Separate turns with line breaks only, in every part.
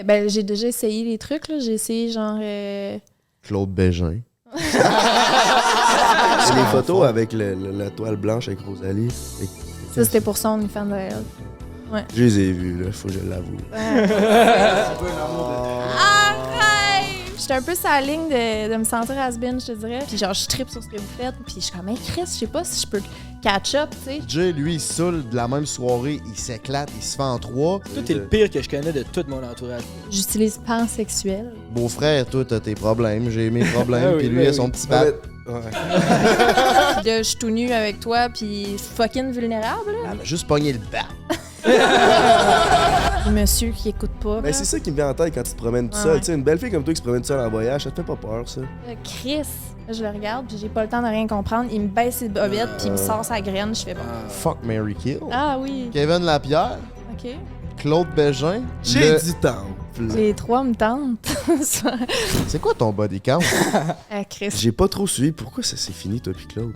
Ben, j'ai déjà essayé les trucs, là. J'ai essayé genre...
Claude Bégin.
C'est les photos avec la toile blanche avec Rosalie.
Ça, c'était pour son OnlyFans de elle. Ouais.
Je les ai vus, là, faut que je l'avoue.
Arrête! J'étais un peu sur la ligne de me sentir has-been, je te dirais. Puis genre, je trippe sur ce que vous faites. Puis je suis comme, hey Chris, je sais pas si je peux catch up, tu sais.
Jay, lui, il saoule de la même soirée, il s'éclate, il se fait en 3.
Toi, t'es le pire que je connais de tout mon entourage.
J'utilise pansexuel.
Beau-frère, toi, t'as tes problèmes, j'ai mes problèmes,
Ah oui,
puis lui, il a son petit bat.
Ouais.
Puis là, je suis tout nu avec toi, puis fucking vulnérable, là.
Elle m'a juste pogné le bat.
Monsieur qui écoute pas.
Ben, c'est ça qui me vient en tête quand tu te promènes tout
Ah
seul.
ouais.
Tu sais, une belle fille comme toi qui se promène tout seul en voyage, ça te fait pas peur, ça?
Chris, là, je le regarde, puis j'ai pas le temps de rien comprendre. Il me baisse ses bobettes, puis il me sort sa graine. Je fais bon.
Fuck, Mary Kill.
Ah oui,
Kevin Lapierre,
ok.
Claude Bégin.
J'ai
le-
dit temple.
Les trois me tentent. Ça.
C'est quoi ton body count?
Chris.
J'ai pas trop suivi. Pourquoi ça s'est fini, toi puis Claude?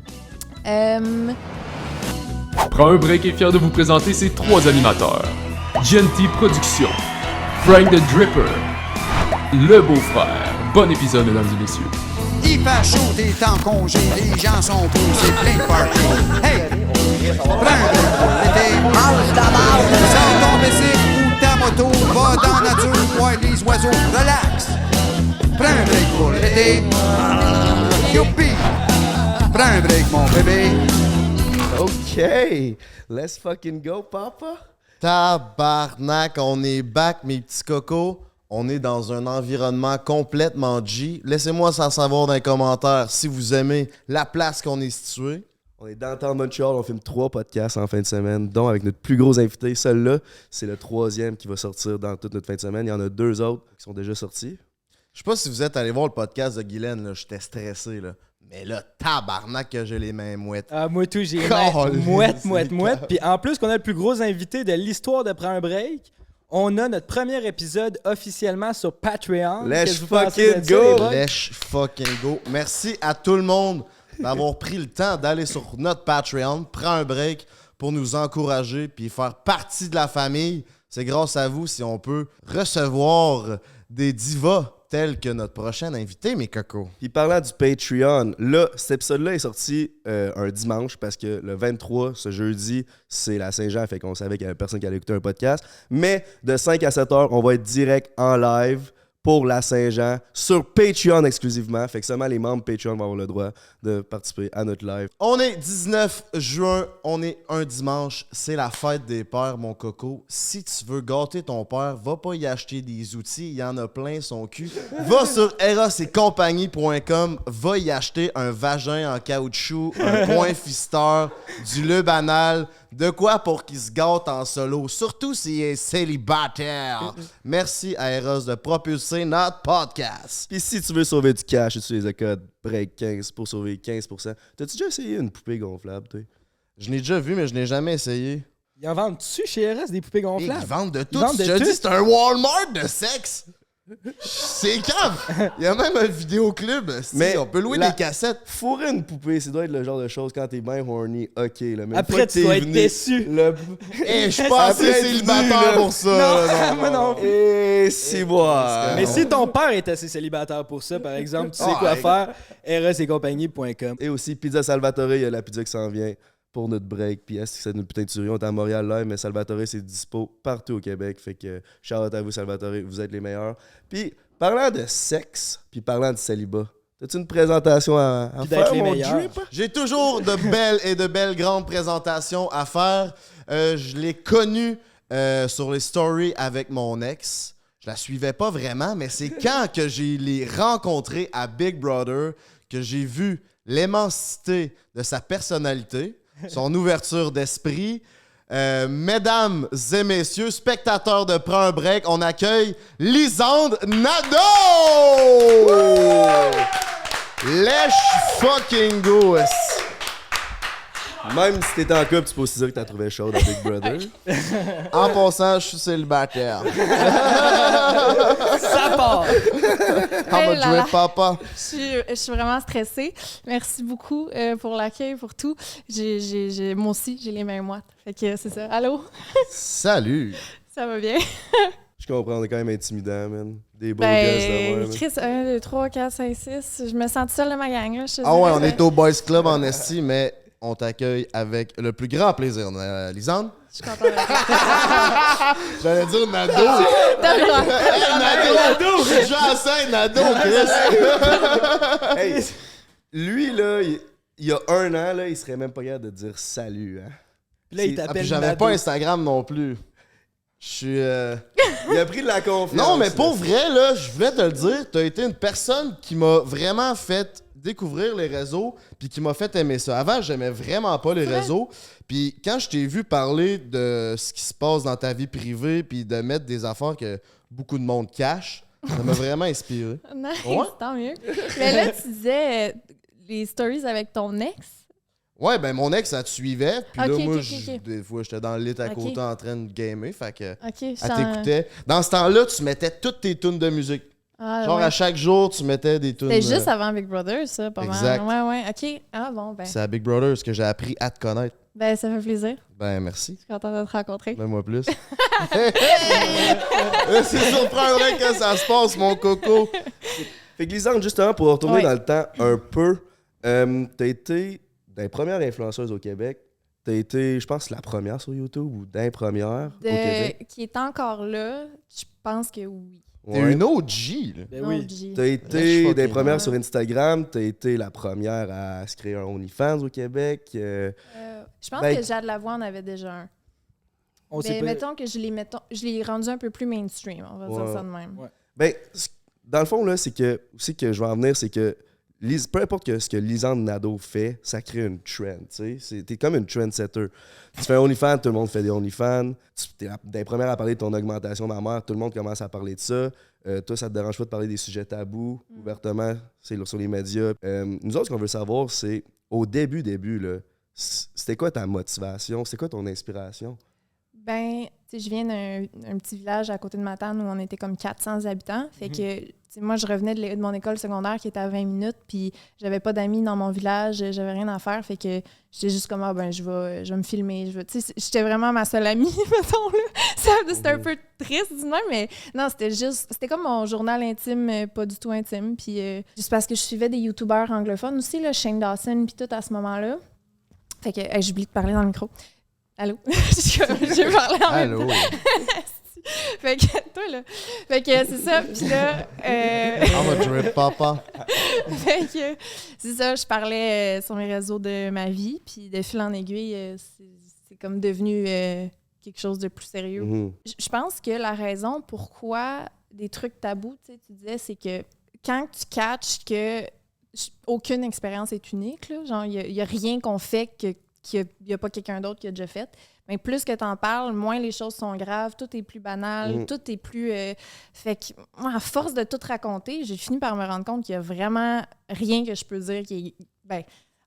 Prends un break est fier de vous présenter ses 3 animateurs. Genty Productions, Frank the Dripper, Le Beau-Frère. Bon épisode, mesdames et messieurs.
Il fait chaud, t'es en congé, les gens sont posés, plein de party. Hey! Prends un break pour l'été. Mange ta barre. Sors ton bicycle ou ta moto, va dans la nature, voir les oiseaux, relax. Prends un break pour l'été. Youpi! Prends un break, mon bébé.
OK! Let's fucking go, papa!
Tabarnak, on est back, mes petits cocos. On est dans un environnement complètement G. Laissez-moi ça savoir dans les commentaires si vous aimez la place qu'on est situé.
On est downtown Montreal, on filme 3 podcasts en fin de semaine, dont avec notre plus gros invité. Celui-là, c'est le 3e qui va sortir dans toute notre fin de semaine. Il y en a 2 autres qui sont déjà sortis.
Je sais pas si vous êtes allé voir le podcast de Guylaine, là, j'étais stressé, là. Mais là, tabarnak que j'ai les mains mouettes.
Ah, moi tout, j'ai
Caliste,
mouette.
c'est
Puis en plus qu'on a le plus gros invité de l'histoire de Prends un break, on a notre premier épisode officiellement sur Patreon.
Let's
Qu'est-ce que vous pensez
fucking
de ça,
go!
les boys?
Let's fucking go. Merci à tout le monde d'avoir pris le temps d'aller sur notre Patreon, prends un break pour nous encourager puis faire partie de la famille. C'est grâce à vous si on peut recevoir des divas tels que notre prochain invité, mes cocos.
Puis parlant du Patreon, là, cet épisode-là est sorti un dimanche parce que le 23, ce jeudi, c'est la Saint-Jean, fait qu'on savait qu'il y avait personne qui allait écouter un podcast. Mais de 5 à 7 heures, on va être direct en live pour la Saint-Jean sur Patreon exclusivement. Fait que seulement les membres Patreon vont avoir le droit de participer à notre live.
On est 19 juin, on est un dimanche, c'est la fête des pères, mon coco. Si tu veux gâter ton père, va pas y acheter des outils, il y en a plein son cul. Va sur erosetcompagnie.com, va y acheter un vagin en caoutchouc, un point fisteur, du lube anal, de quoi pour qu'il se gâte en solo, surtout s'il est célibataire. Merci à Eros de propulser notre podcast.
Puis si tu veux sauver du cash, utilise le code BREAK15 pour sauver 15%. T'as-tu déjà essayé une poupée gonflable, toi?
Je l'ai déjà vu, mais je n'ai jamais essayé.
Ils en vendent-tu chez RS des poupées
Ils
gonflables?
vendent de tout.
vendent
Je
de
te
tout.
dis, c'est un Walmart de sexe. C'est cave. Il y a même un vidéoclub. Si,
Mais
on peut louer
la-
des cassettes.
Fourrer une poupée, ça doit être le genre de choses quand t'es bien horny, ok. Là, mais une
Après,
fois que
tu dois
t'es
être
venu,
déçu.
Et je pense que
Après,
c'est
tu
célibataire
dis, là.
pour ça. là,
Moi non plus.
Et c'est moi.
Mais si ton père est assez célibataire pour ça, par exemple, tu sais
Ah,
quoi
ouais.
faire, rsetcompagnie.com.
Et aussi, Pizza Salvatore, il y a la pizza qui s'en vient pour notre break. Puis est-ce que c'est une putain de tuerie? On est à Montréal live, mais Salvatore, c'est dispo partout au Québec. Fait que shout out à vous, Salvatore, vous êtes les meilleurs. Puis parlant de sexe, puis parlant de célibat, t'as-tu une présentation à
Puis d'être
faire,
les
mon
meilleurs.
drip?
J'ai toujours de belles grandes présentations à faire. Je l'ai connu sur les stories avec mon ex. Je la suivais pas vraiment, mais c'est quand que j'ai les rencontré à Big Brother que j'ai vu l'immensité de sa personnalité, son ouverture d'esprit. Mesdames et messieurs, spectateurs de Prends un break, on accueille Lisande Nadeau! Let's fucking go!
Même si t'étais en couple, tu peux aussi dire que t'as trouvé chaude à Big Brother.
En passant, je suis célibataire.
Ça part!
I'm a
Hey là là.
drip papa.
Je suis vraiment stressée. Merci beaucoup pour l'accueil, pour tout. Moi aussi, j'ai les mains moites. Fait que c'est ça. Allô?
Salut!
Ça va bien?
Je suis comprends, on est quand même intimidant, man. Des beaux gosses de même.
Chris, 1, 2, 3, 4, 5, 6. Je me sens seule de ma gang, là.
Ah ouais, on est au Boys Club en esti, mais on t'accueille avec le plus grand plaisir. Lisande?
Je suis contente.
J'allais dire Nado. Nado! J'ai déjà assez Nado, Chris.
Hey, lui, là, il y a 1 an, là, il serait même pas capable de dire salut, hein.
Puis là, il
Puis
t'appelle
j'avais
Nado.
pas Instagram non plus. Je suis...
Il a pris de la confiance.
Non, mais
là.
pour vrai, là, je voulais te le dire, t'as été une personne qui m'a vraiment fait découvrir les réseaux puis qui m'a fait aimer ça. Avant, j'aimais vraiment pas les réseaux. Puis quand je t'ai vu parler de ce qui se passe dans ta vie privée puis de mettre des affaires que beaucoup de monde cache, ça m'a vraiment inspiré.
Nice,
Ouais.
tant mieux. Mais là, tu disais les stories avec ton ex.
Ouais, ben mon ex, elle te suivait. Puis là,
Ok,
moi,
ok.
des fois, j'étais dans le lit à
Ok.
côté en train de gamer. Fait que
OK, je
elle
sens...
t'écoutait. Dans ce temps-là, tu mettais toutes tes tunes de musique.
Ah,
Genre
ouais.
à chaque jour, tu mettais des tunes.
C'était juste avant Big Brother, ça, pas
Exact.
mal. Ouais, OK. Ah bon, ben.
C'est à Big Brother ce que j'ai appris à te connaître.
Ben, ça fait plaisir.
Ben, merci.
Je suis contente de te rencontrer.
Donne-moi plus. C'est surprenant que ça se passe, mon coco.
Fait que Lisande, justement, pour retourner
Ouais.
dans le temps un peu, t'as été dans les premières influenceuses au Québec. T'as été, je pense, la première sur YouTube ou d'un première au Québec.
Qui est encore là, je pense que oui.
T'es une OG, là.
Ben
Non,
oui.
G.
T'as
Là, je
été
suis
des
fucking
premières
ouais.
sur Instagram. T'as été la première à se créer un OnlyFans au Québec.
Je pense
Ben,
que Jade Lavoie en avait déjà un.
On sait
Mais
pas.
mettons que je l'ai rendu un peu plus mainstream, on va dire
Ouais.
ça de même.
Ouais.
Ben, dans le fond, là, c'est que, aussi que je vais en venir, c'est que peu importe ce que Lisande Nadeau fait, ça crée une trend, tu sais. T'es comme une trendsetter. Tu fais un OnlyFans, tout le monde fait des OnlyFans. T'es des premières à parler de ton augmentation mammaire, tout le monde commence à parler de ça. Toi, ça te dérange pas de parler des sujets tabous, ouvertement, c'est sur les médias. Nous autres, ce qu'on veut savoir, c'est, au début, là, c'était quoi ta motivation? C'était quoi ton inspiration?
Ben, tu sais, je viens d'un petit village à côté de Matane où on était comme 400 habitants. Fait que, tu sais, moi, je revenais de mon école secondaire qui était à 20 minutes, puis j'avais pas d'amis dans mon village, j'avais rien à faire. Fait que j'étais juste comme, ah, ben, je vais me filmer. Tu sais, j'étais vraiment ma seule amie, mettons, là. C'était un peu triste, du même, mais non, c'était comme mon journal intime, pas du tout intime. Puis juste parce que je suivais des youtubeurs anglophones aussi, là, Shane Dawson, puis tout à ce moment-là. Fait que, j'oublie de parler dans le micro. Allô? J'ai parlé en même
Allô?
temps. Fait que, toi, là. Fait que c'est ça. Puis là.
I'm a drip papa.
Fait que, c'est ça. Je parlais sur mes réseaux de ma vie. Puis de fil en aiguille, c'est comme devenu quelque chose de plus sérieux.
Mhm.
Je pense que la raison pourquoi des trucs tabous, tu sais, tu disais, c'est que quand tu catches que aucune expérience est unique, là, genre, il n'y a rien qu'on fait qu'il n'y a pas quelqu'un d'autre qui a déjà fait. Mais plus que tu en parles, moins les choses sont graves, tout est plus banal, tout est plus... fait que, moi, à force de tout raconter, j'ai fini par me rendre compte qu'il n'y a vraiment rien que je peux dire qui est... Ben,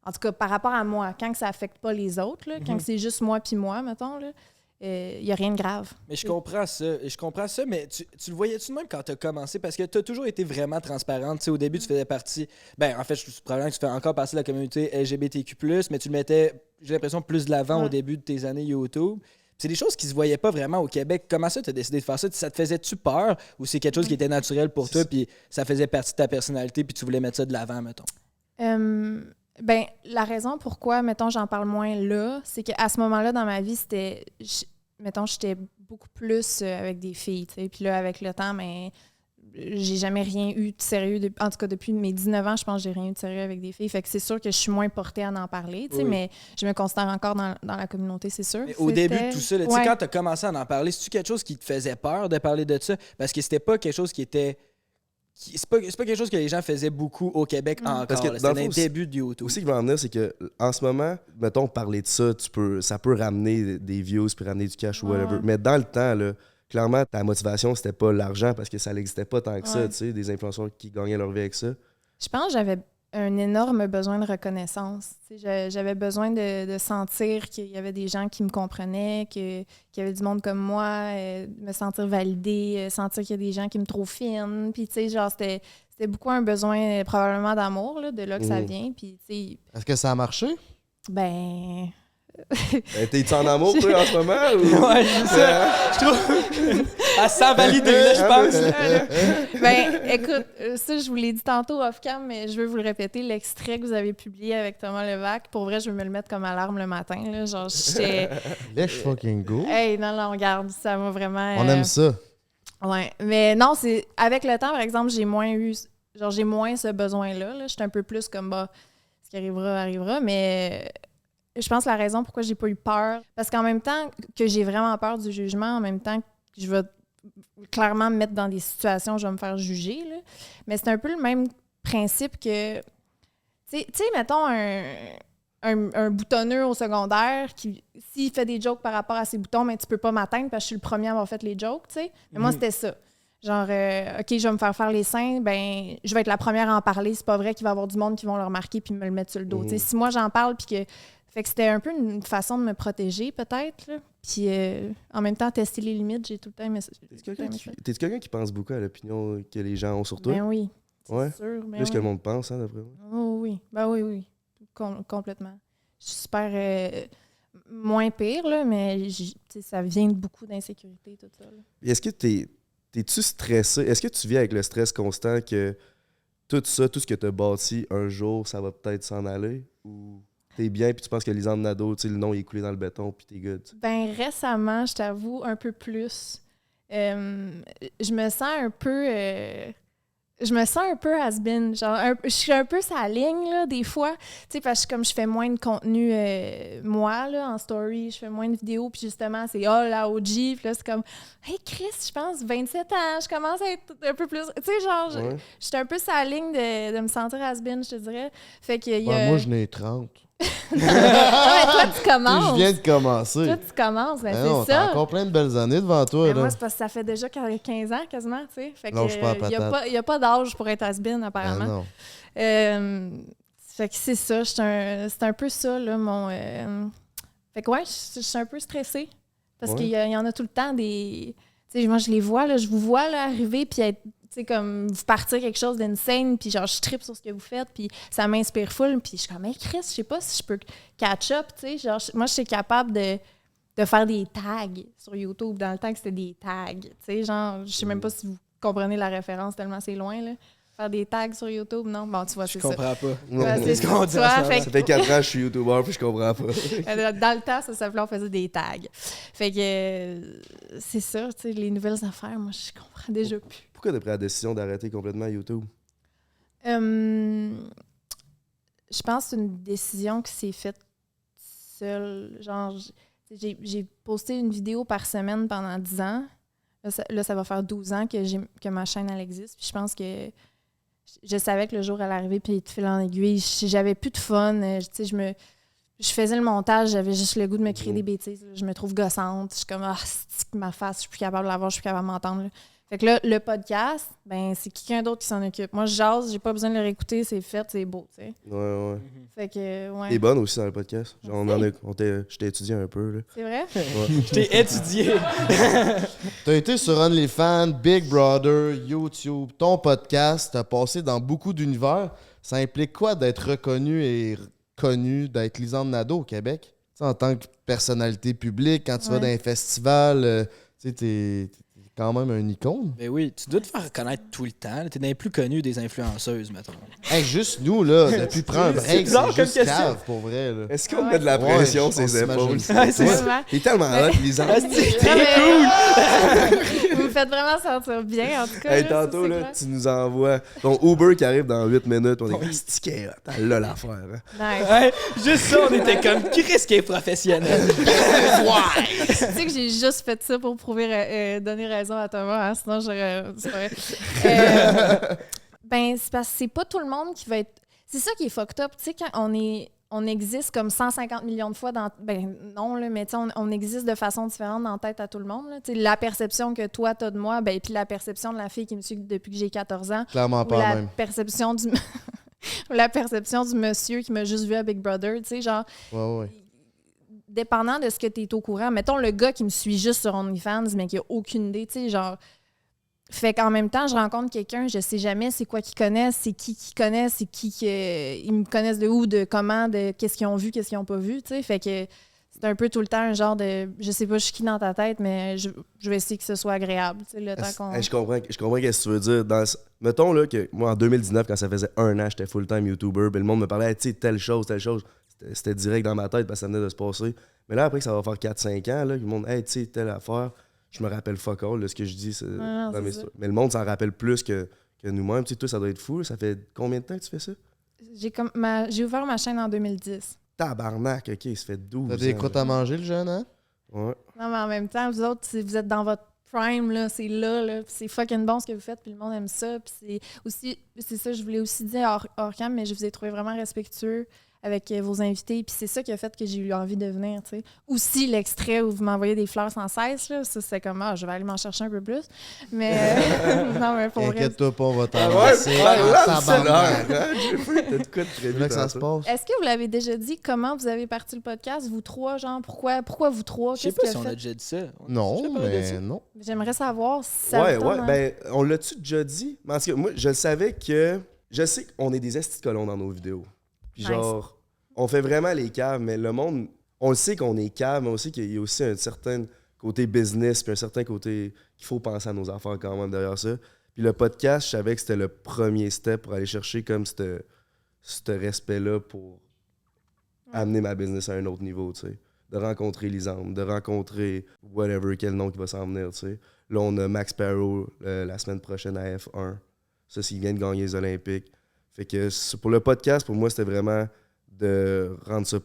en tout cas, par rapport à moi, quand que ça affecte pas les autres, là, quand que c'est juste moi puis moi, mettons, là, il n'y a rien de grave.
Mais je comprends ça, mais tu le voyais-tu de même quand tu as commencé? Parce que tu as toujours été vraiment transparente. Tu sais, au début, tu faisais partie... Ben, en fait, probablement que tu fais encore partie de la communauté LGBTQ+, mais tu le mettais, j'ai l'impression, plus de l'avant au début de tes années YouTube. C'est des choses qui se voyaient pas vraiment au Québec. Comment ça, tu as décidé de faire ça? Ça te faisait-tu peur ou c'est quelque chose qui était naturel pour toi puis ça faisait partie de ta personnalité puis tu voulais mettre ça de l'avant, mettons?
Ben, la raison pourquoi, mettons, j'en parle moins là, c'est qu'à ce moment-là, dans ma vie, mettons, j'étais beaucoup plus avec des filles, tu sais. Puis là, avec le temps, mais j'ai jamais rien eu de sérieux. En tout cas, depuis mes 19 ans, je pense que j'ai rien eu de sérieux avec des filles. Fait que c'est sûr que je suis moins portée à en parler, tu sais,
Oui.
mais je me considère encore dans la communauté, c'est sûr.
Mais au début de tout ça, là, tu sais,
Ouais.
quand tu as commencé à en parler, c'est-tu quelque chose qui te faisait peur de parler de ça? Parce que c'était pas quelque chose qui était... C'est pas quelque chose que les gens faisaient beaucoup au Québec encore.
Parce que,
là.
dans
C'était
le
dans les
fond,
débuts de YouTube.
Aussi, qui va en venir, c'est que en ce moment, mettons, parler de ça, ça peut ramener des views, puis ramener du cash ou whatever.
Ouais.
Mais dans le temps, là, clairement, ta motivation, c'était pas l'argent parce que ça n'existait pas tant que ça,
Ouais.
tu sais, des influenceurs qui gagnaient leur vie avec ça.
Je pense que j'avais un énorme besoin de reconnaissance. Tu sais, j'avais besoin de sentir qu'il y avait des gens qui me comprenaient, qu'il y avait du monde comme moi, me sentir validée, sentir qu'il y a des gens qui me trouvent fine. Puis, tu sais, genre, c'était beaucoup un besoin probablement d'amour, là, de là que ça vient. Puis, tu sais,
Est-ce que ça a marché?
ben...
T'es-tu en amour, toi, en ce moment? Ou...
Ouais, c'est ça. Je trouve. Elle sent valider, là, je pense.
Ben, écoute, ça, je vous l'ai dit tantôt off-cam, mais je veux vous le répéter. L'extrait que vous avez publié avec Thomas Levac, pour vrai, je veux me le mettre comme alarme le matin. Là. Genre, j'étais.
Let's fucking go.
Hey, non, regarde, ça m'a vraiment.
On aime ça.
Ouais. Mais non, c'est. Avec le temps, par exemple, j'ai moins ce besoin-là. Là. J'étais un peu plus comme, bah, ce qui arrivera, arrivera. Mais. Je pense que la raison pourquoi j'ai pas eu peur, parce qu'en même temps que j'ai vraiment peur du jugement, en même temps que je vais clairement me mettre dans des situations où je vais me faire juger, là. Mais c'est un peu le même principe que, tu sais, mettons un boutonneux au secondaire qui, s'il fait des jokes par rapport à ses boutons, mais tu peux pas m'atteindre parce que je suis le premier à avoir fait les jokes, tu sais. Mais moi, c'était ça. Genre, OK, je vais me faire les seins, ben je vais être la première à en parler. C'est pas vrai qu'il va y avoir du monde qui vont le remarquer puis me le mettre sur le dos. Tu sais, si moi, j'en parle puis que... Fait que c'était un peu une façon de me protéger, peut-être. Là. Puis en même temps, tester les limites, j'ai tout le temps aimé ça.
T'es-tu quelqu'un qui pense beaucoup à l'opinion que les gens ont sur toi?
Ben oui.
Ouais.
Sûr, ben
Plus que
oui.
le monde pense, hein, d'après moi.
Oh, oui. Ben oui. Complètement. Je suis super moins pire, là, mais ça vient de beaucoup d'insécurité, tout ça. Là.
Est-ce que t'es-tu stressé? Est-ce que tu vis avec le stress constant que tout ça, tout ce que t'as bâti, un jour, ça va peut-être s'en aller? Ou t'es bien puis tu penses que Lisanne Nadeau, le nom il est coulé dans le béton puis t'es good?
Ben récemment, je t'avoue, un peu plus. Je me sens un peu... Je me sens un peu has-been. Genre, je suis un peu sa ligne, là, des fois. Tu sais, parce que comme je fais moins de contenu, moi, là, en story, je fais moins de vidéos, puis justement, c'est la OG, puis là, c'est comme, hey, Chris, je pense, 27 ans, je commence à être un peu plus. Tu sais, genre, je suis un peu sa ligne de me sentir has-been, je te dirais. Fait que.
Moi, je n'ai 30.
Non, mais toi, tu commences.
Je viens de commencer.
Toi, tu commences, ben,
non,
c'est
t'as
ça.
encore plein de belles années devant toi.
Mais
Là.
moi, c'est parce que ça fait déjà 15 ans quasiment, tu sais. Fait que
Lâche pas la patate.
il n'y a pas d'âge pour être has-been, apparemment.
non.
Fait que c'est ça. C'est un peu ça, là, mon... Fait que ouais, je suis un peu stressée. Parce qu'il y en a tout le temps des... Tu sais, moi, je les vois, là, je vous vois là, arriver, puis être... Tu sais, comme vous partir quelque chose d'insane, puis genre, je trippe sur ce que vous faites, puis ça m'inspire full, puis je suis comme, hey Chris, je sais pas si je peux catch up, tu sais. Genre, moi, je suis capable de faire des tags sur YouTube, dans le temps que c'était des tags, tu sais, genre, je sais même pas si vous comprenez la référence, tellement c'est loin, là. Faire des tags sur YouTube, non? Bon, tu vois, c'est ça.
Je comprends pas.
Ouais, c'est
ce qu'on dit en ce moment.
Ça fait 4 ans que je suis YouTuber puis je comprends pas.
Dans le temps, ça s'appelait, on faisait des tags. Fait que c'est ça, tu sais, les nouvelles affaires, moi, je comprends déjà plus.
Pourquoi t'as pris la décision d'arrêter complètement YouTube?
Je pense que c'est une décision qui s'est faite seule. Genre, j'ai posté une vidéo par semaine pendant 10 ans. Là, ça va faire 12 ans que ma chaîne, elle existe. Puis je pense que je savais que le jour allait arriver, puis de fil en aiguille, j'avais plus de fun. Tu sais, je faisais le montage, j'avais juste le goût de me créer des bêtises. Là. Je me trouve gossante. Je suis comme, c'est ma face, je suis plus capable de la voir, je suis plus capable de m'entendre. Là. Fait que là, le podcast, ben c'est quelqu'un d'autre qui s'en occupe. Moi, je jase, j'ai pas besoin de le réécouter, c'est fait, c'est beau, tu sais.
Ouais.
Fait que, ouais.
T'es bonne aussi dans le podcast. Genre, je t'ai étudié un peu, là.
C'est vrai?
Ouais.
Je t'ai étudié.
T'as été sur OnlyFans, Big Brother, YouTube, ton podcast, t'as passé dans beaucoup d'univers. Ça implique quoi d'être reconnu et connu, d'être Lisanne Nadeau au Québec? T'sais, en tant que personnalité publique, quand tu vas dans un festival, tu sais, t'es quand même un icône.
Ben oui, tu dois te faire reconnaître tout le temps. T'es dans les plus connus des influenceuses, mettons.
Hey, juste nous, là, depuis prendre un break,
bizarre
c'est
comme
juste
question.
cave, pour vrai. Là.
Est-ce qu'on met de la
Ouais,
pression
je
sur
pense
ses épaules?
s'imaginer.
Ouais, c'est ça.
Vraiment.
T'es tellement hot, Lisanne.
Vous me faites vraiment sentir bien, en tout cas.
Hey,
là,
tantôt,
ça,
là,
c'est
tu nous envoies ton Uber qui arrive dans 8 minutes. On est comme, stické, t'as là l'affaire. Hein.
clair. Nice.
Ouais, juste ça, on était comme, Chris qui est professionnel.
Tu sais que j'ai juste fait ça pour prouver, donner raison à Thomas, hein, sinon j'aurais... C'est pas vrai. Ben, c'est parce que c'est pas tout le monde qui va être... C'est ça qui est fucked up. Tu sais, quand on existe comme 150 millions de fois dans... Ben non, là, mais tu sais, on existe de façon différente dans la tête à tout le monde. Là. Tu sais, la perception que toi, t'as de moi, ben, puis la perception de la fille qui me suit depuis que j'ai 14 ans.
Clairement
Ou
pas
la
même.
perception du... ou la perception du monsieur qui m'a juste vu à Big Brother. Tu sais, genre...
Ouais.
Dépendant de ce que tu es au courant. Mettons le gars qui me suit juste sur OnlyFans, mais qui a aucune idée, tu sais, genre... Fait qu'en même temps, je rencontre quelqu'un, je sais jamais c'est quoi qu'ils connaissent, c'est qui qu'ils connaissent, c'est qui ils me connaissent de où, de comment, de qu'est-ce qu'ils ont vu, qu'est-ce qu'ils ont pas vu, tu sais. Fait que c'est un peu tout le temps un genre de... Je sais pas, je suis qui dans ta tête, mais je vais essayer que ce soit agréable, tu sais, le temps qu'on...
Hey, je comprends ce que tu veux dire. Mettons là, que moi, en 2019, quand ça faisait 1 an, j'étais full-time YouTuber, puis le monde me parlait, hey, tu sais, telle chose. C'était direct dans ma tête parce que ça venait de se passer. Mais là, après que ça va faire 4-5 ans, là, le monde, hey, tu sais, telle affaire, je me rappelle fuck all, là, ce que je dis. Dans mes stories. Mais le monde s'en rappelle plus que nous-mêmes. Tu sais, toi, ça doit être fou. Ça fait combien de temps que tu fais ça?
J'ai ouvert ma chaîne en 2010.
Tabarnak, OK, ça fait 12 ans.
T'as des croûtes à manger, le jeune, hein?
Ouais.
Non, mais en même temps, vous autres, si vous êtes dans votre prime, là, c'est là, puis c'est fucking bon ce que vous faites, puis le monde aime ça. Puis c'est aussi, c'est ça, je voulais aussi dire hors cam, mais je vous ai trouvé vraiment respectueux avec vos invités, puis c'est ça qui a fait que j'ai eu envie de venir, tu sais. Aussi, l'extrait où vous m'envoyez des fleurs sans cesse, là, ça, c'est comme, je vais aller m'en chercher un peu plus. Mais, non, mais pour vrai...
Inquiète-toi pas, on va
Ouais,
t'embrasser.
c'est l'heure. T'as de quoi de
C'est
prévu
là que ça se
tantôt?
passe.
Est-ce que vous l'avez déjà dit, comment vous avez parti le podcast, vous trois, genre, pourquoi vous trois?
Je sais
Qu'est-ce
pas
qui
si
a
on a
fait?
déjà dit ça.
Non,
J'ai pas parlé de ça.
mais non.
J'aimerais savoir si ça
Ouais,
vous tente, hein.
ben, on l'a-tu déjà dit? Parce que moi, je le savais que... Je sais qu'on est des estis de colons dans nos vidéos. Puis
Nice.
genre, on fait vraiment les caves, mais le monde... On le sait qu'on est cave, mais aussi qu'il y a aussi un certain côté business, puis un certain côté qu'il faut penser à nos affaires quand même derrière ça. Puis le podcast, je savais que c'était le premier step pour aller chercher comme ce respect-là pour amener ma business à un autre niveau, tu sais. De rencontrer Lisande, de rencontrer whatever, quel nom qui va s'en venir, tu sais. Là, on a Max Sparrow la semaine prochaine à F1. Ça, s'il vient de gagner les Olympiques. Fait que pour le podcast, pour moi, c'était vraiment de rendre ça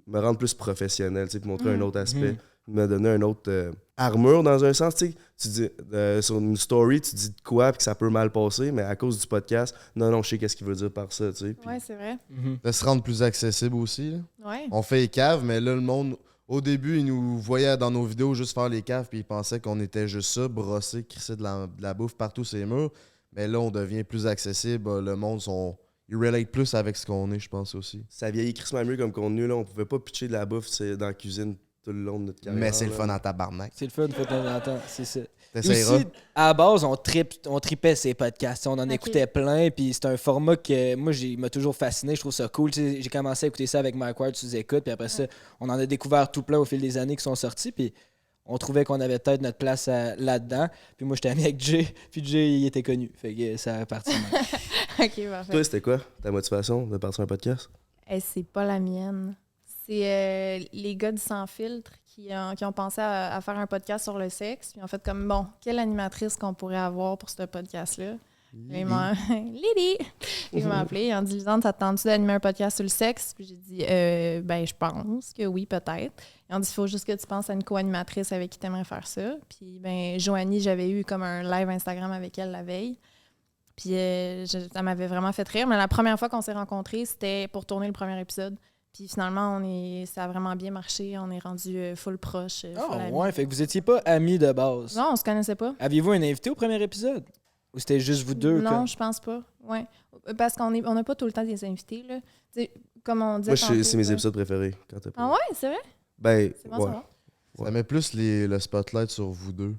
me rendre plus professionnel, tu sais, de montrer un autre aspect, me donner un autre armure dans un sens, tu sais. Tu dis, sur une story, tu dis de quoi puis que ça peut mal passer, mais à cause du podcast, non, je sais qu'est-ce qu'il veut dire par ça, tu sais. Puis
Ouais, c'est vrai.
De se rendre plus accessible aussi. Là.
Ouais.
On fait les caves, mais là, le monde, au début, il nous voyait dans nos vidéos juste faire les caves, puis il pensait qu'on était juste ça, brosser, crisser de la bouffe partout sur les murs. Mais là, on devient plus accessible. Le monde, ils relate plus avec ce qu'on est, je pense aussi.
ça vieillit crissement mieux comme contenu, là. On pouvait pas pitcher de la bouffe dans la cuisine tout le long de notre carrière.
Mais c'est le
là.
fun en tabarnak.
C'est le fun, faut de temps en temps, c'est ça.
T'essayeras.
Aussi, à la base, on tripait ces podcasts. On en
Ok.
écoutait plein. Puis c'est un format que moi, il m'a toujours fasciné. Je trouve ça cool. Tu sais, j'ai commencé à écouter ça avec Mike Ward sous écoute. Puis après ça, on en a découvert tout plein au fil des années qui sont sortis. Puis on trouvait qu'on avait peut-être notre place là-dedans. Puis moi, j'étais ami avec Jay. Puis Jay, il était connu. Fait que ça a parti.
OK, parfait.
Toi, c'était quoi ta motivation de partir un podcast?
C'est pas la mienne. C'est les gars du Sans Filtre qui ont pensé à faire un podcast sur le sexe. Puis en fait, comme, bon, quelle animatrice qu'on pourrait avoir pour ce podcast-là? Ils m'ont Lily! Ils m'ont appelé. Ils ont dit, Lisande, ça te tente-tu d'animer un podcast sur le sexe? Puis j'ai dit, ben, je pense que oui, peut-être. Ils ont dit, il faut juste que tu penses à une co-animatrice avec qui tu aimerais faire ça. Puis, ben, Joanie, j'avais eu comme un live Instagram avec elle la veille. Puis, ça m'avait vraiment fait rire. Mais la première fois qu'on s'est rencontrés, c'était pour tourner le premier épisode. Puis finalement, ça a vraiment bien marché. On est rendu full proche. Full
Ah,
amis.
ouais. Fait que vous étiez pas amis de base.
Non, on se connaissait pas.
Aviez-vous un invité au premier épisode? Ou c'était juste vous deux?
Non,
comme-
je pense pas. Ouais. Parce qu'on n'a pas tout le temps des invités. Là. Tu sais, comme on disait
Moi,
tantôt,
c'est mes
là.
épisodes préférés. Quand t'as
Ah ouais, c'est vrai?
Ben,
C'est bon,
ouais.
ça va.
Ça met plus le spotlight sur vous deux.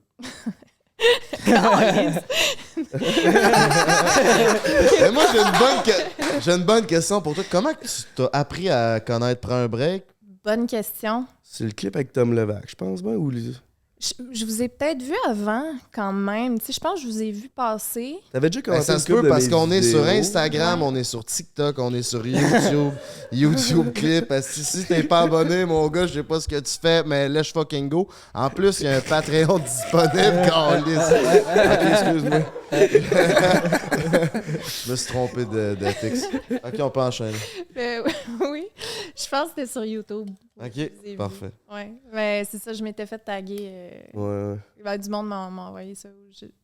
Calisse.
Mais moi, j'ai une bonne question pour toi. Comment que tu t'as appris à connaître Prends un break?
Bonne question.
C'est le clip avec Tom Levac, je pense bien, ou
Je vous ai peut-être vu avant, quand même. Tu sais, je pense que je vous ai vu passer.
t'avais déjà
Ben,
commencé
ça
une
se
couple
peut
de
parce
mes
qu'on est sur
vidéos.
Instagram, on est sur TikTok, on est sur YouTube, YouTube Clip. Parce que si t'es pas abonné, mon gars, je sais pas ce que tu fais, mais let's fucking go. En plus, il y a un Patreon disponible, câlisse. Ok, excuse-moi. Je me suis trompé de texte. Ok, on peut enchaîner.
Oui, je pense que c'était sur YouTube. Je
Ok,
vous ai vu.
parfait.
Ouais, mais c'est ça, je m'étais fait taguer.
Ouais.
Ben, du monde m'a envoyé ça.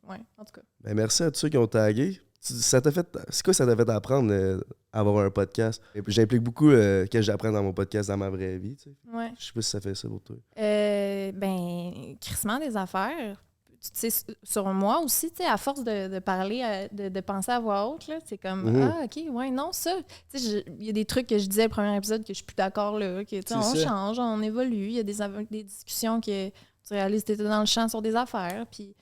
Ouais, en tout cas.
Ben, merci à tous ceux qui ont tagué. Ça t'a fait... C'est quoi ça t'a fait apprendre à avoir un podcast? Et puis, j'implique beaucoup que j'apprenne dans mon podcast dans ma vraie vie. Tu sais.
Ouais.
Je sais pas si ça fait ça pour toi.
Ben, crissement des affaires. Tu sais, sur moi aussi, tu sais, à force de parler, de penser à voix haute, là, c'est comme,
Mhm.
ah, OK, ouais, non, ça. Tu sais, il y a des trucs que je disais au premier épisode que je suis plus d'accord, là, que, tu sais, on
C'est ça.
change, on évolue. Il y a des discussions que tu réalises que tu étais dans le champ sur des affaires. Puis,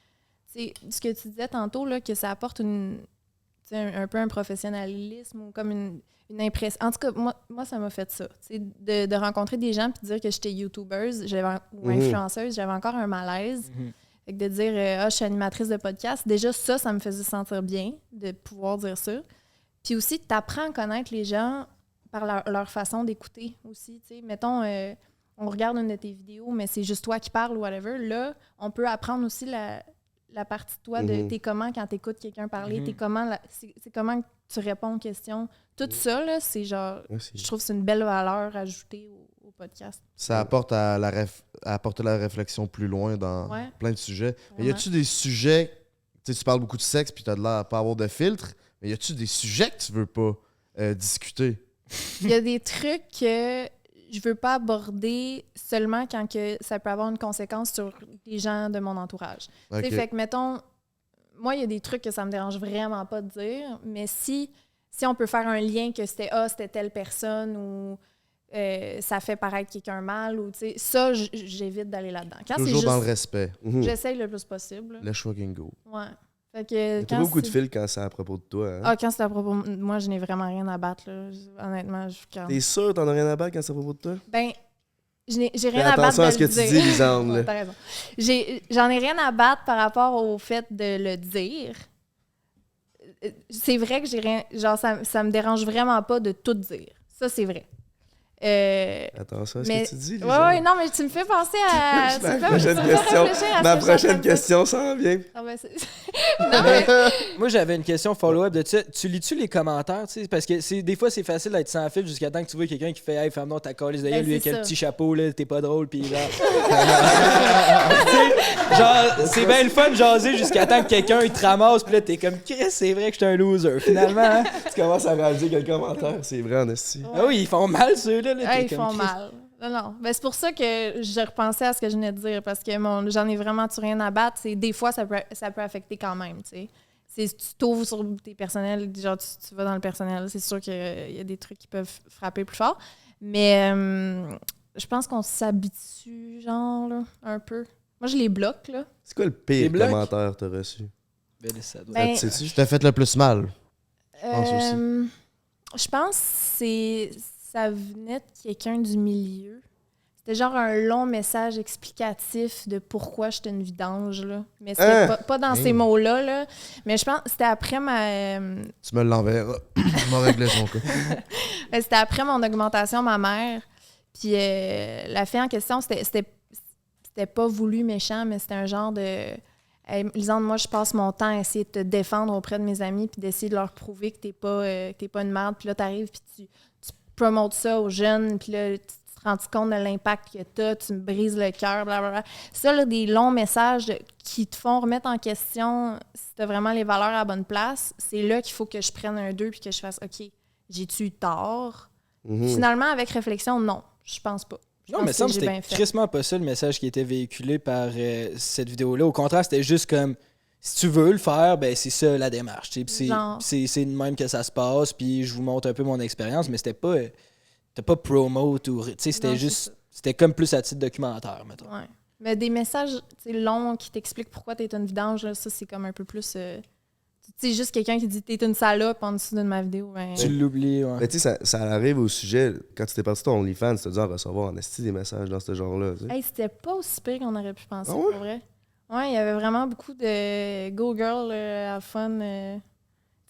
tu sais, ce que tu disais tantôt, là, que ça apporte une... Tu sais, un peu un professionnalisme ou comme une impression. En tout cas, moi ça m'a fait ça. Tu sais, de rencontrer des gens puis de dire que j'étais YouTubeuse ou influenceuse, j'avais encore un malaise. Fait que de dire je suis animatrice de podcast, déjà ça me faisait sentir bien de pouvoir dire ça. Puis aussi, tu apprends à connaître les gens par leur façon d'écouter aussi. Tu sais. Mettons, on regarde une de tes vidéos, mais c'est juste toi qui parles ou whatever. Là, on peut apprendre aussi la partie de toi, de t'es comment quand t'écoutes quelqu'un parler, t'es comment, c'est comment tu réponds aux questions. Tout ça, là, c'est genre, je trouve que c'est une belle valeur ajoutée au podcast.
Ça apporte à apporter la réflexion plus loin dans plein de sujets. Mais y a-tu des sujets, tu sais, tu parles beaucoup de sexe puis t'as de l'air à pas avoir de filtre, mais y a-tu des sujets que tu veux pas discuter?
Il y a des trucs que je veux pas aborder seulement quand que ça peut avoir une conséquence sur les gens de mon entourage. Okay. Fait que, mettons, moi, il y a des trucs que ça me dérange vraiment pas de dire, mais si on peut faire un lien que c'était telle personne ou ça fait paraître quelqu'un mal, ou ça, j'évite d'aller là-dedans. Quand
toujours
juste,
dans le respect.
J'essaye le plus possible.
Le fucking go.
Ouais. Fait que
t'as beaucoup de fils quand c'est à propos de toi. Hein?
Ah, quand c'est à propos de moi, je n'ai vraiment rien à battre. Là. Honnêtement, je suis calme.
T'es sûr t'en as rien à battre quand c'est à propos de toi?
Ben, j'ai rien à battre.
Attention à ce que tu dis, Lisande.
Ouais, t'as raison. J'en ai rien à battre par rapport au fait de le dire. C'est vrai que j'ai rien. Genre, ça me dérange vraiment pas de tout dire. Ça, c'est vrai.
Attention à ce que tu dis, Lisande.
Oui, non, mais tu me fais penser à.
Ma prochaine question s'en vient.
Ah ben,
non, mais moi, j'avais une question follow-up de ça. Tu lis-tu les commentaires? Parce que des fois, c'est facile d'être sans fil jusqu'à temps que tu vois quelqu'un qui fait Hey, ferme-donc ta calisse d'ailleurs, lui avec un petit chapeau, là, t'es pas drôle, pis genre. Genre, c'est bien le fun de jaser jusqu'à temps que quelqu'un il te ramasse, pis là, t'es comme Chris, c'est vrai que j'étais un loser, finalement. Hein?
Tu commences à réaliser que le commentaire, c'est vrai en esti.
Ouais.
Ah oui, ils font mal, ceux-là.
Ils font mal. Non. Ben, c'est pour ça que je repensais à ce que je venais de dire, parce que j'en ai vraiment rien à battre. Des fois, ça peut affecter quand même, tu sais. Tu t'ouvres sur tes personnels, genre tu vas dans le personnel, c'est sûr qu'il y a des trucs qui peuvent frapper plus fort. Mais je pense qu'on s'habitue, genre, là, un peu. Moi, je les bloque, là.
C'est quoi le pire commentaire que t'as reçu?
Je t'ai fait le plus mal.
Je pense que ça venait de quelqu'un du milieu. C'était genre un long message explicatif de pourquoi j'étais une vidange, là. Mais c'était pas dans ces mots-là, là. Mais je pense que c'était après ma...
Tu me l'enverras. Je m'en réglais son cas.
C'était après mon augmentation, ma mère. Puis la fille en question, c'était pas voulu méchant, mais c'était un genre de... Hey, Lisande, moi, je passe mon temps à essayer de te défendre auprès de mes amis puis d'essayer de leur prouver que t'es pas une merde. Puis là, t'arrives puis tu promotes ça aux jeunes, puis là, tu te rends compte de l'impact que t'as, tu me brises le cœur, blablabla. Ça, là, des longs messages qui te font remettre en question si t'as vraiment les valeurs à la bonne place, c'est là qu'il faut que je prenne un 2 puis que je fasse « OK, j'ai-tu eu tort? » Finalement, avec réflexion, non, je pense pas.
Non, mais ça me semble que c'était crissement pas ça le message qui était véhiculé par cette vidéo-là. Au contraire, c'était juste comme si tu veux le faire, ben c'est ça la démarche. C'est de même que ça se passe, puis je vous montre un peu mon expérience, mais c'était pas promote ou. C'était juste. C'était comme plus à titre documentaire, mettons.
Ouais. Mais des messages longs qui t'expliquent pourquoi t'es une vidange, là, ça c'est comme un peu plus. Tu sais, juste quelqu'un qui dit t'es une salope en dessous de ma vidéo. Ben...
Tu l'oublies, ouais.
Mais tu sais, ça arrive au sujet, quand tu t'es parti ton OnlyFans, tu t'as dû en recevoir en esti des messages dans ce genre-là. Tu sais.
Hey, c'était pas aussi pire qu'on aurait pu penser, pour vrai. Ouais, il y avait vraiment beaucoup de go girl à fun.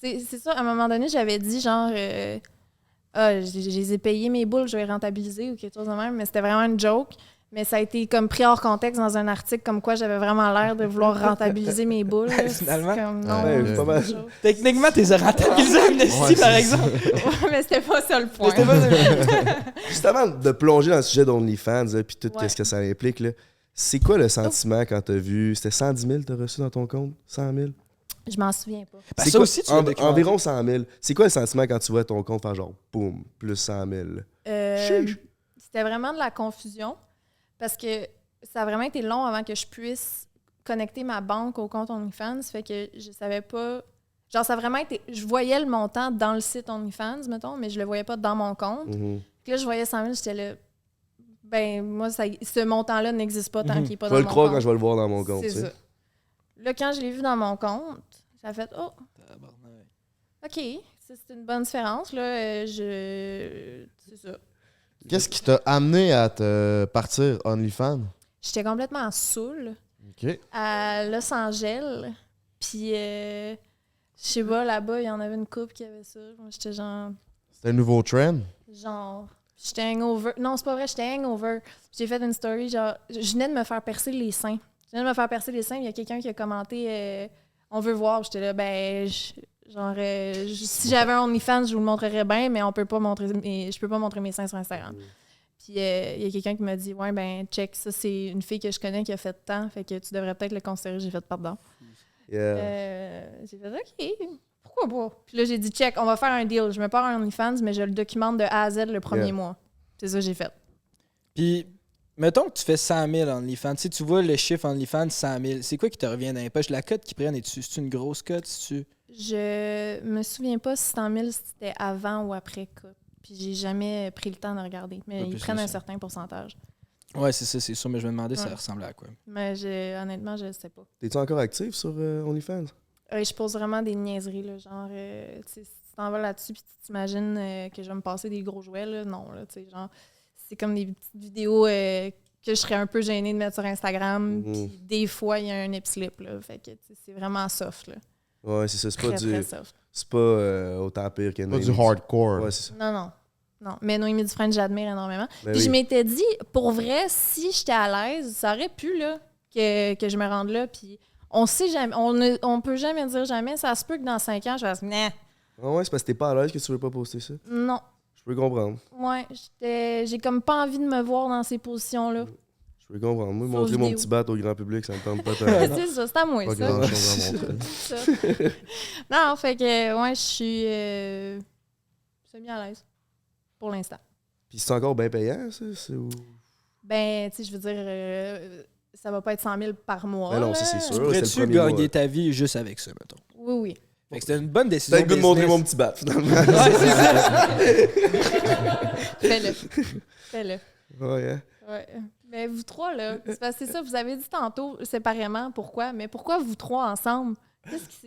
C'est ça, à un moment donné, j'avais dit genre je les ai payés mes boules, je vais rentabiliser ou quelque chose de même, mais c'était vraiment une joke. Mais ça a été comme pris hors contexte dans un article comme quoi j'avais vraiment l'air de vouloir rentabiliser mes boules.
Finalement,
comme, non,
pas mal.
Techniquement, tu les as rentabilisés Amnesty, par exemple.
Ouais, mais c'était pas ça le point.
Juste avant de plonger dans le sujet d'OnlyFans puis tout ce que ça implique, là, c'est quoi le sentiment quand t'as vu... C'était 110 000 t'as reçu dans ton compte? 100 000?
Je m'en souviens pas.
C'est ça quoi, aussi, tu environ 100 000. C'est quoi le sentiment quand tu vois ton compte faire genre, boum, plus 100 000?
C'était vraiment de la confusion. Parce que ça a vraiment été long avant que je puisse connecter ma banque au compte OnlyFans. Fait que je savais pas... Genre, ça a vraiment été... Je voyais le montant dans le site OnlyFans, mettons, mais je le voyais pas dans mon compte. Puis là, je voyais 100 000, j'étais là... Ben, moi, ce montant-là n'existe pas tant qu'il n'est pas dans mon compte.
Je vais le croire quand je vais le voir dans mon compte.
C'est ça. Là, quand je l'ai vu dans mon compte, ça a fait « Oh! » OK, ça, c'est une bonne différence. Là. C'est ça.
Qu'est-ce qui t'a amené à te partir OnlyFans?
J'étais complètement saoule
OK.
à Los Angeles. Puis, je sais pas, là-bas, il y en avait une couple qui avait ça. Moi, j'étais
C'était un nouveau trend?
J'étais hangover. Non, c'est pas vrai, j'étais hangover. J'ai fait une story, genre, je venais de me faire percer les seins. Il y a quelqu'un qui a commenté on veut voir. J'étais là, ben, si j'avais un OnlyFans, je vous le montrerais bien, mais je peux pas montrer mes seins sur Instagram. Puis il y a quelqu'un qui m'a dit, ouais, ben, check, ça, c'est une fille que je connais qui a fait tant, fait que tu devrais peut-être le considérer. J'ai fait pardon. J'ai fait, OK, pourquoi pas? Puis là, j'ai dit, check, on va faire un deal. Je me pars un OnlyFans, mais je le documente de A à Z le premier mois. C'est ça que j'ai fait.
Puis, mettons que tu fais 100 000 en OnlyFans. Si tu vois le chiffre en OnlyFans, 100 000, c'est quoi qui te revient dans les poches? La cote qu'ils prennent, c'est une grosse cote?
Je me souviens pas si 100 000 c'était avant ou après cote. Puis j'ai jamais pris le temps de regarder. Mais ils prennent un certain pourcentage.
Ouais, c'est ça, c'est sûr. Mais je me demandais ça ressemblait à quoi.
Mais honnêtement, je sais pas.
T'es-tu encore actif sur OnlyFans?
Je pose vraiment des niaiseries. Là, genre, si tu t'en vas là-dessus puis tu t'imagines que je vais me passer des gros jouets, là, non. Là, genre, c'est comme des petites vidéos que je serais un peu gênée de mettre sur Instagram. Puis des fois, il y a un nip-slip. Là, fait que c'est vraiment soft. Là.
Ouais, c'est ça. C'est pas
très soft.
C'est pas autant pire que
Pas du hardcore.
Ouais, c'est ça.
Non. Mais Noémie Dufresne, j'admire énormément.
Ben
Puis
oui.
je m'étais dit, pour vrai, si j'étais à l'aise, ça aurait pu là, que je me rende là. Puis on sait jamais, on peut jamais dire jamais. Ça se peut que dans 5 ans, je fasse, nah.
Ah ouais, c'est parce que t'es pas à l'aise que tu veux pas poster ça.
Non.
Je peux comprendre.
Ouais, j'ai comme pas envie de me voir dans ces positions-là.
Je peux comprendre. Moi,
Sauf
montrer mon
vidéo.
petit bat au grand public, ça me tente pas tant.
C'est ça, c'est à moi,
Pas
ça.
grand chose à montrer.
Ça. Non, fait que, ouais, je suis semi à l'aise. Pour l'instant.
Puis c'est encore bien payant, ça? Où?
Ben, tu sais, je veux dire, ça va pas être 100 000 par mois.
Ben non,
là.
ça, c'est sûr.
Tu pourrais-tu
c'est le premier
gagner
mois.
ta vie juste avec ça, mettons?
Oui, oui.
Fait que c'était une bonne décision.
T'as le goût de montrer
business.
mon petit bat, finalement.
Ouais, c'est ça.
Fais-le. Fais-le.
Ouais, hein?
Ouais. Mais vous trois, là, c'est parce que c'est ça, vous avez dit tantôt séparément pourquoi, mais pourquoi vous trois ensemble?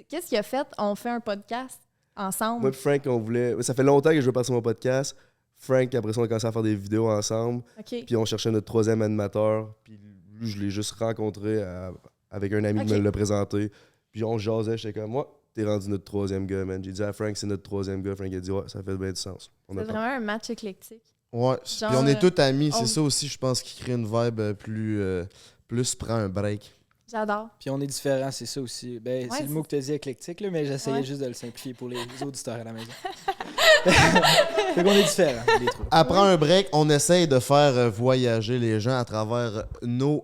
Qu'est-ce qui a fait? On fait un podcast ensemble.
Moi et Frank, on voulait... Ça fait longtemps que je veux passer mon podcast. Frank, après ça, on a commencé à faire des vidéos ensemble.
OK.
Puis on cherchait notre 3e animateur. Puis lui, je l'ai juste rencontré avec un ami qui me l'a présenté. Puis on jasait, j'étais comme, moi, t'es rendu notre 3e gars, man. J'ai dit à Frank, c'est notre 3e gars. Frank a dit, ouais, ça fait bien du sens.
C'est vraiment un match éclectique.
Ouais.
Genre,
Puis on est tous amis.
on-
C'est ça aussi, je pense, qui crée une vibe plus prend un break.
J'adore.
Puis on est différents, c'est ça aussi. Ben,
Ouais,
c'est le mot que tu as dit éclectique, là, mais j'essayais
Ouais.
juste de le simplifier pour les auditeurs à la maison. Fait qu'on est différents, les trois.
Après un break, on essaye de faire voyager les gens à travers nos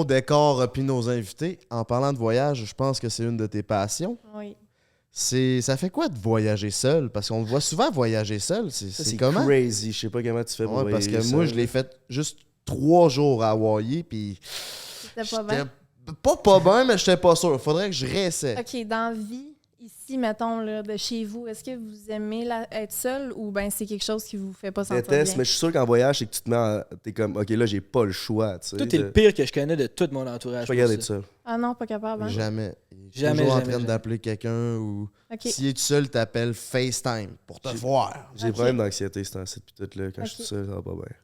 décors puis nos invités. En parlant de voyage, je pense que c'est une de tes passions.
Oui.
Ça fait quoi de voyager seul? Parce qu'on le voit souvent voyager seul.
Ça,
C'est
c'est
comment?
crazy. Je sais pas comment tu fais pour
Ouais, parce
voyager
que moi,
ça.
je l'ai fait juste 3 jours à Hawaii, puis
C'était pas bien.
pas bien, mais j'étais pas sûr. Faudrait que je réessaie.
OK, dans vie, ici, mettons, là, de chez vous, est-ce que vous aimez être seul ou ben c'est quelque chose qui vous fait pas
Je
sentir
déteste,
bien?
mais je suis sûr qu'en voyage, c'est que tu te mets t'es comme, OK, là, j'ai pas le choix. Tu sais,
Toi, t'es le pire que je connais de tout mon entourage.
Je peux regarder
pour
ça.
Ah non, pas capable, hein?
Jamais. Il est
Jamais,
toujours en
jamais,
train
jamais.
d'appeler quelqu'un ou
OK.
s'il est tout seul, t'appelles FaceTime pour te voir.
J'ai des
Ok.
problèmes d'anxiété, c'est temps-ci, puis tout, là. Quand je suis
Ok.
tout seul, ça va pas bien.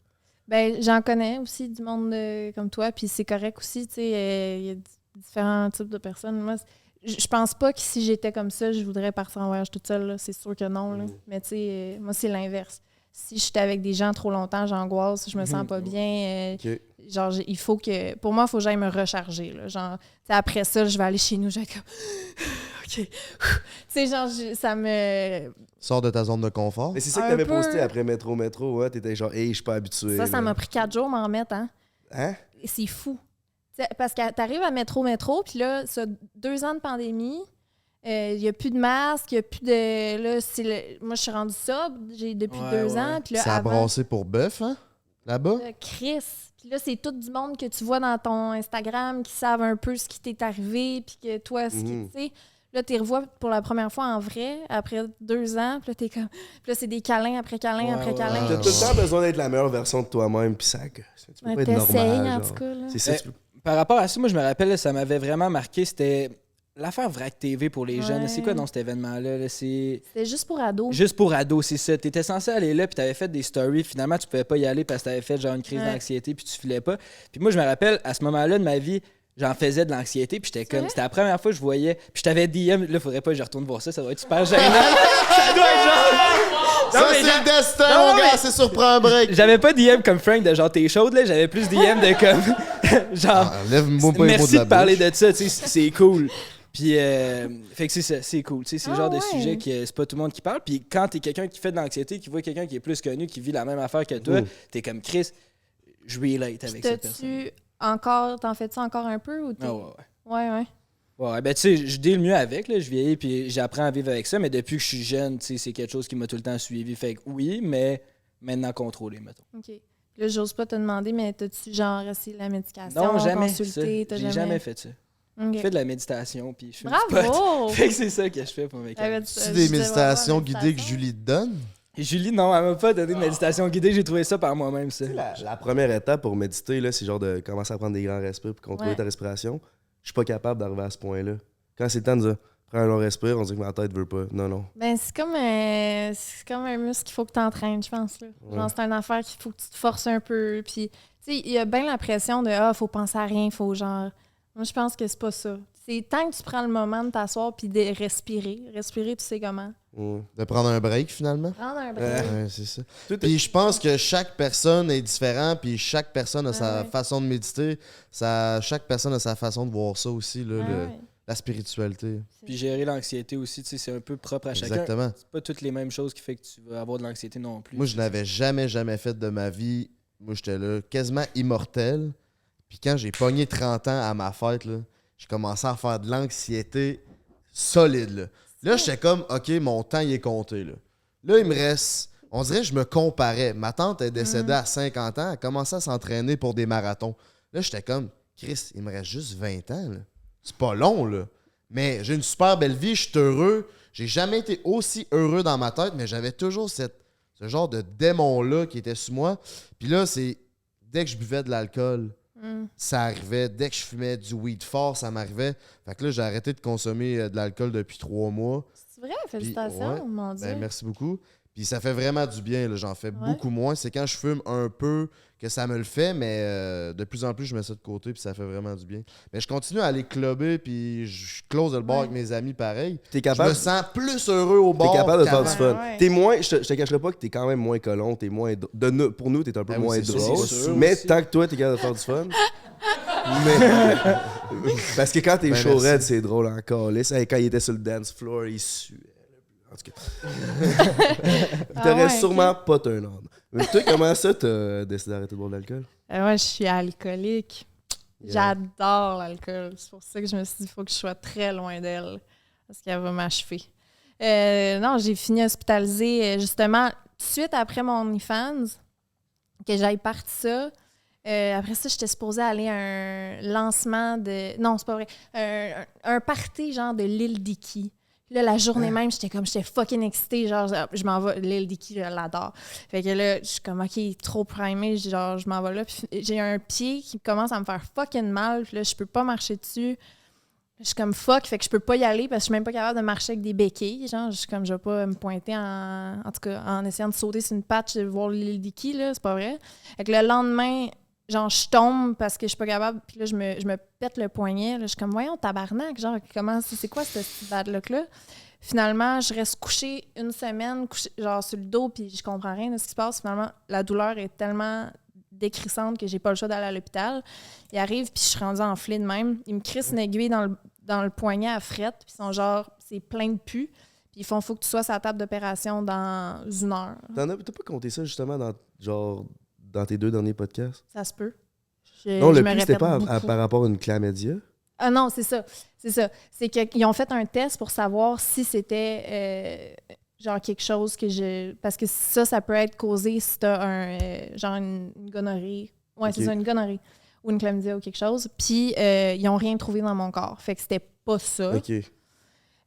Ben, j'en connais aussi du monde comme toi, puis c'est correct aussi, tu sais, il y a différents types de personnes. Moi, je pense pas que si j'étais comme ça, je voudrais partir en voyage toute seule, là. C'est sûr que non, là. Mais tu sais, moi, c'est l'inverse. Si j'étais avec des gens trop longtemps, j'angoisse, je me sens pas bien.
OK.
Genre, il faut que... Pour moi, il faut que j'aille me recharger, là. Genre, tu sais, après ça, je vais aller chez nous, j'ai comme... OK. Tu sais, genre, ça me...
Sors de ta zone de confort.
Mais c'est ça que
Un
t'avais
peu.
posté après Métro, ouais. T'étais genre, hey, je suis pas habitué.
Ça
là.
m'a pris 4 jours m'en remettre, hein.
Hein?
Et c'est fou. T'sais, parce que t'arrives à Métro, puis là, ça 2 ans de pandémie, il n'y a plus de masque, il n'y a plus de... Là, moi, je suis rendue sobre depuis
Ouais,
2
ouais.
ans. Puis là,
Ça a
avant,
brassé pour bœuf, hein? Là-bas?
Chris. Puis là, c'est tout du monde que tu vois dans ton Instagram qui savent un peu ce qui t'est arrivé, puis que toi, ce qui, tu sais... Là, tu les revois pour la première fois en vrai, après 2 ans, puis là, t'es comme... Puis là, c'est des câlins après câlins après câlins.
T'as tout le temps besoin d'être la meilleure version de toi-même, puis ça gosse. Tu peux
Ouais,
pas être
t'essayes,
normal.
en
genre.
tout cas, là.
C'est ça,
Eh, Par rapport à ça, moi, je me rappelle, ça m'avait vraiment marqué. C'était l'affaire Vrac TV pour les jeunes, c'est quoi dans cet événement-là? Là?
C'était juste pour ados.
Juste pour ados, c'est ça. T'étais censé aller là, puis t'avais fait des stories. Finalement, tu pouvais pas y aller parce que t'avais fait genre une crise d'anxiété, puis tu filais pas. Puis moi, je me rappelle, à ce moment-là de ma vie, j'en faisais de l'anxiété, puis j'étais comme... C'était la première fois que je voyais... Puis je t'avais DM... Là, faudrait pas que je retourne voir ça, ça doit être super gênant. Ça doit être genre...
Ça, c'est le destin, mon gars, c'est surprend un break.
J'avais pas DM comme Frank de genre t'es chaude, là. J'avais plus DM de comme... genre...
Lève-moi pas les mots
Merci
de la
de parler
bouche.
de ça, tu sais, c'est cool. Puis, fait que c'est ça, c'est cool. Tu sais, c'est le genre de sujet que c'est pas tout le monde qui parle. Puis quand t'es quelqu'un qui fait de l'anxiété, qui voit quelqu'un qui est plus connu, qui vit la même affaire que toi, t'es comme Chris, je relate avec cette personne.
T'en fais-tu encore un peu ou t'es...
Ah ouais.
Ouais.
Ouais, ben tu sais, je deal mieux avec, là, je vieillis puis j'apprends à vivre avec ça, mais depuis que je suis jeune, tu sais, c'est quelque chose qui m'a tout le temps suivi. Fait que oui, mais maintenant contrôlé, mettons.
OK. Là, j'ose pas te demander, mais t'as-tu genre essayé la médication,
Non, jamais.
consulté?
J'ai jamais fait ça.
Okay.
Je fais de la méditation puis je fume du pot.
Bravo!
Fait que c'est ça que je fais pour mes calmes.
C'est des méditations guidées que Julie te donne?
Et Julie, non, elle m'a pas donné de méditation guidée, j'ai trouvé ça par moi-même, ça.
La première étape pour méditer, là, c'est genre de commencer à prendre des grands respires pour contrôler ta respiration. Je suis pas capable d'arriver à ce point-là. Quand c'est le temps de dire prends un long respire, on dit que ma tête veut pas. Non.
Ben, c'est comme un muscle qu'il faut que tu entraînes, je pense. Là. Genre, c'est une affaire qu'il faut que tu te forces un peu. Puis, tu sais, il y a bien la pression de faut penser à rien, faut genre. Moi, je pense que c'est pas ça. C'est tant que tu prends le moment de t'asseoir puis de respirer. Respirer, tu sais comment.
De prendre un break, finalement?
Prendre un break.
Ouais, c'est ça. Puis je pense que chaque personne est différente, puis chaque personne a sa façon de méditer. Chaque personne a sa façon de voir ça aussi, là, la spiritualité.
Puis gérer l'anxiété aussi, tu sais, c'est un peu propre à chacun.
Exactement.
C'est pas toutes les mêmes choses qui fait que tu vas avoir de l'anxiété non plus.
Moi, je n'avais jamais fait de ma vie. Moi, j'étais là, quasiment immortel. Puis quand j'ai pogné 30 ans à ma fête, là, j'ai commencé à faire de l'anxiété solide. Là, j'étais comme, OK, mon temps, il est compté. Là, il me reste... On dirait que je me comparais. Ma tante est décédée à 50 ans. Elle a commencé à s'entraîner pour des marathons. Là, j'étais comme, Chris, il me reste juste 20 ans. Là. C'est pas long, là. Mais j'ai une super belle vie, je suis heureux. J'ai jamais été aussi heureux dans ma tête, mais j'avais toujours ce genre de démon-là qui était sur moi. Puis là, c'est... Dès que je buvais de l'alcool... Ça arrivait. Dès que je fumais du weed fort, ça m'arrivait. Fait que là, j'ai arrêté de consommer de l'alcool depuis 3 mois.
C'est vrai? Félicitations, mon Dieu.
Ben, merci beaucoup. Puis ça fait vraiment du bien. Là. J'en fais beaucoup moins. C'est quand je fume un peu que ça me le fait, mais de plus en plus, je mets ça de côté puis ça fait vraiment du bien. Mais je continue à aller clubber puis je close le bar avec mes amis pareil.
T'es capable...
Je me sens plus heureux au bar.
T'es capable de faire du fun.
Ouais.
T'es moins... Je te cacherai pas que t'es quand même moins colon, t'es moins... Pour nous, t'es un peu moins drôle. Mais tant que toi, t'es capable de faire du fun... Mais... Parce que quand t'es chaud raide, c'est drôle encore. Quand il était sur le dance floor, il suait. En tout cas. T'aurais sûrement pas turn on. Mais toi, comment ça, t'as décidé d'arrêter de boire de l'alcool?
Moi, je suis alcoolique. J'adore l'alcool. C'est pour ça que je me suis dit qu'il faut que je sois très loin d'elle. Parce qu'elle va m'achever. Non, j'ai fini hospitalisée justement tout de suite après mon OnlyFans, que j'aille partir ça. Après ça, j'étais supposée aller à un lancement de... Non, c'est pas vrai. Un party genre de Lil Dicky. Là, la journée même, j'étais fucking excitée. Genre, je m'en vais. Lil Dicky, je l'adore. Fait que là, je suis comme, OK, trop primé. Genre, je m'en vais là. Puis j'ai un pied qui commence à me faire fucking mal. Puis là, je peux pas marcher dessus. Je suis comme fuck. Fait que je peux pas y aller parce que je suis même pas capable de marcher avec des béquilles. Genre, je suis comme, je vais pas me pointer en tout cas, en essayant de sauter sur une patch de voir Lil Dicky, là. C'est pas vrai. Fait que le lendemain... Genre, je tombe parce que je suis pas capable, puis là, je me pète le poignet. Là, je suis comme, voyons, tabarnak, genre, comment, c'est quoi ce bad luck-là? Finalement, je reste couchée une semaine, genre, sur le dos, puis je comprends rien de ce qui se passe. Finalement, la douleur est tellement décrissante que j'ai pas le choix d'aller à l'hôpital. Il arrive, puis je suis rendue enflée de même. Ils me crissent une aiguille dans le poignet à frette, puis ils sont genre, c'est plein de pus. Puis ils font, faut que tu sois sur la table d'opération dans 1 heure.
T'as pas compté ça, justement, dans tes 2 derniers podcasts?
Ça se peut.
Non, le plus, c'était pas par rapport à une chlamydia?
Ah non, c'est ça. C'est qu'ils ont fait un test pour savoir si c'était genre quelque chose que je... Parce que ça peut être causé si t'as genre une gonorrhée. Ouais, c'est ça, une gonorrhée. Ou une chlamydia ou quelque chose. Puis, ils n'ont rien trouvé dans mon corps. Fait que c'était pas ça.
OK.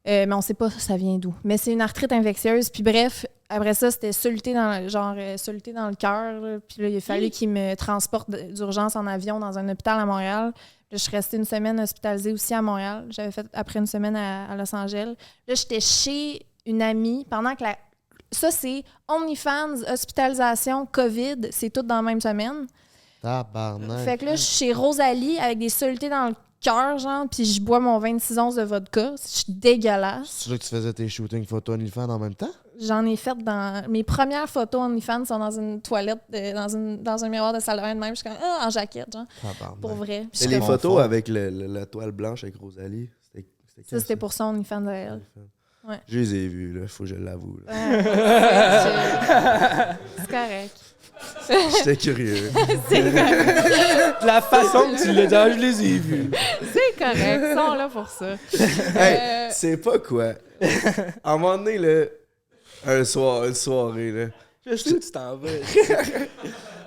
Mais on sait pas ça vient d'où. Mais c'est une arthrite infectieuse. Puis bref, après ça, c'était soluté dans le cœur. Là. Puis là, il a fallu qu'il me transporte d'urgence en avion dans un hôpital à Montréal. Là, je suis restée une semaine hospitalisée aussi à Montréal. J'avais fait après une semaine à Los Angeles. Là, j'étais chez une amie pendant que ça, c'est OnlyFans, hospitalisation, COVID. C'est tout dans la même semaine.
Tabarnak.
Fait que là, je suis chez Rosalie avec des solutés dans le cœur, genre, puis je bois mon 26 onces de vodka. Je suis dégueulasse.
C'est là que tu faisais tes shootings photos OnlyFans en même temps?
J'en ai fait dans... Mes premières photos OnlyFans sont dans une toilette, dans un miroir de salle de bain de même. Je suis comme, en jaquette, genre,
Tabarnak.
pour vrai. Puis
Et
je
les
suis comme,
photos avec la toile blanche avec Rosalie,
ça, c'était pour son OnlyFans à elle. Ouais.
Je les ai vus, là, faut que je l'avoue. là.
C'est correct.
J'étais curieux.
C'est correct.
La façon que tu l'as dit, je les ai vus.
C'est correct. Ils sont là pour ça.
Hey, c'est pas quoi. À un moment donné, là, une soirée, là.
Je sais où tu t'en vas.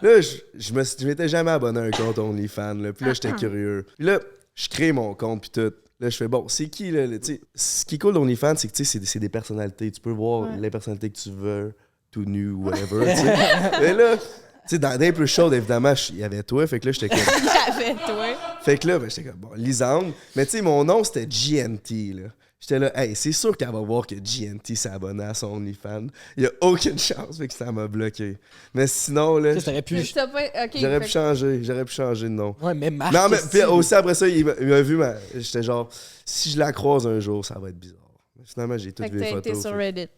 Là, je m'étais jamais abonné à un compte OnlyFans, là. Puis là, j'étais curieux. Puis là, je crée mon compte, puis tout. Là, je fais, bon, c'est qui, là? Tu sais, ce qui est cool d'OnlyFans, c'est que, tu sais, c'est des personnalités. Tu peux voir les personnalités que tu veux, tout nu ou whatever, tu sais. Mais là, tu sais, dans les plus chaudes, évidemment, il y avait toi. Fait que là, j'étais comme...
Il y avait toi.
Fait que là, ben, j'étais comme, bon, Lisande. Mais tu sais, mon nom, c'était GNT, là. J'étais là, hey, c'est sûr qu'elle va voir que GNT s'est abonné à son OnlyFans. Il y a aucune chance, fait que ça m'a bloqué. Mais sinon, là,
Ça, t'aurais pu.
Mais t'as pas... OK,
j'aurais pu
fait-
changer de nom.
Ouais, mais Marc.
Non, mais
qu'est-ce
puis
que
aussi après ça, il m'a vu, j'étais genre, si je la croise un jour, ça va être bizarre. Mais finalement, j'ai toutes
Fait que
vu les
t'as été
photos.
sur
fait-
Reddit.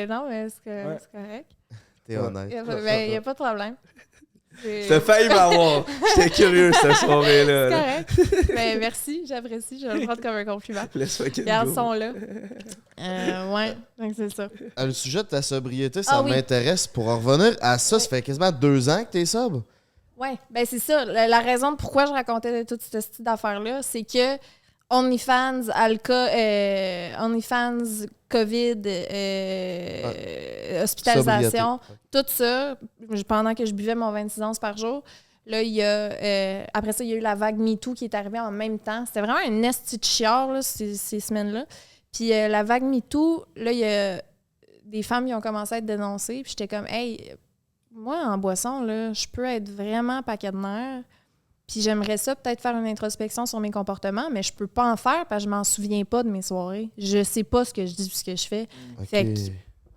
Non, mais c'est correct.
T'es honnête.
Il n'y a pas de problème.
T'as failli m'avoir. J'étais curieux cette soirée-là.
C'est
là.
correct. Ben, merci, j'apprécie. Je vais le prendre comme un compliment.
Laisse fucking
Regarde,
go.
sont là. Ouais, donc c'est ça.
Le sujet de ta sobriété, ça
Ah oui.
m'intéresse. Pour en revenir à ça, ça fait quasiment 2 ans que t'es sobre.
Ouais, ben c'est ça. La raison de pourquoi je racontais toute cette style d'affaires-là, c'est que OnlyFans, OnlyFans, COVID, hospitalisation, tout ça, pendant que je buvais mon 26 onces par jour, là, il y a... après ça, il y a eu la vague MeToo qui est arrivée en même temps. C'était vraiment un esti de chiard, là, ces semaines-là. Puis la vague MeToo, là, il y a des femmes qui ont commencé à être dénoncées. Puis j'étais comme, hey, moi, en boisson, là, je peux être vraiment paquet de nerfs. Puis j'aimerais ça peut-être faire une introspection sur mes comportements, mais je peux pas en faire parce que je m'en souviens pas de mes soirées. Je sais pas ce que je dis et ce que je fais. Fait que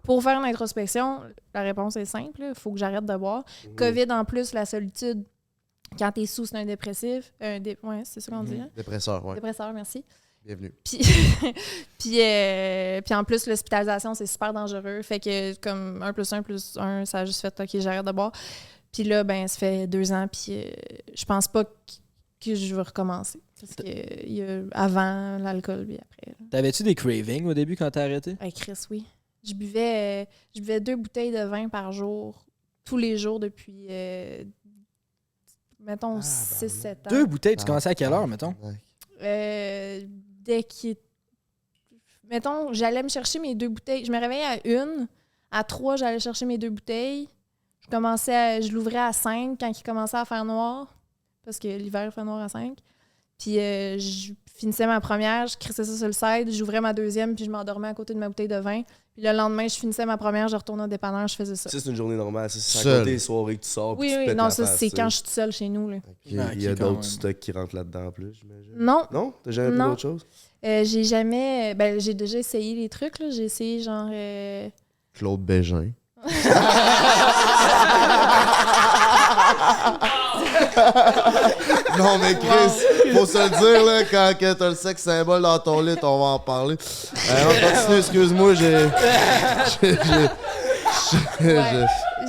pour faire une introspection, la réponse est simple. Il faut que j'arrête de boire. COVID en plus, la solitude, quand t'es sous, c'est un dépressif. Ouais, c'est ça qu'on dit. Hein?
Dépresseur, ouais.
Dépresseur, merci.
Bienvenue.
Puis en plus, l'hospitalisation, c'est super dangereux. Fait que comme 1 + 1 + 1, ça a juste fait, OK, j'arrête de boire. Puis là, ben ça fait 2 ans, puis je pense pas que je veux recommencer. Parce que il y a avant l'alcool, puis après.
T'avais-tu des cravings au début quand t'as arrêté?
Hey, Chris, oui. Je buvais 2 bouteilles de vin par jour, tous les jours depuis, mettons, 6-7 ans.
2 bouteilles, tu commençais à quelle heure, mettons?
Dès qu'il... Mettons, j'allais me chercher mes 2 bouteilles. Je me réveillais à 1. À 3, j'allais chercher mes 2 bouteilles. Je l'ouvrais à 5 quand il commençait à faire noir. Parce que l'hiver, il fait noir à 5. Puis je finissais ma première, je crissais ça sur le side, j'ouvrais ma deuxième, puis je m'endormais à côté de ma bouteille de vin. Puis le lendemain, je finissais ma première, je retournais au dépanneur, je faisais ça.
Ça, c'est une journée normale. Ça, c'est à
Seul.
côté des soirées que tu sors. puis tu te
Oui,
pètes
non,
la
ça,
face,
c'est
tu sais.
quand je suis toute seule chez nous. Là.
Il y a
Ah, ok, quand
d'autres
même.
stocks qui rentrent là-dedans en plus, j'imagine.
Non,
Non? T'as jamais pris
Non.
d'autres choses?
j'ai jamais... Ben, j'ai déjà essayé les trucs, là. J'ai essayé genre...
Claude Bégin. Non, mais Chris, faut se le dire, là, quand que t'as le sexe symbole dans ton lit, on va en parler. On continue, excuse-moi,
J'ai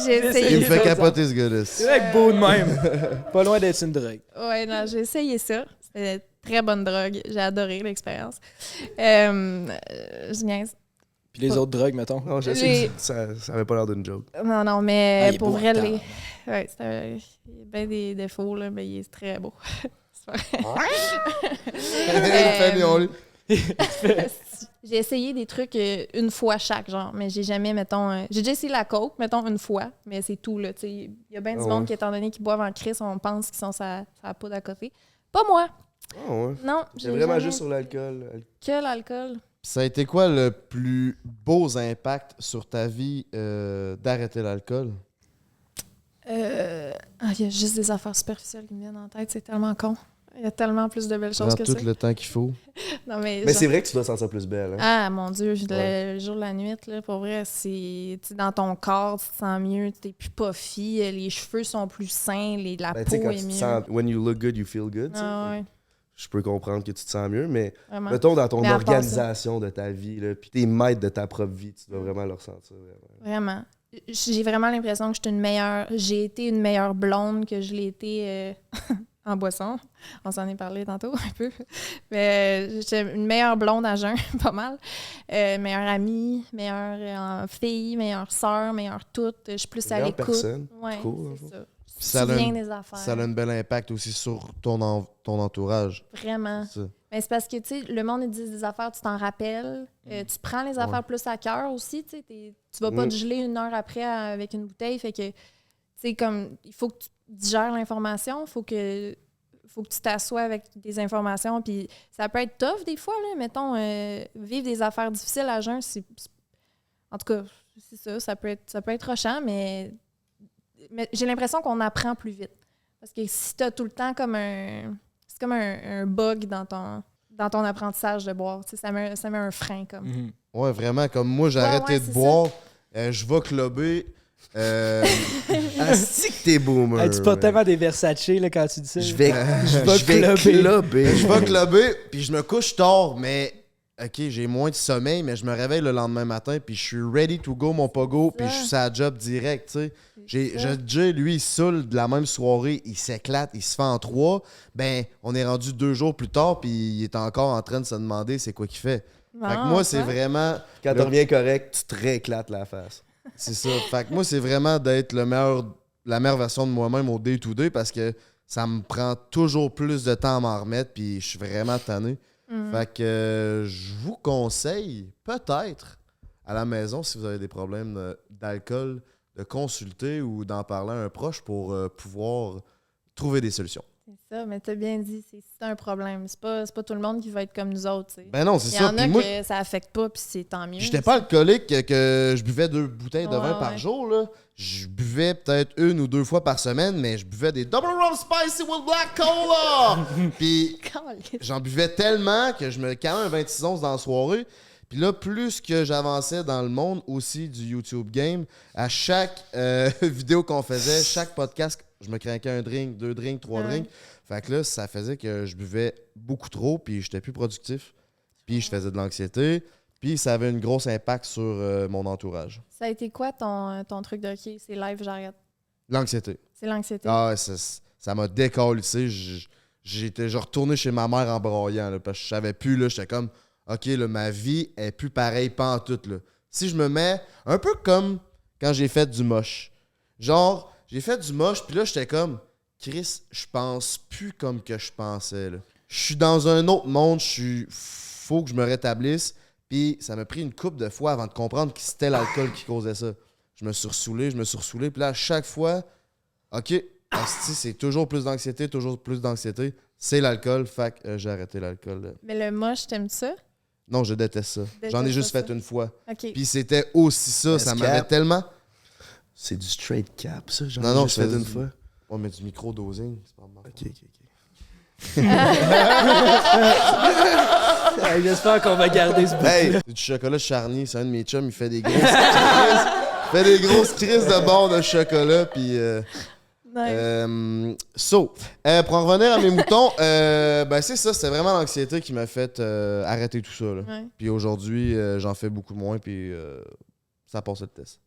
il
essayé
me fait
ça.
capoter ce gars-là.
C'est vrai que beau de même. Pas loin d'être une drogue.
Ouais, non, j'ai essayé ça. C'était une très bonne drogue. J'ai adoré l'expérience. Je niaise.
Puis les autres drogues, mettons.
Non, je
Les-
sais que ça avait pas l'air d'une joke.
Non,
Ah,
mais
il est
pour
beau
vrai,
à
il y a bien des défauts, là, mais il est très beau. C'est pas vrai.
Famille,
J'ai essayé des trucs une fois chaque, genre, mais j'ai jamais, mettons... j'ai déjà essayé la coke, mettons, une fois, mais c'est tout, là, tu sais. Il y a bien du
Ah
monde
ouais.
qui, étant donné qu'ils boivent en crise, on pense qu'ils sont sa poudre à côté. Pas moi!
Ah ouais.
Non,
C'est vraiment juste sur l'alcool.
que l'alcool.
Ça a été quoi le plus beau impact sur ta vie d'arrêter l'alcool?
Il y a juste des affaires superficielles qui me viennent en tête. C'est tellement con. Il y a tellement plus de belles choses
Prends
que
tout
ça.
le temps qu'il faut.
Non, mais
Mais
genre-
c'est vrai que tu dois te sentir plus belle. Hein?
Ah, mon Dieu, le jour de la nuit, là, pour vrai, c'est... tu sais, dans ton corps, tu te sens mieux, t'es plus puffy, les cheveux sont plus sains, la
Ben, tu sais,
peau
quand
est
tu te
mieux.
sens. When you look good, you feel good. tu sais.
Ah, ouais,
Je peux comprendre que tu te sens mieux, mais
vraiment.
mettons dans ton
Mais à part
organisation de ta vie, là, puis t'es maître de ta propre vie, tu dois vraiment le ressentir. Vraiment.
Vraiment. J'ai vraiment l'impression que j'ai été une meilleure blonde que je l'ai été en boisson. On s'en est parlé tantôt un peu. Mais j'étais une meilleure blonde à jeun, pas mal. Meilleure amie, meilleure fille, meilleure sœur, meilleure toute. Je suis plus à
Meilleure
l'écoute.
personne.
Ouais,
Cool,
c'est ça.
Puis ça a
Souviens
un-
des affaires.
Ça a un bel impact aussi sur ton entourage.
Vraiment.
C'est ça.
Mais c'est parce que, tu sais, le monde, ils disent des affaires, tu t'en rappelles. Tu prends les affaires plus à cœur aussi, tu sais. Tu vas pas te geler une heure après avec une bouteille. Fait que, tu sais, comme, il faut que tu digères l'information. Il faut que tu t'assoies avec des informations. Puis ça peut être tough des fois, là. Mettons, vivre des affaires difficiles à jeun, en tout cas, c'est ça. Ça peut être rochant, mais j'ai l'impression qu'on apprend plus vite. Parce que si tu as tout le temps comme c'est comme un bug dans ton apprentissage de boire. Tu sais, ça met un frein comme.
Mhm.
Ouais, vraiment, comme moi, j'ai arrêté
ouais,
de
c'est
boire. Je vais clubber.
Asti que t'es boomer.
Hey, tu portes
ouais.
tellement des Versace là, quand tu dis ça.
Je vais
clubber.
clubber.
Je vais clubber, puis je me couche tard, mais OK, j'ai moins de sommeil, mais je me réveille le lendemain matin, puis je suis ready to go, mon pogo, puis je suis sur la job direct, tu sais. Jay, lui, il saoule de la même soirée, il s'éclate, il se fait en 3. Ben, on est rendu 2 jours plus tard, puis il est encore en train de se demander c'est quoi qu'il fait. Fait que moi, c'est vraiment...
Quand tu reviens correct, tu te rééclates la face.
C'est ça. Fait que moi, c'est vraiment d'être la meilleure version de moi-même au day-to-day parce que ça me prend toujours plus de temps à m'en remettre, puis je suis vraiment tanné. Fait que je vous conseille, peut-être, à la maison, si vous avez des problèmes d'alcool, de consulter ou d'en parler à un proche pour pouvoir trouver des solutions.
C'est ça, mais t'as bien dit, c'est un problème. C'est pas tout le monde qui va être comme nous autres, tu sais.
Ben non, c'est
Il y
ça.
en a
Puis moi,
que ça affecte pas, puis c'est tant mieux.
j'étais pas alcoolique que je buvais 2 bouteilles de vin
Ouais,
par
ouais.
jour, là. Je buvais peut-être 1 ou 2 fois par semaine, mais je buvais des Double Rum Spicy with Black Cola! Puis
Caliste.
j'en buvais tellement que je me calmais un 26 onces dans la soirée. Puis là, plus que j'avançais dans le monde aussi du YouTube Game, à chaque vidéo qu'on faisait, chaque podcast, je me craquais un drink, 2 drinks, 3
Ouais.
drinks. Fait que là, ça faisait que je buvais beaucoup trop, puis j'étais plus productif. Puis je faisais de l'anxiété. Puis ça avait un gros impact sur mon entourage.
Ça a été quoi ton truc de OK, c'est live, j'arrête?
L'anxiété.
C'est l'anxiété.
Ah ouais, ça m'a décalissé. J'étais retourné chez ma mère en broyant, là, parce que je savais plus, là, j'étais comme, OK, là, ma vie est plus pareille pantoute, là. Si je me mets un peu comme quand j'ai fait du moche. Genre, j'ai fait du moche, puis là, j'étais comme, Chris, je pense plus comme que je pensais, là. Je suis dans un autre monde, faut que je me rétablisse. Puis ça m'a pris une couple de fois avant de comprendre que c'était l'alcool qui causait ça. Je me suis ressoulé. Puis là, à chaque fois, OK, asti, c'est toujours plus d'anxiété. C'est l'alcool, fait que j'ai arrêté l'alcool.
Mais le moche, t'aimes ça?
Non, je déteste ça. J'en ai juste fait une fois.
OK.
Puis c'était aussi ça. Ça m'avait
Cap.
tellement...
C'est du straight cap, ça. J'en
Non,
ai
non,
juste
je
fait
faisais
une
du-
fois.
Ouais, mais du micro-dosing, c'est pas mal.
Ok.
Hey, j'espère qu'on va garder ce bout.
Hey, c'est du chocolat charnier. C'est un de mes chums, il fait des grosses crises. Il fait des grosses crises de bord de chocolat, puis...
Nice.
Pour en revenir à mes moutons, ben c'est ça, c'était vraiment l'anxiété qui m'a fait arrêter tout ça. Là.
Ouais.
Puis aujourd'hui, j'en fais beaucoup moins, puis ça passe le test.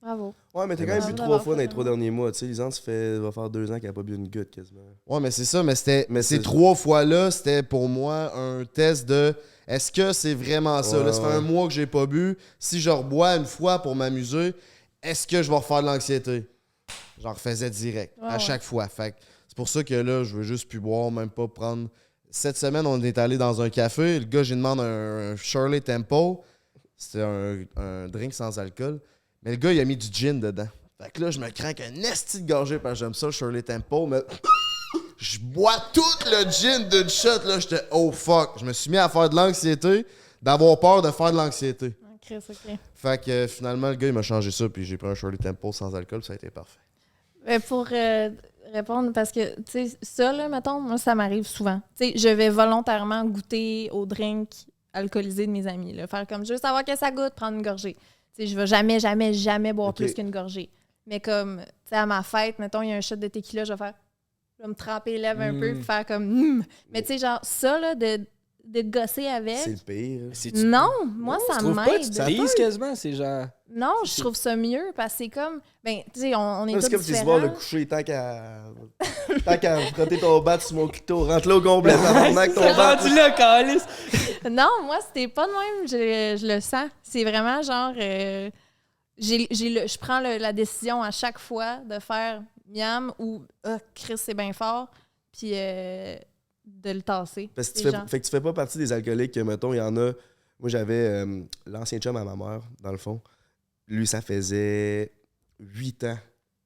Bravo.
Ouais, mais t'as quand
Ouais,
même bu
bravo
3
d'avoir
fois dans
fait
les 3 derniers mois. Tu sais, Lisande, va faire 2 ans qu'elle a pas bu une goutte quasiment.
Ouais, mais c'est ça, mais
Mais
ces
c'est-
3 fois-là, c'était pour moi un test de est-ce que c'est vraiment ça?
Ouais,
Là, ça fait
ouais.
un mois que j'ai pas bu. Si je rebois une fois pour m'amuser, est-ce que je vais refaire de l'anxiété? J'en refaisais direct,
Ouais,
à
ouais.
chaque fois. Fait que c'est pour ça que là, je veux juste plus boire, même pas prendre. Cette semaine, on est allé dans un café. Le gars, j'ai demandé un Shirley Temple. C'était un drink sans alcool. Mais le gars, il a mis du gin dedans. Fait que là, je me craque un esti de gorgée parce que j'aime ça, Shirley Temple. Mais je bois tout le gin d'une shot. Là, j'étais oh fuck. Je me suis mis à faire de l'anxiété d'avoir peur de faire de l'anxiété.
Ok, ok.
Fait que finalement, le gars, il m'a changé ça, puis j'ai pris un Shirley Temple sans alcool, ça a été parfait.
Pour répondre, parce que, tu sais, ça, là, mettons, moi, ça m'arrive souvent. Tu sais, je vais volontairement goûter au drink alcoolisé de mes amis. Là. Faire comme, je veux savoir que ça goûte, prendre une gorgée. Tu sais, je vais jamais boire plus qu'une gorgée. Mais comme, tu sais, à ma fête, mettons, il y a un shot de tequila, je vais me tremper les lèvres un peu, puis faire comme, Mais tu sais, genre, ça, là, de gosser avec...
C'est le pire.
Non, moi, ça
Tu trouves pas que tu
m'aide.
te lises quasiment, c'est genre...
Non, je trouve ça mieux, parce que c'est comme... Ben, tu sais, on est tous
C'est comme si tu
différents.
vas le coucher tant qu'à frotter ton bat sur mon clito. Rentre-le au complet, tabarnak, ton bat.
rendu là, calice.
Non, moi, c'était pas de même, je le sens. C'est vraiment genre... je prends la décision à chaque fois de faire miam ou Chris, c'est bien fort, puis de le tasser.
Parce que fait que tu fais pas partie des alcooliques que, mettons, il y en a... Moi, j'avais l'ancien chum à ma mère, dans le fond. Lui, ça faisait 8 ans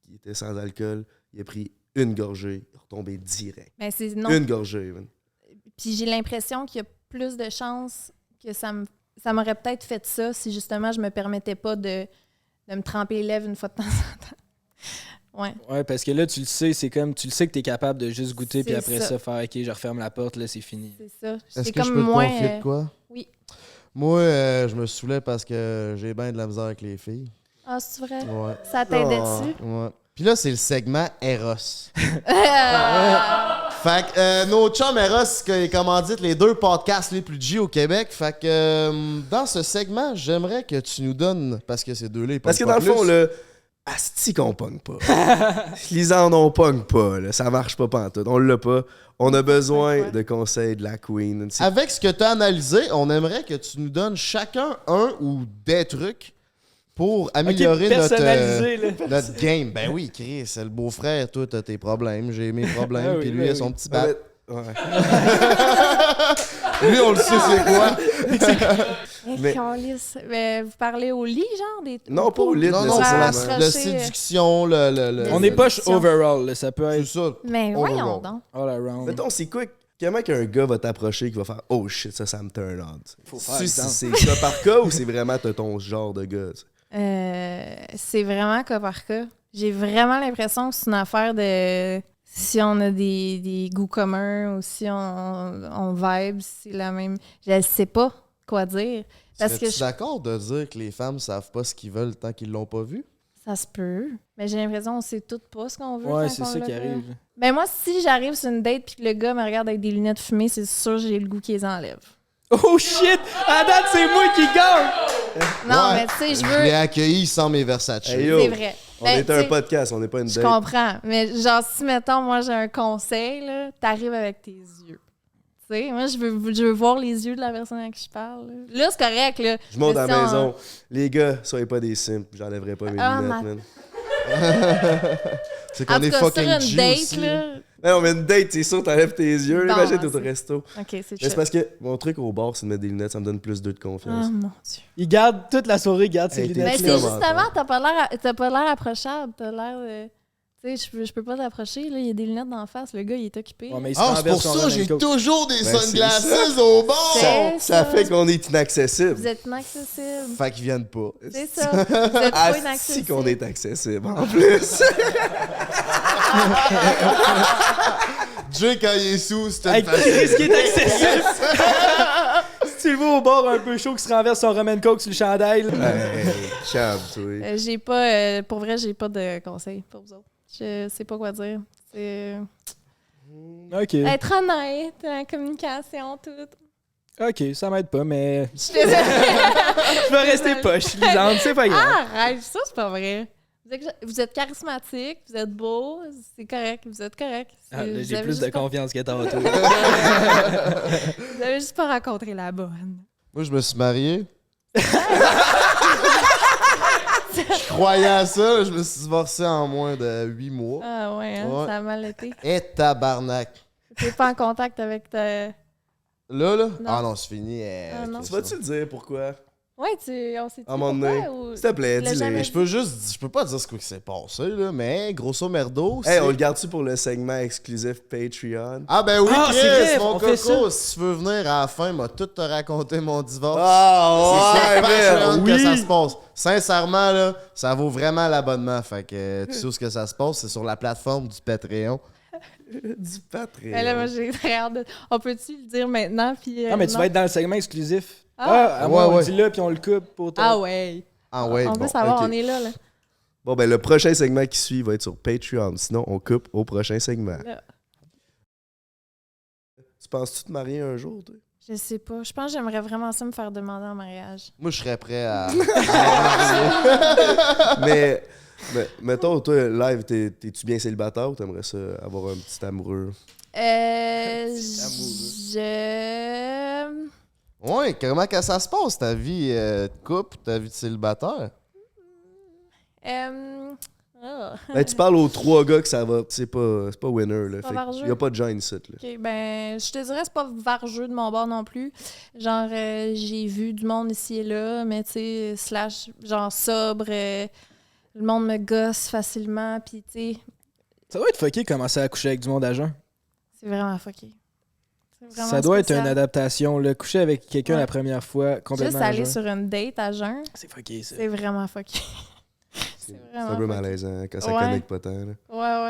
qu'il était sans alcool. Il a pris une gorgée, il est retombé direct.
Ben, non.
Une gorgée, man.
Puis j'ai l'impression qu'il y a plus de chances que ça m'aurait peut-être fait ça si justement je me permettais pas de me tremper les lèvres une fois de temps en temps. Ouais.
Ouais, parce que là, tu le sais, c'est comme, tu le sais que t'es capable de juste goûter, puis
C'est
après
ça.
ça, faire, OK, je referme la porte, là, c'est fini.
C'est ça.
Est-ce
C'est
que je
comme
peux te
moins.
confier de quoi?
Oui.
Moi, je me saoulais parce que j'ai bien de la misère avec les filles.
Ah, c'est vrai?
Ouais.
Ça t'aidait
Oh.
dessus?
Ouais. Puis là, c'est le segment Eros. Fait que nos chums Eros, ils commanditent les 2 podcasts les plus G au Québec. Fait que dans ce segment, j'aimerais que tu nous donnes, parce que ces deux-là, ils
Parce que
pognent
dans
pas
le fond,
plus.
là, asti qu'on pogne pas. Les en on pogne pas, là. Ça marche pas pantoute. On l'a pas. On a besoin
Ouais.
de conseils de la queen. C'est-
Avec ce que tu as analysé, on aimerait que tu nous donnes chacun un ou des trucs pour améliorer
personnalisé, là.
notre game. Ben oui, Chris, c'est le beau-frère. Toi, t'as tes problèmes, j'ai mes problèmes,
Ah oui,
puis lui,
ben
il a
oui.
son petit bat.
Ouais.
Lui, on le sait, c'est quoi?
Mais-
Calice. Mais vous parlez au lit, genre?
Non, pas au lit,
Non, non,
nécessairement.
c'est
Ça
la
accrocher,
séduction, le
On est poche overall, là, ça peut
c'est
être
ça.
Mais
Overall.
voyons donc.
all around.
Mettons, c'est quoi? Comment qu'un gars va t'approcher qui va faire Oh shit, ça me turn on?
Faut faire
Si
exemple.
c'est cas par cas ou c'est vraiment t'as ton genre de gars? Tu sais?
C'est vraiment cas par cas. J'ai vraiment l'impression que c'est une affaire de si on a des goûts communs ou si on vibe, c'est la même. Je ne sais pas quoi dire. Parce que
Serais-tu d'accord de dire que les femmes savent pas ce qu'ils veulent tant qu'ils l'ont pas vu?
ça se peut. Mais j'ai l'impression qu'on sait toutes pas ce qu'on veut.
Ouais,
quand
c'est
on
ça
l'a
qui
pas.
arrive.
Ben moi, si j'arrive sur une date puis que le gars me regarde avec des lunettes fumées, c'est sûr que j'ai le goût qu'il les enlève.
Oh shit! À date, c'est moi qui gagne!
Non,
Ouais.
mais tu sais, je
Je l'ai
veux.
accueilli sans mes Versace.
Hey, yo,
C'est vrai.
On
Ben,
est
tu
un
sais,
podcast, on n'est pas une
Je
date.
comprends. Mais genre, si, mettons, moi, j'ai un conseil, là, t'arrives avec tes yeux. Tu sais, moi, je veux voir les yeux de la personne à qui je parle. Là, c'est correct, là.
Je monte à
Mais
la
si
maison. Les gars, soyez pas des simples, j'enlèverai pas mes
Ah,
lunettes,
ma-
man.
C'est
En
qu'on
tout
est
cas,
fucking
sur une
G
date,
aussi.
là...
Non, mais une date, c'est sûr, t'enlèves tes yeux.
Bon,
Imagine, t'es au
c'est-
resto.
OK, c'est
Mais
chill.
c'est parce que mon truc au bar, c'est de mettre des lunettes, ça me donne plus de confiance.
Oh, mon Dieu.
Il garde toute la soirée, il garde ses
Hey,
Ben,
lunettes.
c'est
Comment,
justement,
toi?
t'as pas l'air approchable. T'as l'air de... Tu sais, je peux pas t'approcher, là. Il y a des lunettes d'en face. Le gars, il est occupé.
Ouais, mais il se
Ah, c'est pour
renverse son
ça
rum
j'ai
and coke.
toujours des
Ben,
sunglasses
c'est
au bord!
C'est
Ça
ça.
fait qu'on est inaccessible.
Vous êtes inaccessible.
Fait qu'ils viennent pas.
C'est ça. Vous êtes pas
Ah, si
inaccessible.
qu'on est accessible, en plus.
Jay, quand il est sous, c'est
Hey,
une facile.
qu'est-ce qui est accessible? Si tu le vois au bord un peu chaud qui se renverse son rum and coke sur le chandail. là.
Hey, chab, toi.
J'ai pas... pour vrai, j'ai pas de conseils pour vous autres. Je sais pas quoi dire. C'est...
Ok.
Être honnête, la communication, tout.
Ok, ça m'aide pas, mais
Je suis désolée.
je vais rester poche, lisante, c'est pas grave.
Arrête, ça, c'est pas vrai. Vous êtes charismatique, vous êtes beau, c'est correct, vous êtes correct.
Ah, là,
Vous
j'ai
avez
plus
juste
de
pas-
confiance que tantôt.
Vous avez juste pas rencontré la bonne.
Moi, je me suis marié. Je croyais à ça, je me suis divorcé en moins de 8 mois.
Ah ouais, hein,
Ouais.
ça a mal été.
Et tabarnak.
T'es pas en contact avec ta...
Là?
Non.
Ah non, c'est fini.
Ah non.
Tu vas-tu le dire pourquoi?
Ouais, on s'est dit
À un moment donné.
pourquoi, ou...
S'il te plaît,
Tu l'as jamais
dis-le.
Je peux pas dire ce qui s'est passé, là, mais grosso merdo,
Hey,
c'est...
on le garde-tu pour le segment exclusif Patreon?
Ah ben oui,
Ah,
Chris,
c'est vrai,
mon
on fait
coco, si tu veux venir à la fin, m'a tout te raconter mon divorce.
Ah,
C'est sur Patreon que
oui!
ça se passe. Sincèrement, là, ça vaut vraiment l'abonnement. Fait que tu sais où ce que ça se passe, c'est sur la plateforme du Patreon.
Du Patreon.
Ben là, moi, j'ai très hâte de... On peut-tu le dire maintenant? Puis,
Ah, mais tu
non?
vas être dans le segment exclusif.
Ah.
à moi,
Ouais,
on
ouais.
le dit là, puis on le coupe pour toi.
Ah ouais.
Ah ouais,
On
bon.
veut savoir,
ok.
on est là.
Bon, ben, le prochain segment qui suit va être sur Patreon. Sinon, on coupe au prochain segment.
Là.
Tu penses-tu te marier un jour, toi?
Je sais pas. Je pense que j'aimerais vraiment ça me faire demander en mariage.
Moi, je serais prêt à...
mais, mettons, toi, live, t'es-tu bien célibataire ou t'aimerais ça avoir un petit amoureux?
Je...
Ouais, comment que ça se passe, ta vie de couple, ta vie de célibataire?
Ah.
Ben, tu parles aux 3 gars que ça va. C'est pas winner, là.
Pas
Fait
vargeux.
y a pas de gêne ici, là.
OK, ben, je te dirais, c'est pas vargeux de mon bord non plus. Genre, j'ai vu du monde ici et là, mais tu sais, slash, genre sobre, le monde me gosse facilement, puis tu sais,
Ça doit être fucké commencer à coucher avec du monde à jeun.
c'est vraiment fucké. C'est vraiment
Ça doit être
spécial.
une adaptation. Là. Coucher avec quelqu'un
Ouais.
la première fois, complètement
Juste
à
aller
jeun.
sur une date à jeun,
C'est fucké, ça.
c'est vraiment fucké.
C'est
vraiment
un peu
fucké.
malaisant quand ça
Ouais.
connecte pas tant, là.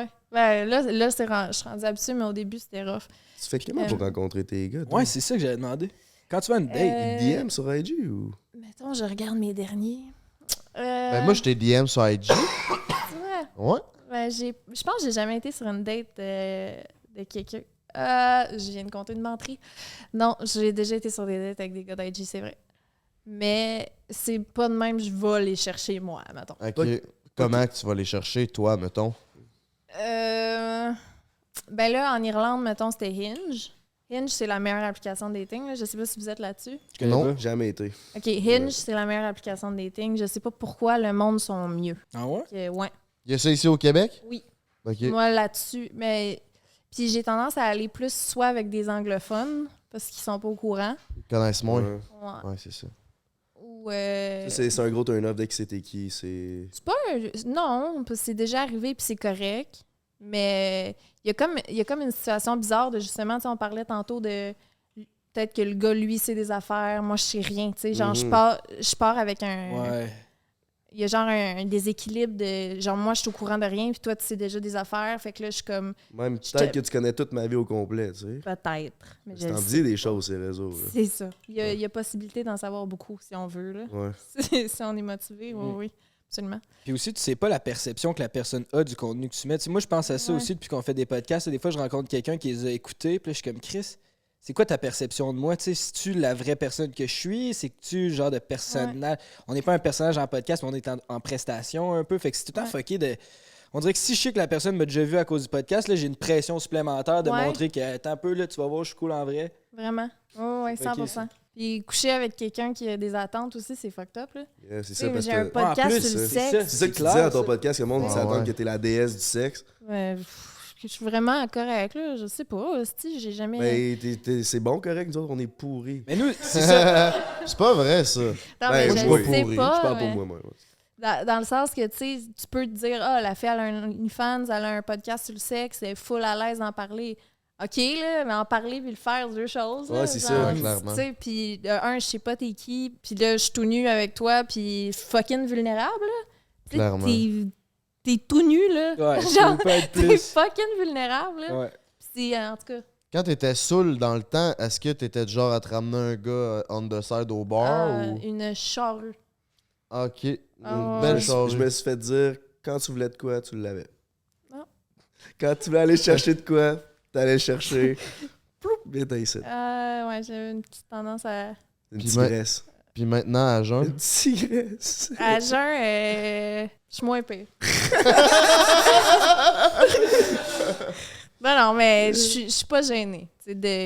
Ouais. Ben, là je suis rendue habituée, mais au début, c'était rough.
Tu fais comment pour rencontrer tes gars? toi?
Ouais, c'est ça que j'avais demandé. Quand tu vas à une date,
DM sur IG ou?
Mettons, je regarde mes derniers.
Ben, moi, je t'ai DM sur IG.
Ouais.
Ouais.
Ben, je pense que j'ai jamais été sur une date de quelqu'un. Je viens de compter une menterie. Non, j'ai déjà été sur des dates avec des gars d'IG, c'est vrai. Mais c'est pas de même, je vais les chercher moi, mettons.
OK. Comment que tu vas les chercher, toi, mettons?
Ben là, en Irlande, mettons, c'était Hinge. Hinge, c'est la meilleure application de dating. Là. Je sais pas si vous êtes là-dessus.
je connais
Non.
pas.
Jamais été.
OK, Hinge, c'est la meilleure application de dating. Je sais pas pourquoi le monde sont mieux.
Ah ouais?
Ouais.
Il y a ça ici au Québec?
Oui.
OK.
Moi, là-dessus, mais... Puis j'ai tendance à aller plus soit avec des anglophones, parce qu'ils sont pas au courant.
Ils connaissent moins.
Ouais.
Ouais.
Ouais, c'est ça.
Ou...
C'est un gros turn-off dès que c'était qui. C'est.
C'est pas un... Non, parce que c'est déjà arrivé puis c'est correct. Mais il y a comme une situation bizarre de justement, tu sais, on parlait tantôt de peut-être que le gars, lui, sait des affaires, moi, je sais rien, tu sais. Genre, je pars avec un...
Ouais.
Il y a genre un déséquilibre de... Genre, moi, je suis au courant de rien, puis toi, tu sais déjà des affaires. Fait que là, je suis comme...
Même
Je
peut-être
te-
que tu connais toute ma vie au complet, tu sais.
Peut-être. Mais je
Tu
le
t'en
sais
dis des
pas.
choses, ces réseaux, là.
C'est ça. Il y a possibilité d'en savoir beaucoup, si on veut, là.
Ouais.
Si on est motivé, oui, oui. Absolument.
Puis aussi, tu sais pas la perception que la personne a du contenu que tu mets. Tu sais, moi, je pense à ça
Ouais.
aussi depuis qu'on fait des podcasts. Des fois, je rencontre quelqu'un qui les a écoutés, puis là, je suis comme Chris. C'est quoi ta perception de moi? Tu sais, si-tu la vraie personne que je suis? C'est-tu genre de personnage? On n'est pas un personnage en podcast, mais on est en prestation un peu. Fait que c'est tout le temps
Ouais.
fucké de. On dirait que si je sais que la personne m'a déjà vu à cause du podcast, là, j'ai une pression supplémentaire de
Ouais.
montrer que attends un peu, là, tu vas voir, je suis cool en vrai.
Vraiment. Oui, 100%. Puis coucher avec quelqu'un qui a des attentes aussi, c'est fucked up, là.
Yeah, c'est
Tu
ça,
sais,
parce
j'ai un
que
podcast
en plus,
sur le
c'est
sexe.
c'est ça que tu
clair,
disais dans ton
ça.
podcast, que le monde
Ouais,
s'attend
ouais.
que t'es la déesse du sexe.
Je suis vraiment correct, là. Je sais pas. Si j'ai jamais.
Mais c'est bon, correct, nous autres, on est pourris.
Mais nous, c'est ça.
C'est pas vrai, ça.
Non,
Ben,
mais
moi,
je
je
vois
le sais
pourri.
pas.
Je parle pour
mais
moi.
Dans le sens que, tu sais, tu peux te dire, ah, la fille, elle a un OnlyFans, elle a un podcast sur le sexe, elle est full à l'aise d'en parler. OK, là, mais en parler puis le faire, c'est deux choses.
Ouais,
là,
c'est
genre,
ça.
Ouais, clairement.
Tu sais, puis je sais pas t'es qui, puis là, je suis tout nu avec toi, puis fucking vulnérable, là. Tu sais,
Clairement.
T'es tout nu, là.
Ouais, ça
Genre,
peut pas être
t'es
plus.
fucking vulnérable, là.
Ouais.
Puis c'est, en tout cas,
Quand t'étais saoul dans le temps, est-ce que t'étais du genre à te ramener un gars on the side au bar ou...
une charrue.
OK. Une
Ah,
belle
ouais.
chose.
Je me suis fait dire, quand tu voulais de quoi, tu l'avais.
Ah.
Quand tu voulais aller chercher de quoi, t'allais le chercher. Ploup, viens t'as ici.
Ouais, j'avais une petite tendance à...
Une
Puis
tigresse.
Puis maintenant, à jeun.
Une tigresse.
À jeun, je suis moins pire. Non, mais je suis pas gênée.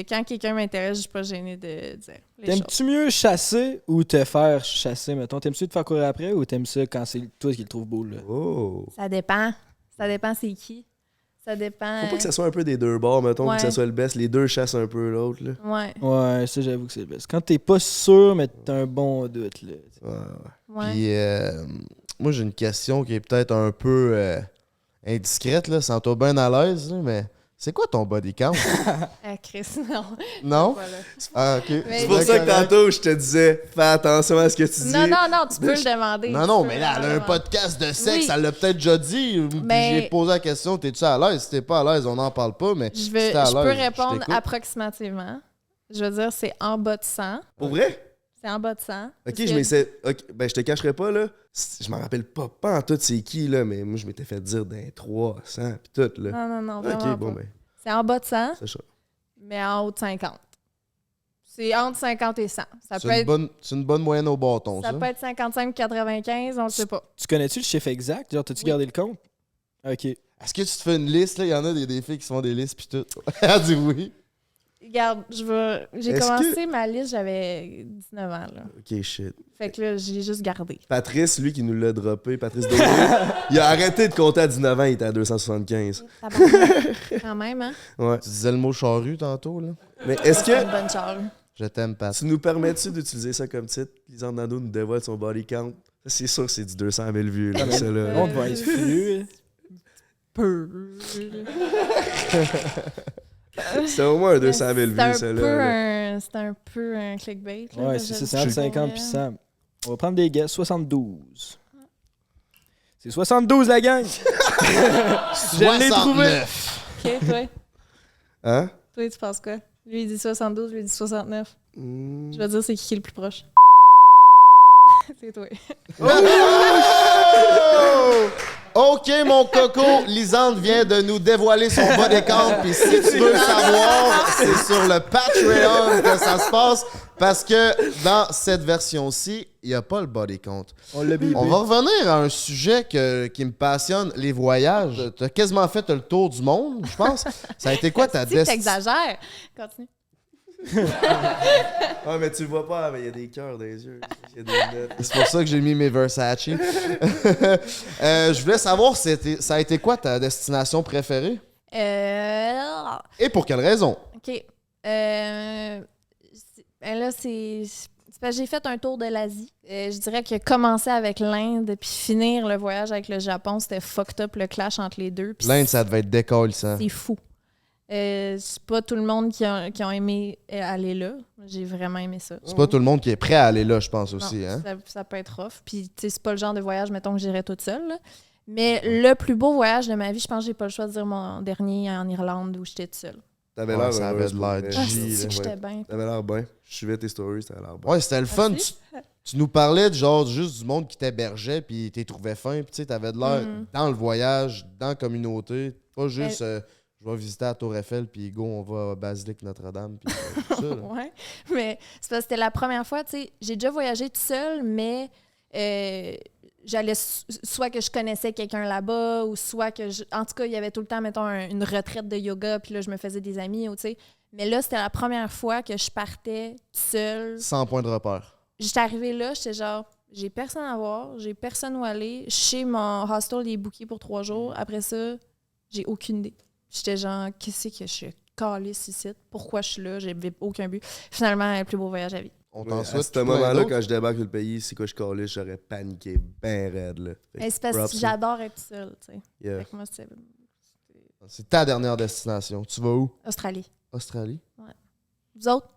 Quand quelqu'un m'intéresse, je suis pas gênée de dire les choses.
T'aimes-tu mieux chasser ou te faire chasser, mettons? T'aimes-tu te faire courir après ou t'aimes ça quand c'est toi qui le trouves beau, là?
Oh.
Ça dépend. Ça dépend c'est qui. Ça dépend.
Faut pas que ça soit un peu des deux bords, mettons,
Ouais.
que ça soit le best. Les deux chassent un peu l'autre, là.
Ouais.
Ouais, ça, j'avoue que c'est le best. Quand t'es pas sûr, mais t'as un bon doute, là.
Ouais, ouais.
Ouais.
Puis, moi, j'ai une question qui est peut-être un peu indiscrète, là, sans toi bien à l'aise, là, mais c'est quoi ton body count?
Ah, Chris, non.
Non?
Voilà.
Ah, OK.
Mais-
C'est pour ça que tantôt, je te disais, fais attention à ce que tu dis.
Non, tu peux le demander.
Non,
Tu
non,
peux
mais là, elle a un
vraiment-
podcast de sexe,
Oui.
elle l'a peut-être déjà dit. Puis
Mais-
j'ai posé la question, t'es-tu à l'aise? Si t'es pas à l'aise, on n'en parle pas, mais
Je
si t'es à
peux
l'aise,
répondre
t'écoute.
approximativement. Je veux dire, c'est en bas de 100.
Pour vrai?
C'est en bas de 100.
Ok,
Parce
je
que-
m'essaie. Ok, ben, je te cacherai pas, là. Je m'en rappelle pas en tout c'est qui, là, mais moi, je m'étais fait dire d'un 300 pis tout, là.
Non, vraiment
Ok, bon,
pas.
ben,
C'est en bas de 100,
c'est ça.
mais en haut de 50. C'est entre 50 et 100. Ça peut être...
C'est une bonne moyenne au bâton, ça.
Ça peut être 55 ou 95, on ne sait pas.
Tu connais-tu le chiffre exact? Genre, t'as-tu
Oui.
gardé le compte? Ok.
Est-ce que tu te fais une liste, là? Il y en a des filles qui se font des listes, puis tout. Elle dit oui.
Regarde, j'ai
Est-ce
commencé ma liste, j'avais 19 ans. Là.
Ok, shit.
Fait que là, j'ai juste gardé.
Patrice, lui qui nous l'a droppé, Patrice Daudet, il a arrêté de compter à 19 ans, il était à 275.
Tabarnak. Quand même, hein?
Ouais.
Tu disais le mot charrue tantôt, là?
Mais est-ce
C'est
que
une bonne charge.
Je t'aime, Pat.
tu nous permets-tu d'utiliser ça comme titre? Lisande Nando nous dévoile son body count. Ça, c'est sûr que c'est du 200 000 vues, là, ça, là.
On va être furieux.
Peu.
C'est au moins un 200 000 vues, ça, là.
C'est un peu un clickbait. là,
Ouais,
parce
c'est
que
ça, c'est
je
entre
sais
50
pas
puis
vrai.
100. On va prendre des guesses. 72. C'est 72, la gang! Je l'ai trouvé!
69.
Ok, toi?
Hein?
Toi, tu penses quoi? Lui, il dit 72, lui, il dit 69.
Hmm.
Je vais dire c'est qui est le plus proche. C'est toi.
OK, mon coco, Lisande vient de nous dévoiler son body count. Puis si tu veux savoir, c'est sur le Patreon que ça se passe. Parce que dans cette version-ci, il n'y a pas le body count.
On l'a bibé.
On va revenir à un sujet qui me passionne, les voyages. Tu as quasiment fait le tour du monde, je pense. Ça a été quoi ta
Tu
destination?
t'exagères. Continue.
Ah, mais tu le vois pas, mais il y a des cœurs dans les yeux. Il y a des lunettes.
C'est pour ça que j'ai mis mes Versace. Je voulais savoir, ça a été quoi ta destination préférée? Et pour quelle raison?
OK. Là, c'est parce que j'ai fait un tour de l'Asie. Je dirais que commencer avec l'Inde puis finir le voyage avec le Japon, c'était fucked up le clash entre les deux. Puis
L'Inde, ça devait être décollissant.
c'est fou. C'est pas tout le monde qui ont aimé aller là. J'ai vraiment aimé ça.
C'est pas tout le monde qui est prêt à aller là, je pense
Non,
aussi. Hein?
ça peut être rough. Puis, tu sais, c'est pas le genre de voyage, mettons, que j'irais toute seule. là. Mais le plus beau voyage de ma vie, je pense que j'ai pas le choix de dire mon dernier en Irlande où j'étais toute seule.
T'avais
Ouais,
l'air
ça avait
heureuse,
de
pour
l'air
vrai.
Ah,
G,
c'est
là,
que j'étais bien.
T'avais l'air bien. Je suivais tes stories, t'avais l'air bien.
Ouais, c'était le fun.
Merci.
Tu nous parlais de genre juste du monde qui t'hébergeait puis t'es trouvé fin. Puis tu sais, t'avais de l'air dans le voyage, dans la communauté. Pas juste je vais visiter la Tour Eiffel puis go, on va à Basilique Notre-Dame. Puis tout ça. Là.
Ouais, mais c'est parce que c'était la première fois, tu sais, j'ai déjà voyagé toute seule, mais j'allais soit que je connaissais quelqu'un là-bas ou soit que en tout cas, il y avait tout le temps, mettons, une retraite de yoga, puis là, je me faisais des amis, ou tu sais. Mais là, c'était la première fois que je partais seule.
100 points de repère.
J'étais arrivée là, j'étais genre, j'ai personne à voir, j'ai personne où aller. Chez mon hostel, il est booké pour 3 jours. Après ça, j'ai aucune idée. J'étais genre, qu'est-ce que je suis calisse ici? Pourquoi je suis là? J'avais aucun but. Finalement, le plus beau voyage à vie.
On
Ouais,
t'en
à
souhaite.
ce
plein
moment-là,
d'autres.
quand je débarque sur le pays, c'est quoi je calais, j'aurais paniqué ben raide, là. Fait que
Mais c'est parce
props,
que j'adore être seule, tu sais.
yeah.
Fait que moi, c'est
C'est ta dernière destination. Tu vas où?
Australie.
Australie?
Vous autres?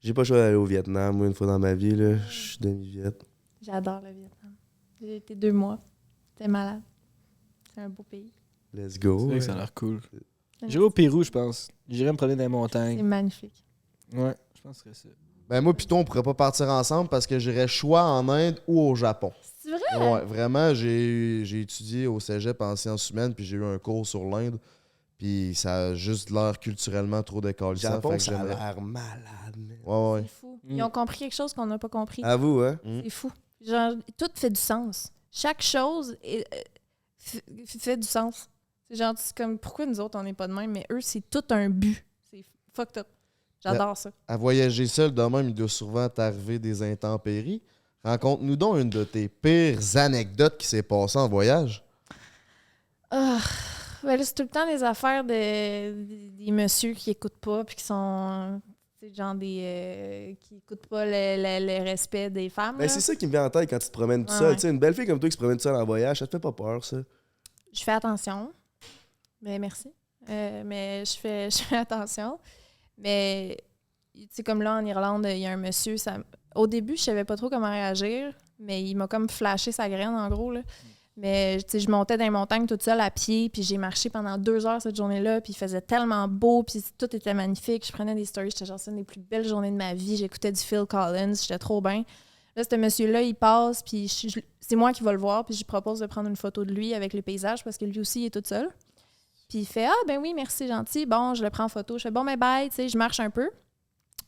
J'ai pas le choix d'aller au Vietnam, moi, une fois dans ma vie, là. Je suis demi-viet.
J'adore le Vietnam. J'ai été 2 mois. C'était malade. C'est un beau pays.
Let's
C'est
go.
vrai
ouais.
que ça a l'air cool. J'irai au Pérou, je pense. J'irai me promener dans les
C'est
montagnes.
magnifique.
Ouais, je pense que c'est ça.
Ben moi pis toi, on pourrait pas partir ensemble parce que j'irais choix en Inde ou au Japon.
C'est vrai?
Ouais, vraiment, j'ai étudié au cégep en sciences humaines puis j'ai eu un cours sur l'Inde. Puis ça a juste l'air culturellement trop décalissant.
Japon,
fait que
ça a
j'aimerais-
l'air malade, man.
Ouais, ouais.
C'est fou. Ils ont compris quelque chose qu'on n'a pas compris.
À vous, hein?
C'est fou. Genre, tout fait du sens. Chaque chose fait du sens. C'est genre, c'est comme, pourquoi nous autres, on n'est pas de même, mais eux, c'est tout un but. C'est fucked up. J'adore ça.
À voyager seul de même, il doit souvent t'arriver des intempéries. Raconte-nous donc une de tes pires anecdotes qui s'est passée en voyage.
Ah, Ben là, c'est tout le temps des affaires des messieurs qui écoutent pas puis qui sont genre qui écoutent pas le respect des femmes.
Ben, c'est ça qui me vient en tête quand tu te promènes tout
Ouais,
seul.
ouais.
Tu sais, une belle fille comme toi qui se promène tout seul en voyage, ça te fait pas peur, ça?
Je fais attention. Mais merci. Mais je fais attention. Mais tu sais, comme là en Irlande, il y a un monsieur. Au début, je savais pas trop comment réagir, mais il m'a comme flashé sa graine en gros. Là. Mais tu sais, je montais dans les montagnes toute seule à pied, puis j'ai marché pendant 2 heures cette journée-là, puis il faisait tellement beau, puis tout était magnifique. Je prenais des stories, j'étais genre, c'est une des plus belles journées de ma vie. J'écoutais du Phil Collins, j'étais trop bien. Là, ce monsieur-là, il passe, puis c'est moi qui vais le voir, puis je lui propose de prendre une photo de lui avec le paysage, parce que lui aussi, il est tout seul. Puis il fait « Ah, ben oui, merci, gentil. » Bon, je le prends en photo. Je fais « Bon, ben bye. » Tu sais, je marche un peu.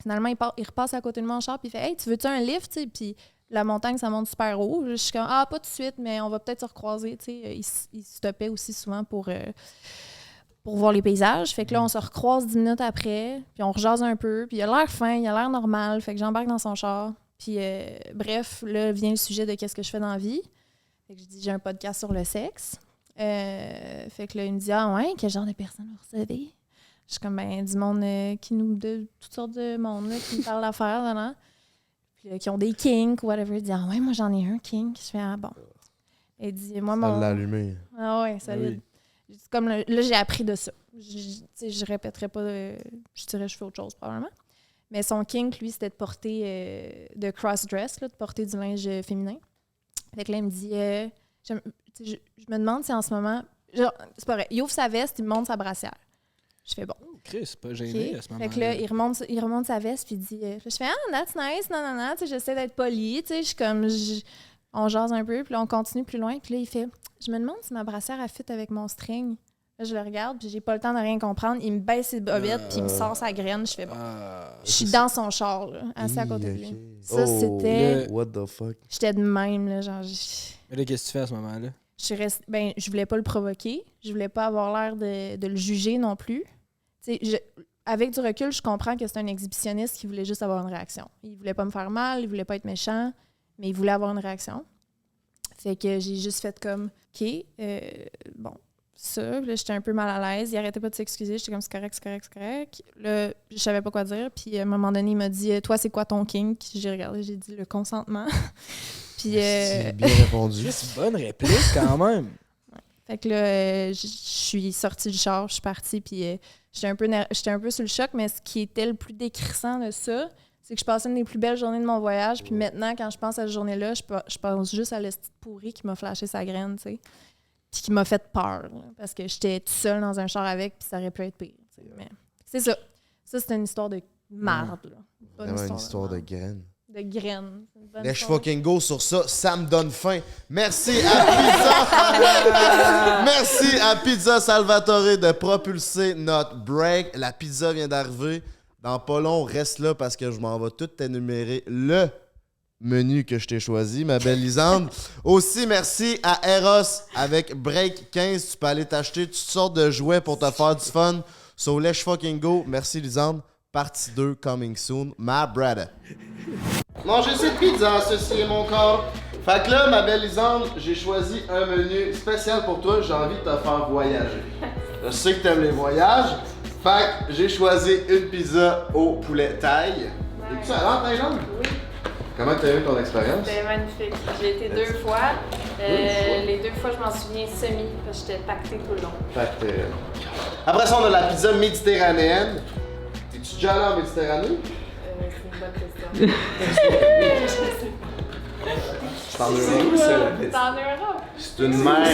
Finalement, il repasse à côté de mon char, puis il fait « Hey, tu veux-tu un lift? » Tu sais, puis la montagne, ça monte super haut. Je suis comme « Ah, pas tout de suite, mais on va peut-être se recroiser. » Tu sais, il stoppait aussi souvent pour voir les paysages. Fait que là, on se recroise 10 minutes après, puis on rejase un peu, puis il a l'air fin, il a l'air normal. Fait que j'embarque dans son char. Puis bref, là vient le sujet de qu'est-ce que je fais dans la vie. Fait que je dis « J'ai un podcast sur le sexe. » Fait que là, il me dit « Ah ouais, quel genre de personnes vous recevez? » Je suis comme, ben, du monde de toutes sortes de monde là, qui me parle d'affaires, là, puis qui ont des kinks ou whatever. Il dit « Ah ouais, moi j'en ai un kink. » Je fais « Ah bon. » Il dit « Moi,
Ça
mon... »
l'a allumé.
Ah ouais, solide.
Oui.
Comme là, j'ai appris de ça. Je répéterais pas, je dirais je fais autre chose probablement. Mais son kink, lui, c'était de porter de cross-dress, là, de porter du linge féminin. Fait que là, il me dit, je me demande si en ce moment, genre, c'est pas vrai, il ouvre sa veste, il me montre sa brassière. Je fais bon.
Chris, c'est pas gêné
Okay.
à ce moment-là.
Fait que là, il remonte sa veste, puis il dit, je fais, ah, that's nice, non, tu sais, j'essaie d'être polie, tu sais, je suis comme, on jase un peu, puis là, on continue plus loin, puis là, il fait, je me demande si ma brassière a fit avec mon string. Là, je le regarde, puis j'ai pas le temps de rien comprendre. Il me baisse ses bobettes, puis il me sort sa graine. Je fais bon. Je suis dans son char, là, assis à côté de lui. Ça, c'était.
What the fuck?
J'étais de même, là, genre.
Mais là, qu'est-ce que tu fais à ce moment-là?
Je voulais pas le provoquer. Je voulais pas avoir l'air de le juger non plus. Avec du recul, je comprends que c'est un exhibitionniste qui voulait juste avoir une réaction. Il voulait pas me faire mal, il voulait pas être méchant, mais il voulait avoir une réaction. Fait que j'ai juste fait comme, OK, bon. Ça, là, j'étais un peu mal à l'aise. Il arrêtait pas de s'excuser. J'étais comme, c'est correct. Là, je savais pas quoi dire. Puis, à un moment donné, il m'a dit, toi, c'est quoi ton kink? J'ai regardé, j'ai dit, le consentement. Puis,
C'est bien répondu.
C'est une bonne réplique, quand même.
Fait que là, je suis sortie du char, je suis partie, puis j'étais un peu sur le choc, mais ce qui était le plus décrissant de ça, c'est que je passais une des plus belles journées de mon voyage, puis maintenant, quand je pense à cette journée-là, je pense juste à la petite pourrie qui m'a flashé sa graine, tu sais. Puis qui m'a fait peur, là, parce que j'étais toute seule dans un char avec, puis ça aurait pu être pire. Mais c'est ça. Ça, c'est une histoire de marde. Là. Pas
Vraiment une histoire de graines.
De graines.
Let's fucking go sur ça, ça me donne faim. Merci à Pizza. Merci à Pizza Salvatore de propulser notre break. La pizza vient d'arriver. Dans pas long, reste là parce que je m'en vais tout t'énumérer le menu que je t'ai choisi, ma belle Lisande. Aussi, merci à Eros avec Break 15. Tu peux aller t'acheter toutes sortes de jouets pour te faire du fun. So, let's fucking go. Merci, Lisande. Partie 2, coming soon. My brother. Manger cette pizza, ceci est mon corps. Fait que là, ma belle Lisande, j'ai choisi un menu spécial pour toi. J'ai envie de te faire voyager. Je sais que t'aimes les voyages. Fait que j'ai choisi une pizza au poulet thaï. Es-tu allé en Thaïlande?
Oui.
Comment t'as eu ton expérience?
C'était magnifique. J'ai été 2 fois. Les 2 fois, je m'en souviens semi, parce que j'étais pactée tout le long.
Fait que après ça, on a la pizza méditerranéenne. T'es-tu déjà allé en Méditerranée?
C'est une bonne question.
C'est en Europe.
C'est en Europe.
C'est une mer.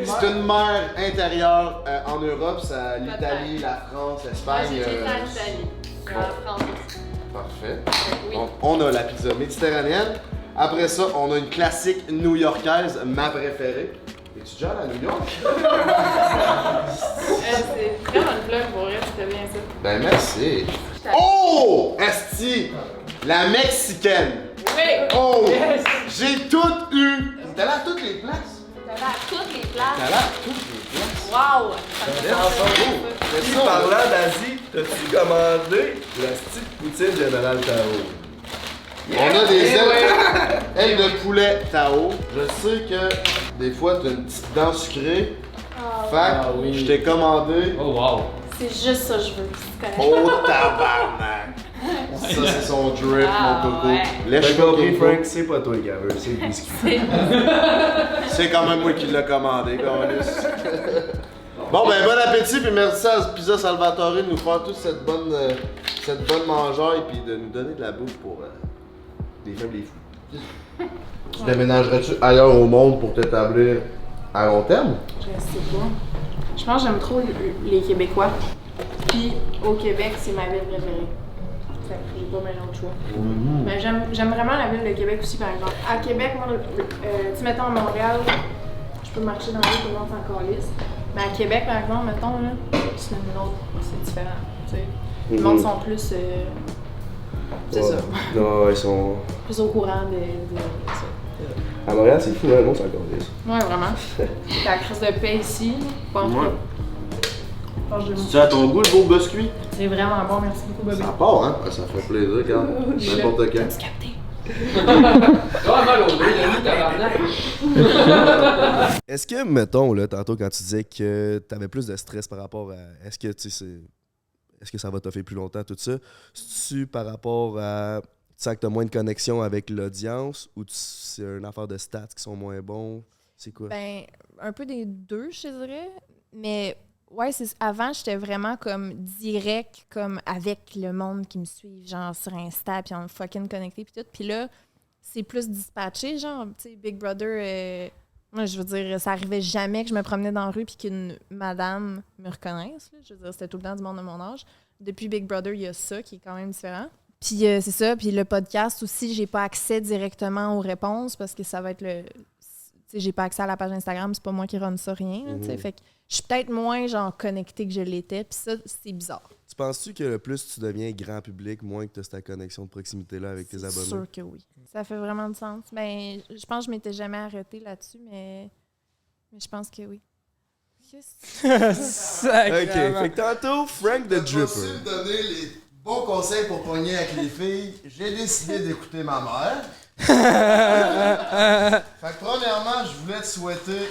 C'est une mer intérieure en Europe, c'est l'Italie, la France,
Moi,
l'Espagne.
j'ai été en Italie. En France aussi.
Parfait.
Oui.
Donc, on a la pizza méditerranéenne. Après ça, on a une classique new-yorkaise, ma préférée. Es-tu déjà allé à New York?
C'est vraiment une blague pour vrai, c'était bien ça.
Ben merci. Oh! Esti! La mexicaine!
Oui!
Oh!
Yes.
J'ai tout eu! T'es allé à toutes les places?
T'as l'air à toutes les places.
T'es allé à toutes les places?
Wow! Ça me fait penser
C'est
Puis
ça.
parlant d'Asie, t'as-tu commandé la petite poutine General Tao?
On a des ailes de poulet Tao. Je sais que des fois, t'as une petite dent sucrée. Fait que je t'ai commandé.
Oh wow!
C'est juste ça que je veux. C'est correct.
Oh tabarnak! Ça, c'est son drip, mon coco.
ouais.
Lèche
T'as compris,
fucking
Frank, c'est pas toi qui veux, c'est le biscuit.
C'est quand même moi qui l'ai commandé, câlisse. Bon, ben, bon appétit, puis merci à Pizza Salvatore de nous faire toute cette bonne mangeaille, puis de nous donner de la bouffe pour des faibles et fous. Tu déménagerais-tu ailleurs au monde pour t'établir à long terme?
Je sais pas. Je pense que j'aime trop les Québécois. Puis au Québec, c'est ma ville préférée. Ça fait pas mal d'autres choix. Mais j'aime vraiment la ville de Québec aussi, par exemple. À Québec, moi, tu mettons à Montréal, je peux marcher dans la rue, tout le monde s'en calisse. Mais à Québec, par exemple, mettons, là, c'est une autre, c'est différent. Tu sais. Les mondes sont plus. C'est ça.
Non, ils sont.
Plus au courant de ça.
À Montréal, c'est fou, hein, non, c'est encore des.
Ouais, vraiment. T'as la crise de paix ici. Pas
C'est à ton goût le beau biscuit?
C'est vraiment bon, merci beaucoup, bébé.
Ça part, hein? Ça fait plaisir, regarde. N'importe quand.
Tu capté?
Ah, mal au dos, il a mis tabarnak!
Est-ce que, mettons, là, tantôt, quand tu disais que t'avais plus de stress par rapport à. Est-ce que, tu sais, est-ce que ça va t'offrir plus longtemps, tout ça? C'est-tu par rapport à. Tu sens que t'as moins de connexion avec l'audience ou c'est une affaire de stats qui sont moins bons? C'est quoi?
Ben, un peu des deux, je te dirais. Mais ouais, avant, j'étais vraiment comme direct, comme avec le monde qui me suit, genre sur Insta, puis on fucking connecté, puis tout. Puis là, c'est plus dispatché, genre, tu sais, Big Brother. Moi, je veux dire, ça arrivait jamais que je me promenais dans la rue puis qu'une madame me reconnaisse. Là. Je veux dire, c'était tout le temps du monde de mon âge. Depuis Big Brother, il y a ça qui est quand même différent. Puis c'est ça. Puis le podcast aussi, j'ai pas accès directement aux réponses parce que ça va être le... Tu sais, j'ai pas accès à la page Instagram, c'est pas moi qui run ça, rien. Là, tu sais. Fait que je suis peut-être moins, genre, connectée que je l'étais. Puis ça, c'est bizarre.
Tu penses-tu que le plus tu deviens grand public, moins que tu as cette connexion de proximité-là avec tes abonnés?
C'est sûr que oui. Ça fait vraiment du sens. Ben, je pense que je m'étais jamais arrêtée là-dessus, mais je pense que oui.
Ok, fait que tantôt, Frank the
Je vais aussi
Dripper.
me donner les bons conseils pour pogner avec les filles. J'ai décidé d'écouter ma mère. Fait que premièrement, je voulais te souhaiter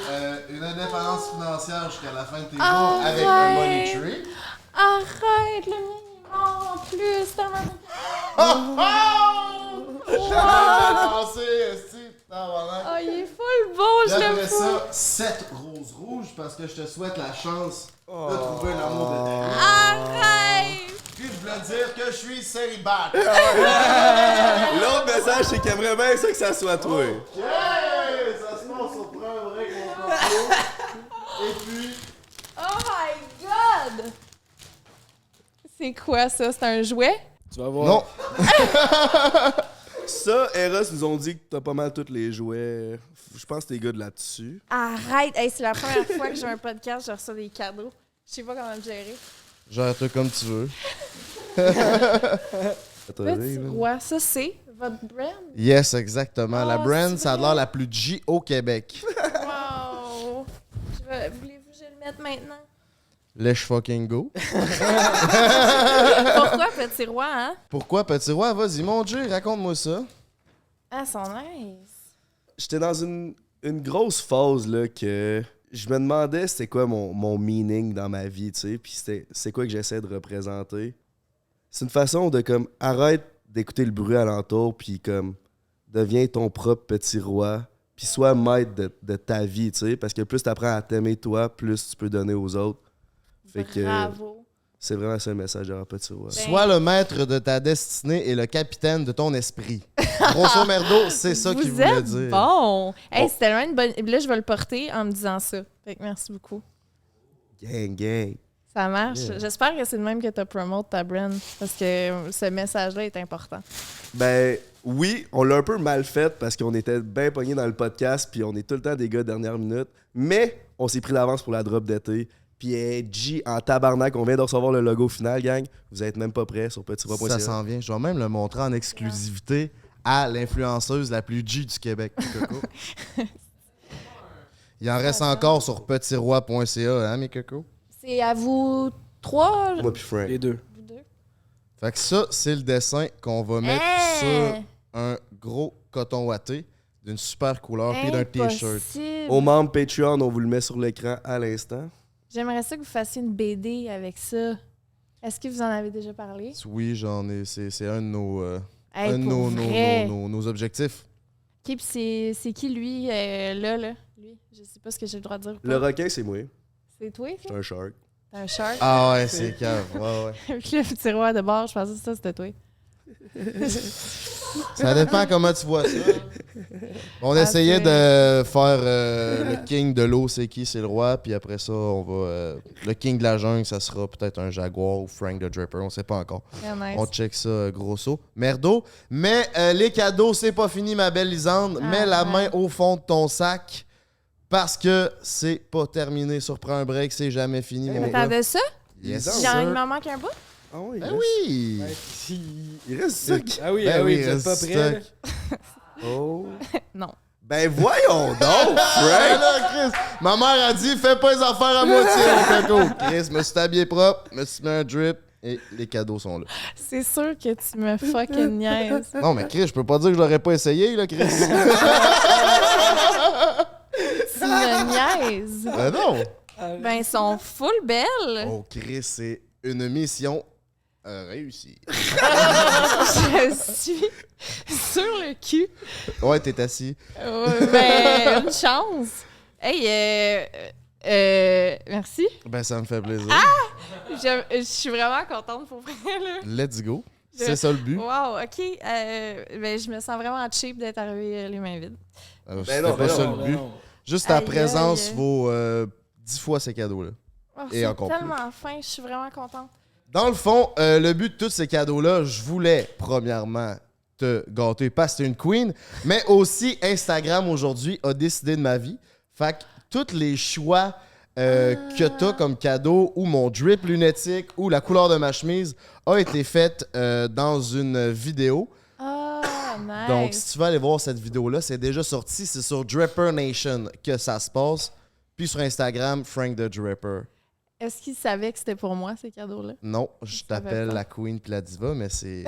une indépendance financière jusqu'à la fin de tes jours avec un money tree.
Arrête, le mien est mort en plus.
Jamais pensé, esti, tabarnak.
Oh, il est full beau,
Puis
je
après
le fous.
ça, 7 roses rouges parce que je te souhaite la chance de trouver l'amour de ta vie.
Arrête!
Puis je voulais dire que je suis célibataire.
L'autre message, c'est qu'il aimerait bien ça que ça soit toi.
Yeah! Ça se passe sur Prends un break, mon coco. Et puis,
Oh my god! C'est quoi ça? C'est un jouet?
Tu vas voir.
non.
Ça, Eros nous ont dit que t'as pas mal tous les jouets. Je pense que t'es good là-dessus.
Arrête! Hey, c'est la première fois que j'ai un podcast, je reçois des cadeaux. Je sais pas comment le gérer.
Gère-toi comme tu veux.
Petit roi, ça c'est votre brand?
Yes, exactement. La
Oh,
brand,
c'est
ça a
vrai?
l'air la plus G au Québec.
Wow! Voulez-vous que je le mette maintenant?
Let's fucking go.
Pourquoi petit roi, hein?
Pourquoi, petit roi? Vas-y, mon Dieu, raconte-moi ça.
Ah, son nice!
J'étais dans une grosse phase là que je me demandais c'était quoi mon meaning dans ma vie, tu sais, puis c'est quoi que j'essaie de représenter. C'est une façon de comme arrête d'écouter le bruit alentour puis comme deviens ton propre petit roi, puis sois maître de ta vie, tu sais, parce que plus tu apprends à t'aimer toi, plus tu peux donner aux autres. Fait que
Bravo!
c'est vraiment ça le message de petit roi.
Sois le maître de ta destinée et le capitaine de ton esprit. Grosso merdo, c'est ça qu'il
Vous
voulait
êtes
dire.
bon! Hey,
Oh.
c'est tellement une bonne... Là, je vais le porter en me disant ça. Fait que merci beaucoup.
Gang, gang.
Ça marche.
Yeah.
J'espère que c'est le même que tu promote ta brand parce que ce message-là est important.
Ben oui, on l'a un peu mal fait parce qu'on était bien pognés dans le podcast puis on est tout le temps des gars de dernière minute. Mais on s'est pris l'avance pour la drop d'été. Puis G en tabarnak, on vient de recevoir le logo final, gang. Vous êtes même pas prêts sur petitbras.ca.
Ça s'en vient. Je vais même le montrer en exclusivité à l'influenceuse la plus G du Québec, Coco. Il en reste encore sur petitroi.ca, hein, mes cocos?
C'est à vous trois?
Moi puis Frank.
Les deux.
Vous deux?
Fait que ça, c'est le dessin qu'on va mettre
Hey!
sur un gros coton ouaté d'une super couleur puis d'un t-shirt.
Impossible.
Aux membres Patreon, on vous le met sur l'écran à l'instant.
J'aimerais ça que vous fassiez une BD avec ça. Est-ce que vous en avez déjà parlé?
Oui, j'en ai. C'est un de nos,
Hey,
un de
pour vrai.
nos objectifs.
OK, puis c'est qui, lui, là? Lui, je sais pas ce que j'ai le droit de dire. ou pas.
Le requin, c'est moi.
C'est toi, ça?
C'est un shark.
T'as un shark?
Ah ouais, c'est cave. Ouais.
Puis le tiroir de bord, je pensais que ça, c'était toi.
Ça dépend comment tu vois ça. On
Ah,
essayait
c'est-
de faire le king de l'eau, c'est qui? C'est le roi. Puis après ça, on va. Le king de la jungle, ça sera peut-être un jaguar ou Frank the Dripper. On sait pas encore.
Très nice.
On check ça grosso. Merdo. Mais les cadeaux, c'est pas fini, ma belle Lisande.
Ah,
Mets la
ouais.
main au fond de ton sac. Parce que c'est pas terminé. Surprends un break, c'est jamais fini, mon gars.
T'as de ça?
Yes,
Lisande.
Il
sir.
m'en manque un bout?
Ah oui,
Ben oui!
Il reste ça.
Ah oui,
Ben
ah oui,
oui,
vous êtes pas
reste
prêts. là?
stock.
Oh.
Non.
Ben voyons donc,
Ah
Frank!
là, Chris, ma mère a dit fais pas les affaires à moitié, mon coco. Chris, me suis habillé propre, me suis mis un drip et les cadeaux sont là.
C'est sûr que tu me fucking niaises.
Non, mais Chris, je peux pas dire que je l'aurais pas essayé, là, Chris.
Tu me niaises.
Ben non.
Ben, ils sont full belles.
Oh, Chris, c'est une mission réussie.
Je suis sur le cul.
Ouais, t'es assis.
Ben, une chance. Hey, merci.
Ben, ça me fait plaisir.
Je suis vraiment contente pour vrai, là.
Let's go. C'est ça le but.
Wow, OK. Ben, je me sens vraiment cheap d'être arrivée les mains vides.
C'était
non,
pas
ben
ça
non,
le
Ben
but.
non.
Juste ta
Aïe,
présence
aïe.
vaut 10 fois ces cadeaux-là.
Oh,
Et
c'est
encore plus.
tellement fin. Je suis vraiment contente.
Dans le fond, le but de tous ces cadeaux-là, je voulais, premièrement, te gâter parce que t'es une queen, mais aussi Instagram, aujourd'hui, a décidé de ma vie. Fait que tous les choix que t'as comme cadeau, ou mon drip lunatique, ou la couleur de ma chemise, a été fait dans une vidéo.
Ah, nice.
Donc, si tu veux aller voir cette vidéo-là, c'est déjà sorti. C'est sur Dripper Nation que ça se passe. Puis sur Instagram, Frank the Dripper.
Est-ce qu'ils savaient que c'était pour moi, ces cadeaux-là?
Non, je
savais
t'appelle
pas.
la queen puis la diva, mais c'est...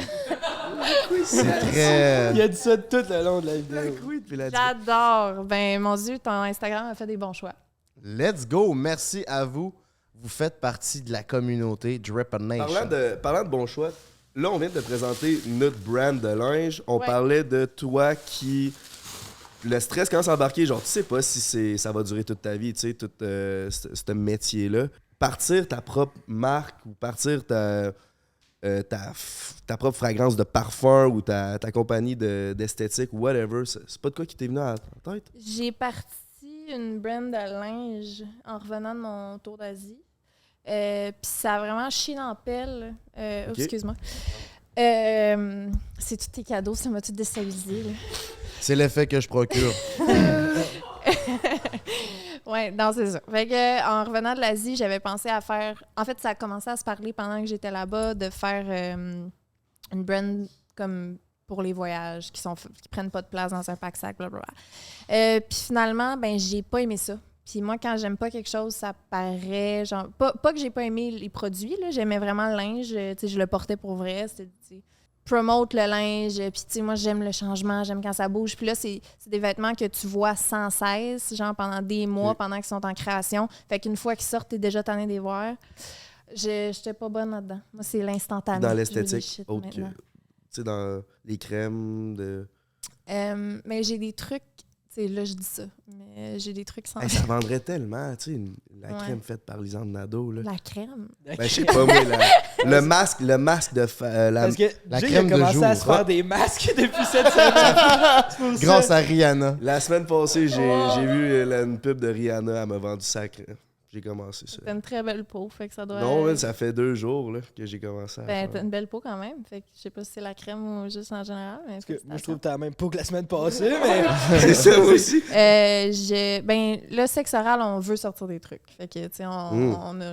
c'est très...
Il a dit ça tout le long de la vidéo.
Oui, puis la
J'adore. Ben, mon Dieu, ton Instagram a fait des bons choix.
Let's go. Merci à vous. Vous faites partie de la communauté Dripper Nation.
Parlant de bon choix, là, on vient de te présenter notre brand de linge. On
Ouais.
parlait de toi qui... Le stress commence à embarquer, genre, tu sais pas si ça va durer toute ta vie, tu sais, tout ce métier-là. Partir ta propre marque ou partir ta propre fragrance de parfum ou ta compagnie d'esthétique ou whatever, c'est pas de quoi qui t'est venu à la tête?
J'ai parti une brand de linge en revenant de mon tour d'Asie. Puis ça a vraiment chié dans la pelle.
Ok.
Excuse-moi. C'est tous tes cadeaux, ça m'a tout déstabilisé. Là.
C'est l'effet que je procure.
Ouais, non, c'est ça. Fait que, en revenant de l'Asie, j'avais pensé à faire. En fait, ça a commencé à se parler pendant que j'étais là-bas de faire une brand comme pour les voyages qui prennent pas de place dans un pack-sac, blablabla. Puis finalement, ben j'ai pas aimé ça. Puis moi, quand j'aime pas quelque chose, ça paraît genre pas que j'ai pas aimé les produits là, j'aimais vraiment le linge, tu sais, je le portais pour vrai, c'était tu sais, promote le linge, puis tu sais moi j'aime le changement, j'aime quand ça bouge. Puis là c'est des vêtements que tu vois sans cesse, genre pendant des mois, pendant qu'ils sont en création. Fait qu'une fois qu'ils sortent, t'es déjà tanné de les voir. J'étais pas bonne là-dedans. Moi c'est l'instantané.
Dans
Je veux des
l'esthétique,
shit
autre que,
maintenant.
tu sais, dans les crèmes de...
Mais j'ai des trucs, tu sais là je dis ça, mais j'ai des trucs sans
Hey, ça vendrait tellement, tu sais, la
Ouais.
crème faite par Lisande Nadeau, là.
la crème.
Ben, je sais pas, moi, le masque de...
Parce que
la
Jay,
crème
il
de
a commencé
jour.
à se faire des masques depuis cette semaine. C'est pour ça.
Grâce à Rihanna.
La semaine passée, j'ai
Wow.
vu une pub de Rihanna, elle m'a vendu ça. J'ai commencé ça.
T'as une très belle peau, fait que ça doit...
Non, man, ça fait 2 jours là, que j'ai commencé à
Ben,
faire.
t'as une belle peau quand même. Fait que je sais pas si c'est la crème ou juste en général. Mais
Parce que moi, je trouve que t'as la même peau que la semaine passée, mais.
C'est ça, moi aussi.
Ben, le sexe oral, on veut sortir des trucs. Fait que, tu sais,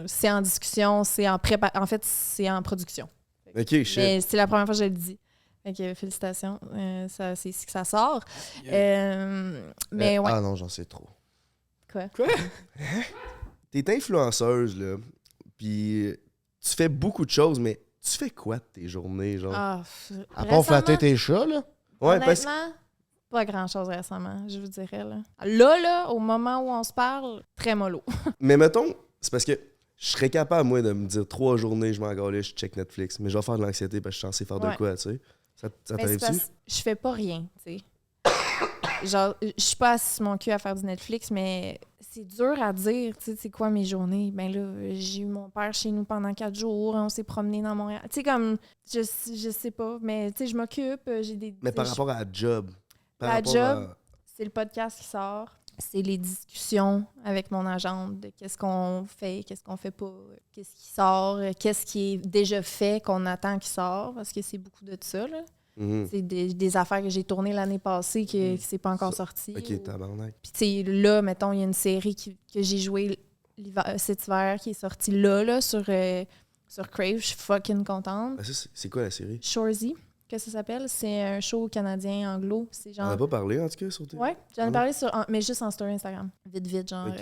c'est en discussion, c'est en en fait, c'est en production.
Ok, shit.
Mais c'est la première fois que je le dis. Fait que, félicitations. C'est ici que ça sort. Mais ouais.
Ah non, j'en sais trop.
Quoi?
T'es influenceuse, là, puis tu fais beaucoup de choses, mais tu fais quoi de tes journées, genre?
Ah,
À part flatter tes chats, là.
Ouais, parce
Honnêtement, pas grand-chose récemment, je vous dirais. Là, au moment où on se parle, très mollo.
Mais mettons, c'est parce que je serais capable, moi, de me dire 3 journées, je m'en gâle, je check Netflix. Mais je vais faire de l'anxiété parce que je suis censé faire de
Ouais.
quoi, tu sais. Ça
Mais c'est
t'arrive-tu?
parce que je fais pas rien, tu sais. Genre, je suis pas assise sur mon cul à faire du Netflix, mais c'est dur à dire, tu sais, c'est quoi mes journées. Ben là, j'ai eu mon père chez nous pendant 4 jours, on s'est promené dans Montréal. Tu sais, comme, je sais pas, mais tu sais, je m'occupe, j'ai des...
Mais
tu sais,
par rapport à la job. Par
La
rapport
job, c'est le podcast qui sort. C'est les discussions avec mon agente de qu'est-ce qu'on fait pas, qu'est-ce qui sort, qu'est-ce qui est déjà fait qu'on attend qu'il sort, parce que c'est beaucoup de ça, là.
Mhm.
C'est des affaires que j'ai tournées l'année passée qui c'est pas encore sorti.
Ok, tabarnak.
Puis tu sais, là, mettons, il y a une série que j'ai jouée cet hiver qui est sortie là sur Crave. Je suis fucking contente.
Ah, ça, c'est quoi la série?
Shoresy, que ça s'appelle. C'est un show canadien anglo. C'est
On
genre...
en a pas parlé, en tout cas, sur tes...
Ouais, j'en ai
Ah
parlé mais juste en story Instagram. Vite, genre.
Ok.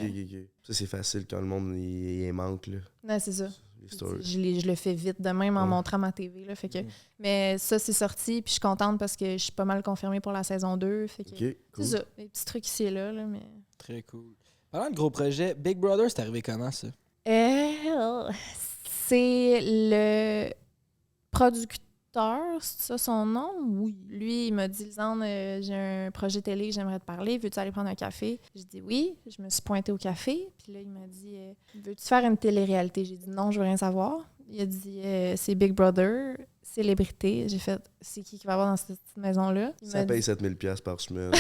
Ça, c'est facile quand le monde il manque, là,
Ouais, c'est ça.
les stories.
Je le fais vite de même en
Ouais.
montrant ma TV. Là, fait que, mais ça, c'est sorti, puis je suis contente parce que je suis pas mal confirmée pour la saison 2. Fait que,
Ok,
c'est
cool.
ça, des petits trucs ici et là. Mais...
Très cool. Parlant de gros projets, Big Brother, c'est arrivé comment, ça?
C'est le producteur, c'est ça son nom? Oui. Lui, il m'a dit, Lisanne, j'ai un projet télé, j'aimerais te parler, veux-tu aller prendre un café? J'ai dit oui, je me suis pointée au café, puis là, il m'a dit, veux-tu faire une télé-réalité? J'ai dit non, je veux rien savoir. Il a dit, c'est Big Brother, célébrité. J'ai fait, c'est qui va avoir dans cette petite maison-là? Il
Ça
m'a
paye
dit-
7000$ par semaine.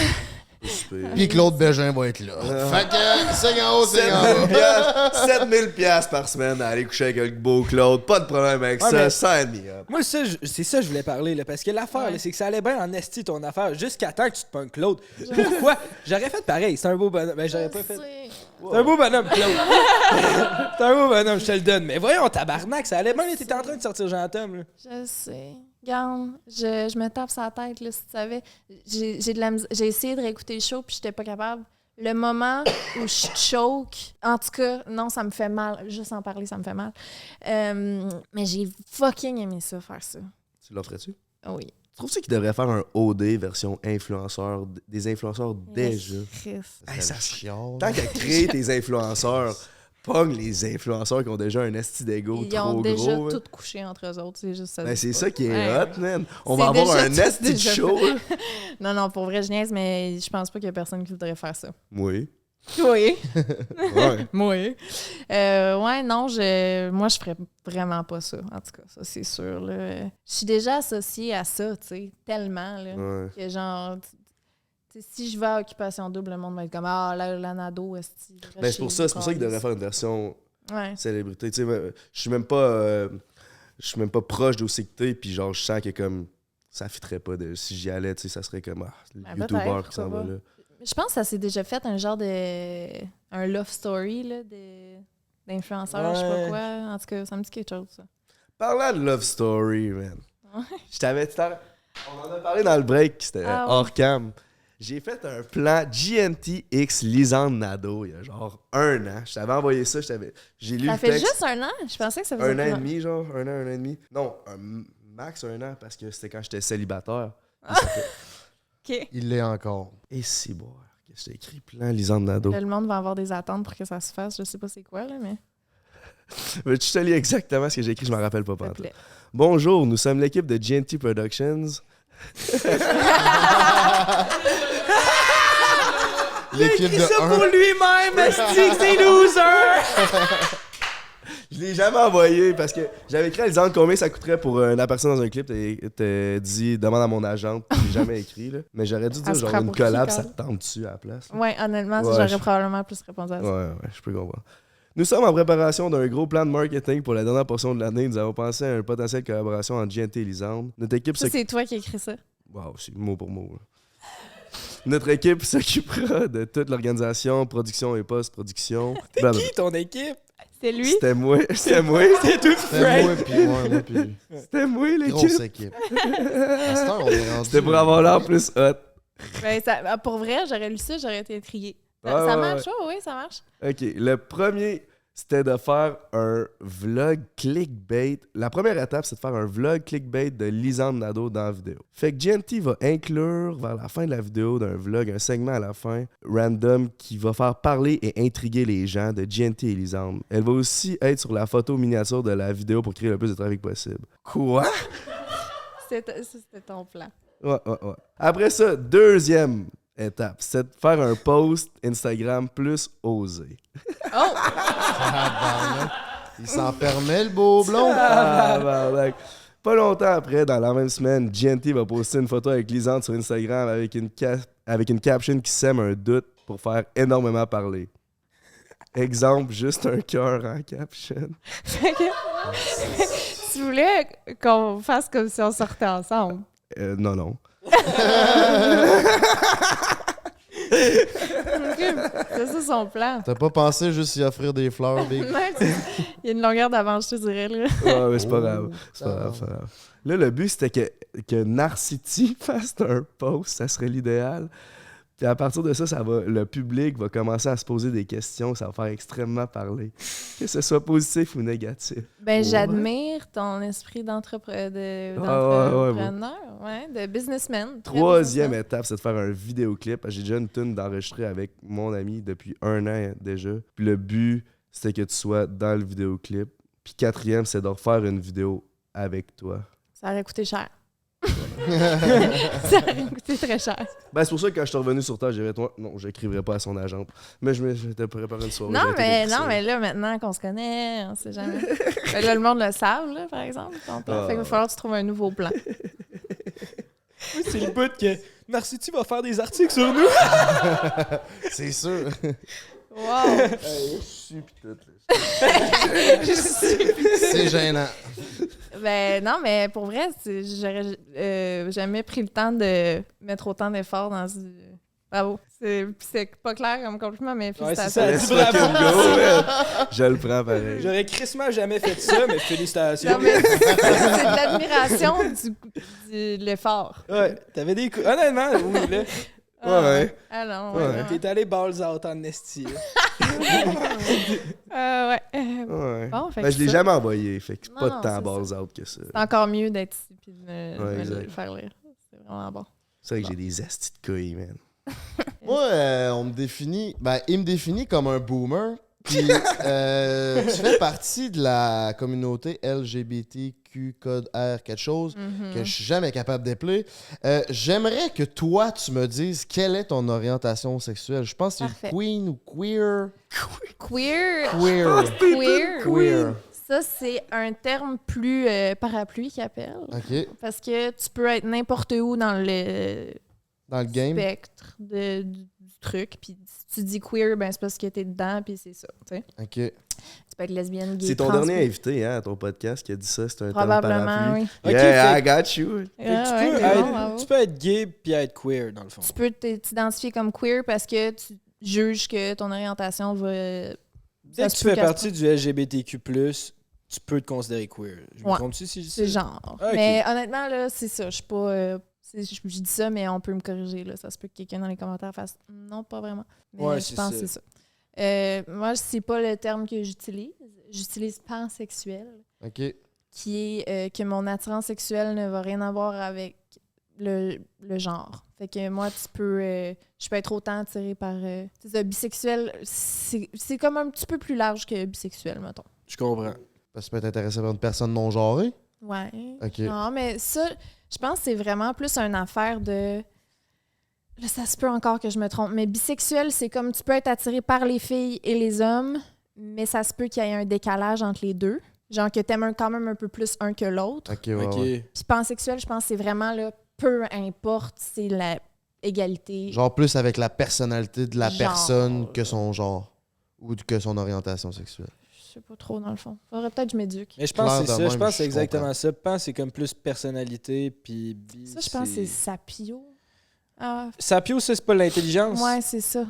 C'est super.
Puis Claude Bégin va être là. Fait que, c'est en haut, c'est en bas.
7000$ par semaine à aller coucher avec le beau Claude. Pas de problème avec
Ouais,
ça.
mais-
Sign me up.
Moi, c'est ça que je voulais parler, là, parce que l'affaire,
Ouais.
là, c'est que ça allait bien en esti ton affaire, jusqu'à temps que tu te punks Claude. Pourquoi? J'aurais fait pareil, c'est un beau bonhomme. Ben, j'aurais pas fait.
sais.
C'est un beau bonhomme, Claude. C'est un beau bonhomme, je te le donne. Mais voyons, tabarnak, ça allait bien, t'étais en train de sortir Jean-Tom, là.
Je sais. Regarde, je me tape sa tête, là, si tu savais. J'ai essayé de réécouter le show, puis j'étais pas capable. Le moment où je choke, en tout cas, non, ça me fait mal. Juste en parler, ça me fait mal. Mais j'ai fucking aimé ça, faire ça.
Tu l'offrais-tu?
Oui.
Trouves-tu qu'il devrait faire un OD version influenceur, des influenceurs déjà?
Chris.
Hey, ça
chiant.
Tant qu'à créer tes influenceurs, pogne les influenceurs qui ont déjà un esti d'ego
Ils
trop
ont déjà
gros. hein.
tout couché entre eux autres, c'est juste ça.
Ben, c'est
pas.
ça qui est
Ouais,
hot, man. On
C'est
va avoir
déjà
un
tout
esti de
déjà
show.
fait.
là.
Non, pour vrai, je niaise, mais je pense pas qu'il y a personne qui voudrait faire ça.
Oui.
Oui.
Ouais.
Oui. Ouais, non, moi, je ferais vraiment pas ça. En tout cas, ça, c'est sûr. Là. Je suis déjà associée à ça, tu sais, tellement. Là,
Ouais.
que genre, tu sais, si je vais à Occupation Double, le monde va être comme ah, la Nado, esti.
Ben, c'est pour ça qu'il devrait faire une version
Ouais.
célébrité. Tu sais, je suis même pas proche d'aussi que t'es, puis genre, je sens que comme ça fitterait pas. Si j'y allais, tu sais, ça serait comme le
Ben,
YouTuber
peut-être,
qui s'en va
pourquoi
là.
Je pense que ça s'est déjà fait un genre un love story là, d'influenceurs, je sais pas
Ouais.
quoi. En tout cas, ça me dit quelque chose, ça.
Parlant de Love Story, man.
Ouais.
Je t'avais on en a parlé dans le break, c'était
Ah ouais.
hors cam. J'ai fait un plan GNT X Lisanne Nadeau il y a genre 1 an. Je t'avais envoyé ça, j'ai lu
Ça
le
fait
texte.
juste 1 an? Je pensais que ça faisait
1 an et
plus
demi, genre. 1 an et demi. Non, max 1 an, parce que c'était quand j'étais célibataire.
OK.
Il l'est encore.
Et si, bon, qu'est-ce que j'ai écrit plan Lisanne Nadeau.
Là, le monde va avoir des attentes pour que ça se fasse. Je sais pas c'est quoi, là, mais
Mais tu te lis exactement ce que j'ai écrit, je m'en rappelle pas.
s'il te
pantoute.
plaît.
Bonjour, nous sommes l'équipe de GNT Productions.
L'équipe de 1.
lui-même, esti, c'est loser!
Je l'ai jamais envoyé parce que j'avais écrit à Lisanne combien ça coûterait pour une personne dans un clip. T'as dit demande à mon agente. J'ai jamais écrit, là. Mais j'aurais dû dire
Elle se
genre
prend
une
pour
collab,
qui,
ça
Carl?
te tente dessus à la place. là.
Ouais, honnêtement,
Ouais,
j'aurais
je-
probablement plus répondu à ça.
Ouais, je peux comprendre. Nous sommes en préparation d'un gros plan de marketing pour la dernière portion de l'année. Nous avons pensé à une potentielle collaboration entre GNT et Lisanne. Notre équipe
Ça, c'est toi qui as écrit ça.
Wow, c'est mot pour mot. Là. Notre équipe s'occupera de toute l'organisation, production et post-production. Blablabla.
Qui ton équipe?
C'est lui?
C'était moi. C'était moi.
C'est tout
C'était moi, puis moi, puis
C'était moi,
grosse
l'équipe.
équipe. À cette heure, on est rendu.
C'était pour avoir l'air plus hot.
Ben, pour vrai, j'aurais lu ça, j'aurais été intriguée.
Ouais,
Ça
ouais,
marche, oui, ça marche.
OK. Le premier c'était de faire un vlog clickbait. La première étape, c'est de faire un vlog clickbait de Lisanne Nadeau dans la vidéo. Fait que GNT va inclure vers la fin de la vidéo d'un vlog, un segment à la fin, random, qui va faire parler et intriguer les gens de GNT et Lisanne. Elle va aussi être sur la photo miniature de la vidéo pour créer le plus de trafic possible. Quoi?
C'était ton plan.
Ouais. Après ça, deuxième étape, c'est de faire un post Instagram plus osé.
Oh!
Il s'en permet, le beau blond.
Pas longtemps après, dans la même semaine, GNT va poster une photo avec Lisanne sur Instagram avec une caption qui sème un doute pour faire énormément parler. Exemple, juste un cœur en caption.
Tu voulais qu'on fasse comme si on sortait ensemble.
Non.
C'est ça son plan.
T'as pas pensé juste y offrir des fleurs, Big?
Ouais, il y a une longueur d'avance, je te dirais. Là.
Ouais, mais c'est pas grave. C'est pas grave. Là, le but, c'était que Narcity fasse un post, ça serait l'idéal. Puis à partir de ça, le public va commencer à se poser des questions, ça va faire extrêmement parler. Que ce soit positif ou négatif.
Ben, j'admire ton esprit d'entrepreneur, de businessman.
Troisième étape, c'est de faire un vidéoclip. J'ai déjà une tune d'enregistrer avec mon ami depuis 1 an déjà. Puis le but, c'était que tu sois dans le vidéoclip. Puis quatrième, c'est de refaire une vidéo avec toi.
Ça aurait coûté cher. Ça aurait coûté très cher.
Ben, c'est pour ça que quand je suis revenu sur Terre, j'ai dit non, j'écriverai pas à son agente. Mais je m'étais préparé une soirée.
Non, mais là, maintenant qu'on se connaît, on sait jamais. Ben, là, le monde le savent, là, par exemple. Ton plan. Fait qu'il va falloir que tu trouves un nouveau plan.
Oui, c'est le but que Narcity va faire des articles sur nous.
C'est sûr.
Wow!
Je suis pis tout.
C'est gênant.
Ben non, mais pour vrai, j'aurais jamais pris le temps de mettre autant d'efforts dans ce... Bravo. C'est pas clair comme compliment, mais félicitations.
Ouais, c'est ça, bravo.
Je le prends pareil.
J'aurais crissement jamais fait ça, mais félicitations.
Non, mais c'est de l'admiration de l'effort.
Ouais, t'avais des coups. Honnêtement, oui, là.
Ouais.
Ah non,
Ouais.
T'es allé balls out en esti.
ouais.
Ouais.
Bon, fait
Ben,
que
je l'ai
ça-
jamais envoyé, fait que
Non,
pas
non,
de temps
c'est
balls out que ça.
C'est encore mieux d'être ici et de me
exact.
le faire lire. C'est vraiment bon.
C'est vrai que j'ai des astis de couilles, man.
Moi, on me définit... Ben, il me définit comme un boomer. Puis, tu fais partie de la communauté LGBTQ code R quelque chose que je suis jamais capable d'appeler. J'aimerais que toi, tu me dises quelle est ton orientation sexuelle. Je pense que c'est
Parfait.
queen ou queer.
Queer.
Queer.
Ça, c'est un terme plus parapluie qu'ils appellent.
OK.
Parce que tu peux être n'importe où dans le
Dans le game.
spectre du truc. Puis si tu dis queer, ben c'est parce que t'es dedans, puis c'est ça. Tu sais.
OK.
Tu peux être lesbienne, gay,
C'est ton
trans,
dernier invité, hein, à ton podcast, qui a dit ça, c'est un terme
probablement,
parapluie.
oui.
Yeah,
Ok,
I got you.
Fait que
Ah, ouais,
tu, peux
c'est bon,
être,
bravo.
tu peux être gay puis être queer, dans le fond.
Tu peux t'identifier comme queer parce que tu juges que ton orientation va...
Dès
ça
que
se
tu
peut
fais
qu'elle
partie du LGBTQ+, tu peux te considérer queer. Je me
Ouais.
trompe-tu si je dis
C'est
ça?
genre.
Ah, ok.
Mais honnêtement, là, c'est ça. Je suis pas... je dis ça, mais on peut me corriger. Là. Ça se peut que quelqu'un dans les commentaires fasse « Non, pas vraiment. » Mais
Ouais,
je
c'est
pense
ça.
que c'est ça. Moi, c'est pas le terme que j'utilise. J'utilise pansexuel,
OK.
qui est que mon attirance sexuelle ne va rien avoir avec le genre. Fait que moi, je peux être autant attirée par... c'est ça, bisexuel, c'est comme un petit peu plus large que bisexuel, mettons.
Je comprends.
Parce que tu peux être intéressé par une personne non genrée.
Ouais.
OK.
Non, mais ça, je pense que c'est vraiment plus une affaire de... Là, ça se peut encore que je me trompe, mais bisexuel, c'est comme tu peux être attiré par les filles et les hommes, mais ça se peut qu'il y ait un décalage entre les deux. Genre que t'aimes quand même un peu plus un que l'autre.
OK, ouais,
Ok.
ouais.
Puis pansexuel, je pense que c'est vraiment, là, peu importe, c'est la égalité.
Genre plus avec la personnalité de la
Genre.
personne que son genre. Ou que son orientation sexuelle.
Je sais pas trop, dans le fond. Faudrait peut-être que je m'éduque.
Mais je pense que c'est
Clair de
ça. Je
même,
pense que c'est
je
exactement
comprends.
ça. Je pense que c'est comme plus personnalité, puis...
Ça, je pense que c'est sapio. Ah,
Sapio, ça, c'est pas l'intelligence?
ouais, c'est ça.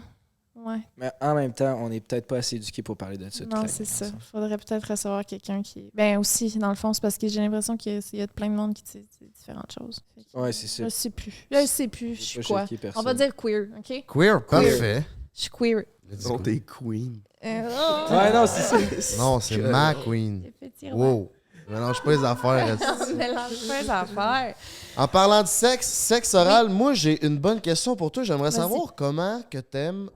Ouais.
Mais en même temps, on n'est peut-être pas assez éduqué pour parler de ça.
Non, c'est ça. Faudrait peut-être recevoir quelqu'un qui... Ben aussi, dans le fond, c'est parce que j'ai l'impression qu'il y a plein de monde qui dit différentes choses. Fait que
Ouais, c'est ça.
Je sais plus. Je sais plus. Je suis quoi? On va dire queer, OK?
Queer, parfait.
Je suis queer.
Non, t'es queen.
Ouais, non, c'est ça.
Non, c'est ma queen. Wow. Je mélange pas les affaires.
On mélange pas les affaires.
En parlant de sexe oral, moi, j'ai une bonne question pour toi. J'aimerais
Vas-y.
savoir comment que t'aimes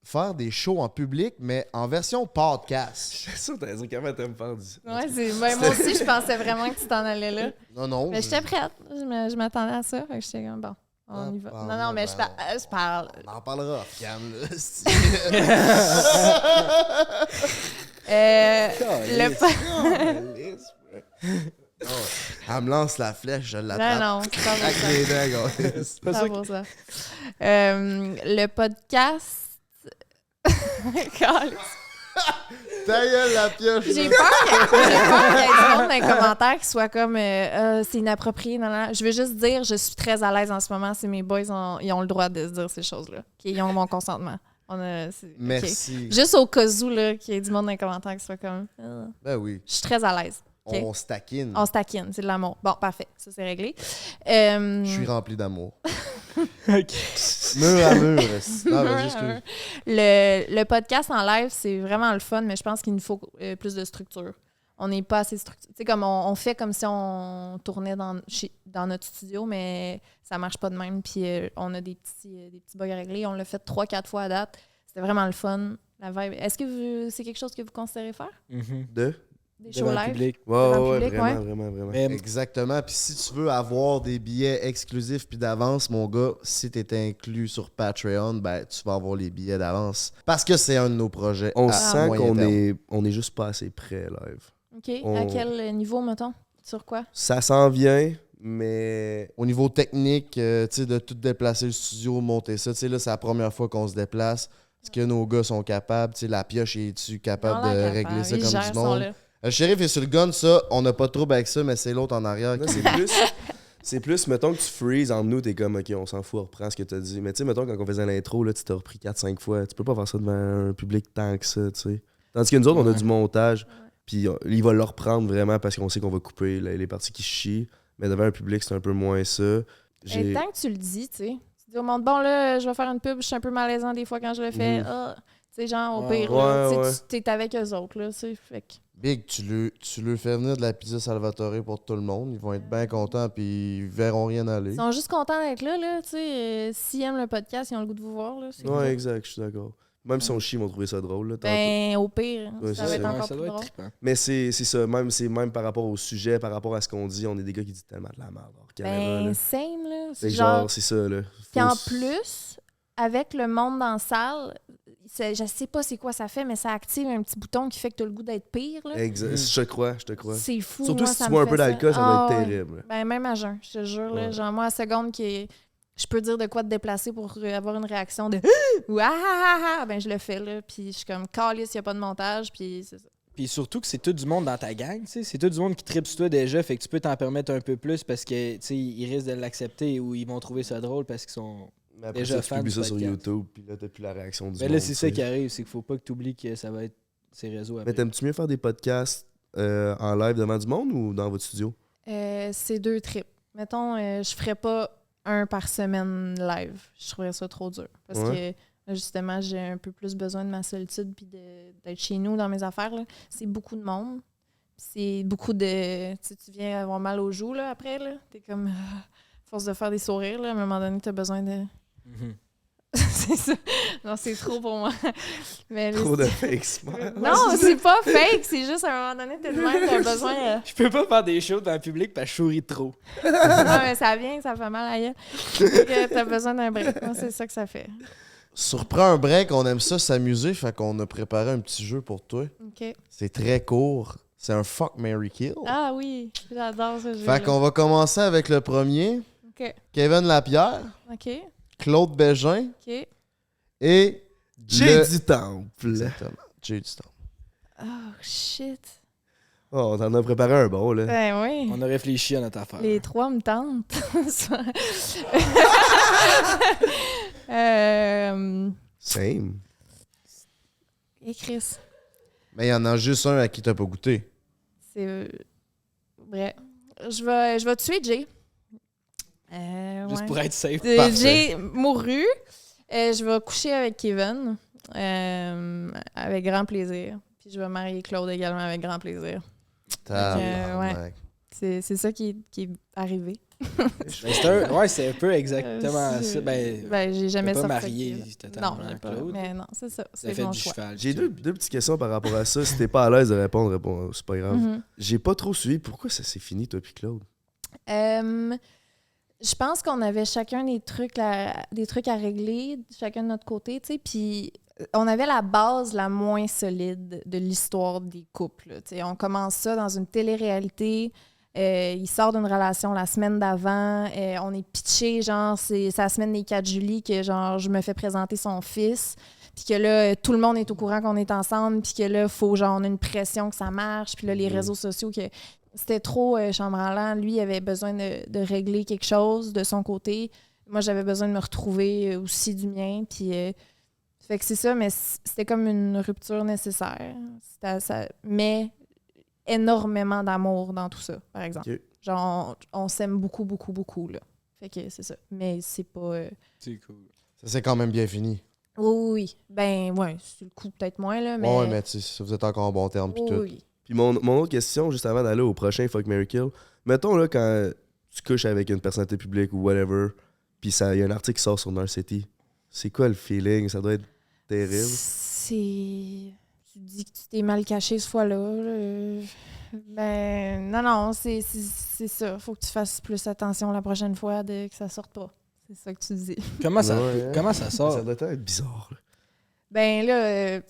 faire des shows en public, mais en version podcast.
C'est ça, t'as dit comment t'aimes faire du.
Ouais, moi aussi, je pensais vraiment que tu t'en allais là.
Non.
Mais j'étais prête. Je m'attendais à ça. Fait que j'étais comme, bon, on y va. Non, mais je parle.
On en parlera off-cam, là. Elle me lance la flèche, je l'attrape.
Non, c'est pas pour
Avec
ça.
les dents, gars.
C'est pas pour ça. Le podcast...
Ta gueule, la pioche.
J'ai peur qu'il y ait du monde dans les commentaires qui soit comme c'est inapproprié. Non. Je veux juste dire, je suis très à l'aise en ce moment. C'est mes boys, ils ont le droit de se dire ces choses-là. Ils ont mon consentement.
Merci.
Okay. Juste au cas où qu'il y ait du monde dans les commentaires qui soit comme
Ben oui.
je suis très à l'aise. Okay?
On se taquine.
On se taquine, c'est de l'amour. Bon, parfait. Ça, c'est réglé.
Je suis rempli d'amour.
OK.
Mur à mur. Non, vas-y, excuse.
Le podcast en live, c'est vraiment le fun, mais je pense qu'il nous faut plus de structure. On n'est pas assez structuré. Tu sais, comme on fait comme si on tournait dans notre studio, mais ça marche pas de même. Puis on a des petits bugs à régler. On l'a fait 3-4 fois à date. C'était vraiment le fun. La vibe. Est-ce que c'est quelque chose que vous considérez faire?
De?
Des shows
Devant le
live?
public.
Devant
Ouais,
le public,
vraiment.
Mais
Exactement. Puis si tu veux avoir des billets exclusifs puis d'avance, mon gars, si tu es inclus sur Patreon, ben tu vas avoir les billets d'avance. Parce que c'est un de nos projets.
On
à
sent
moyen
qu'on
terme.
on est juste pas assez prêt live.
OK. À quel niveau, mettons? Sur quoi?
Ça s'en vient, mais
Au niveau technique, tu sais, de tout déplacer le studio, monter ça, tu sais, là, c'est la première fois qu'on se déplace. Est-ce que nos gars sont capables? Tu sais, la pioche, es-tu capable de régler ça comme du monde? Le shérif est sur le gun, ça, on n'a pas de trouble avec ça, mais c'est l'autre en arrière
là,
qui...
c'est plus, mettons que tu freezes en nous, t'es comme, OK, on s'en fout, on reprend ce que t'as dit. Mais tu sais, mettons, quand on faisait l'intro, là, tu t'as repris 4-5 fois. Tu peux pas faire ça devant un public tant que ça, tu sais. Tandis que nous autres, on a du montage, puis il va le reprendre vraiment parce qu'on sait qu'on va couper les parties qui chient. Mais devant un public, c'est un peu moins ça.
Et tant que tu le dis, tu sais. Tu dis au monde, bon, là, je vais faire une pub, je suis un peu malaisant des fois quand je le fais. Tu sais, genre, au pire, là, tu es avec eux autres, là, tu sais. Fait que...
Big, tu le fais venir de la pizza Salvatore pour tout le monde. Ils vont être bien contents, puis ils verront rien aller.
Ils sont juste contents d'être là, tu sais. S'ils aiment le podcast, ils ont le goût de vous voir, là.
Ouais, exact, je suis d'accord. Même si on chie, ils vont trouver ça drôle. Là,
Ben, au pire,
Ouais,
ça va
c'est
être
ça.
encore
ça
plus
doit être
drôle.
trippant.
Mais c'est ça, même par rapport au sujet, par rapport à ce qu'on dit, on est des gars qui disent tellement de la merde hors caméra.
Ben,
Là.
same, là.
Fait
C'est
que
genre...
genre, c'est ça, là.
Puis en
Faut-
plus, avec le monde dans la salle, je sais pas c'est quoi ça fait, mais ça active un petit bouton qui fait que tu as le goût d'être pire, là.
Exact. Je te crois.
C'est fou.
Surtout
moi,
si
ça
tu
me
bois un
fait
peu
ça.
d'alcool, ça
Ah,
doit être
ouais.
terrible.
Ben, même à jeun, je te jure. Là,
Ouais.
genre, moi, à seconde, je peux dire de quoi te déplacer pour avoir une réaction de ou ah, ah, ah, ben je le fais, là. Puis je suis comme, calice, il n'y a pas de montage, puis c'est ça.
Puis surtout que c'est tout du monde dans ta gang, tu sais. C'est tout du monde qui tripe sur toi déjà, fait que tu peux t'en permettre un peu plus parce que, tu sais, ils risquent de l'accepter ou ils vont trouver ça drôle parce qu'ils sont...
Mais après
Déjà
ça, tu
fan
publies
du
ça sur
podcast.
YouTube, puis là, t'as plus la réaction du
Mais
monde.
là, c'est ça
tu
qui
sais.
arrive, c'est qu'il faut pas que tu oublies que ça va être ces réseaux après.
Mais t'aimes-tu mieux faire des podcasts en live devant du monde ou dans votre studio?
C'est 2 trips. Mettons, je ferais pas un par semaine live. Je trouverais ça trop dur. Parce que, justement, j'ai un peu plus besoin de ma solitude puis d'être chez nous dans mes affaires, là. C'est beaucoup de monde. C'est beaucoup de... Tu viens avoir mal aux joues, là, après, là. T'es comme... force de faire des sourires, là. À un moment donné, t'as besoin de... c'est ça. Non, c'est trop pour moi. Mais
Trop de fake smile.
Non, c'est pas fake. C'est juste à un moment donné, t'as de même, t'as besoin...
Je peux pas faire des shows dans le public parce que je souris trop.
Non, mais ça vient, ça fait mal à la gueule. Fait que t'as besoin d'un break. Moi, c'est ça que ça fait.
Surprends un break, on aime ça s'amuser, fait qu'on a préparé un petit jeu pour toi.
OK.
C'est très court. C'est un fuck, marry, kill.
Ah oui, j'adore ce jeu.
Fait qu'on va commencer avec le premier.
OK.
Kevin Lapierre,
OK.
Claude Bégin
OK.
et...
Jay
le-
du Temple.
Exactement. Jay du Temple.
Oh, shit.
Oh, on t'en a préparé un bon, là.
Ben oui.
On a réfléchi à notre affaire.
Les 3 me tentent.
Same.
Et Chris,
Mais il y en a juste un à qui t'as pas goûté.
c'est vrai. Je vais tuer Jay.
Juste
Ouais.
pour être safe.
Jay mourut. Je vais coucher avec Kevin. Avec grand plaisir. Puis je vais marier Claude également avec grand plaisir.
Tabarnak.
C'est ça qui est arrivé.
C'est un peu exactement ça.
J'ai jamais
pas
sorti.
marié
Non,
totalement
j'ai pas.
Claude.
Mais non, c'est ça.
Ça
C'est
fait
mon
du
choix.
cheval.
J'ai deux petites questions par rapport à ça. Si t'es pas à l'aise de répondre, réponds, c'est pas grave.
Mhm.
J'ai pas trop suivi. Pourquoi ça s'est fini, toi puis Claude?
Je pense qu'on avait chacun des trucs à régler, chacun de notre côté, tu sais, puis on avait la base la moins solide de l'histoire des couples. Là, tu sais. On commence ça dans une télé-réalité. Il sort d'une relation la semaine d'avant. On est pitché, genre, c'est la semaine des 4 juillet que, genre, je me fais présenter son fils. Puis que là, tout le monde est au courant qu'on est ensemble. Puis que là, faut, genre, on a une pression que ça marche. Puis là, les réseaux sociaux, que c'était trop chambranlant. Lui, il avait besoin de régler quelque chose de son côté. Moi, j'avais besoin de me retrouver aussi du mien. Puis, fait que c'est ça, mais c'était comme une rupture nécessaire. Mais énormément d'amour dans tout ça, par exemple.
Ok.
Genre, on s'aime beaucoup, beaucoup, beaucoup, là. Fait que c'est ça. Mais c'est pas...
C'est cool.
Ça s'est quand même bien fini.
Oui. Ben, ouais, c'est le coup peut-être moins, là, mais...
Ouais, mais tu sais, vous êtes encore en bon terme pis tout.
Oui.
Puis mon autre question, juste avant d'aller au prochain Fuck, Marry, Kill. Mettons, là, quand tu couches avec une personnalité publique ou whatever, puis il y a un article qui sort sur Narcity, c'est quoi le feeling? Ça doit être terrible.
Tu dis que tu t'es mal caché ce fois-là. Ben, non, c'est ça. Faut que tu fasses plus attention la prochaine fois que ça sorte pas. C'est ça que tu dis.
Comment ça
Ça
sort?
doit être bizarre. Là.
Ben là,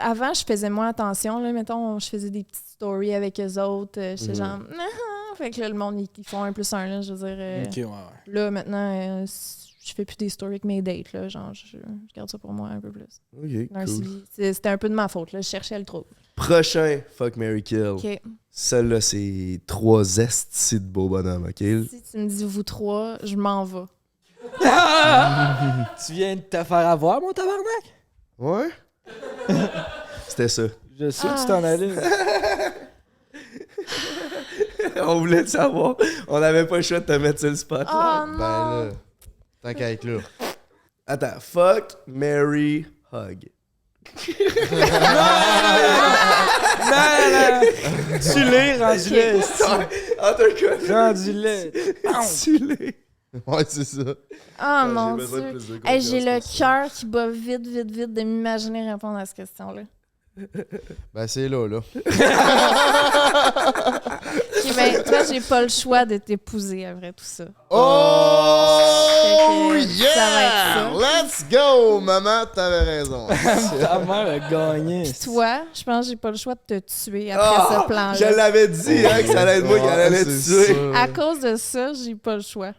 avant, je faisais moins attention. Là, mettons, je faisais des petites stories avec eux autres. J'étais genre... Fait que là, le monde, ils font 1+1. Là, je veux dire,
Ok, ouais.
là, maintenant, je fais plus des stories avec mes dates. Là, genre, je garde ça pour moi un peu plus.
Ok, cool.
C'était un peu de ma faute. Là, je cherchais le trou.
Prochain Fuck, Marry, Kill.
OK.
Celle-là, c'est 3 estis de beaux bonhommes, OK?
Si tu me dis vous 3, je m'en vais.
Tu viens de te faire avoir, mon tabarnak?
Ouais? C'était ça.
Je sais que tu t'en allais.
On voulait te savoir. On n'avait pas le choix de te mettre sur le spot.
Oh non!
Ben là, tant qu'à être là.
Attends. Fuck, marry, hug.
Non! Tu l'es, rendu-le. Rendu-le.
Tu l'es.
Ouais, c'est ça.
Oh mon
J'ai besoin de
Dieu!
plus de
Hey,
confiance
j'ai le
pour ça.
cœur qui bat vite de m'imaginer répondre à cette question-là.
Ben c'est là.
Ok, ben, toi, j'ai pas le choix de t'épouser après tout ça.
Oh
Fait que
yeah!
ça va être
Let's go, maman, t'avais raison.
Ta mère a gagné.
Toi, je pense que j'ai pas le choix de te tuer après ce plan-là.
Je l'avais dit, hein, que ça allait être moi qui allait te
c'est
tuer.
sûr.
À cause de ça, j'ai pas le choix.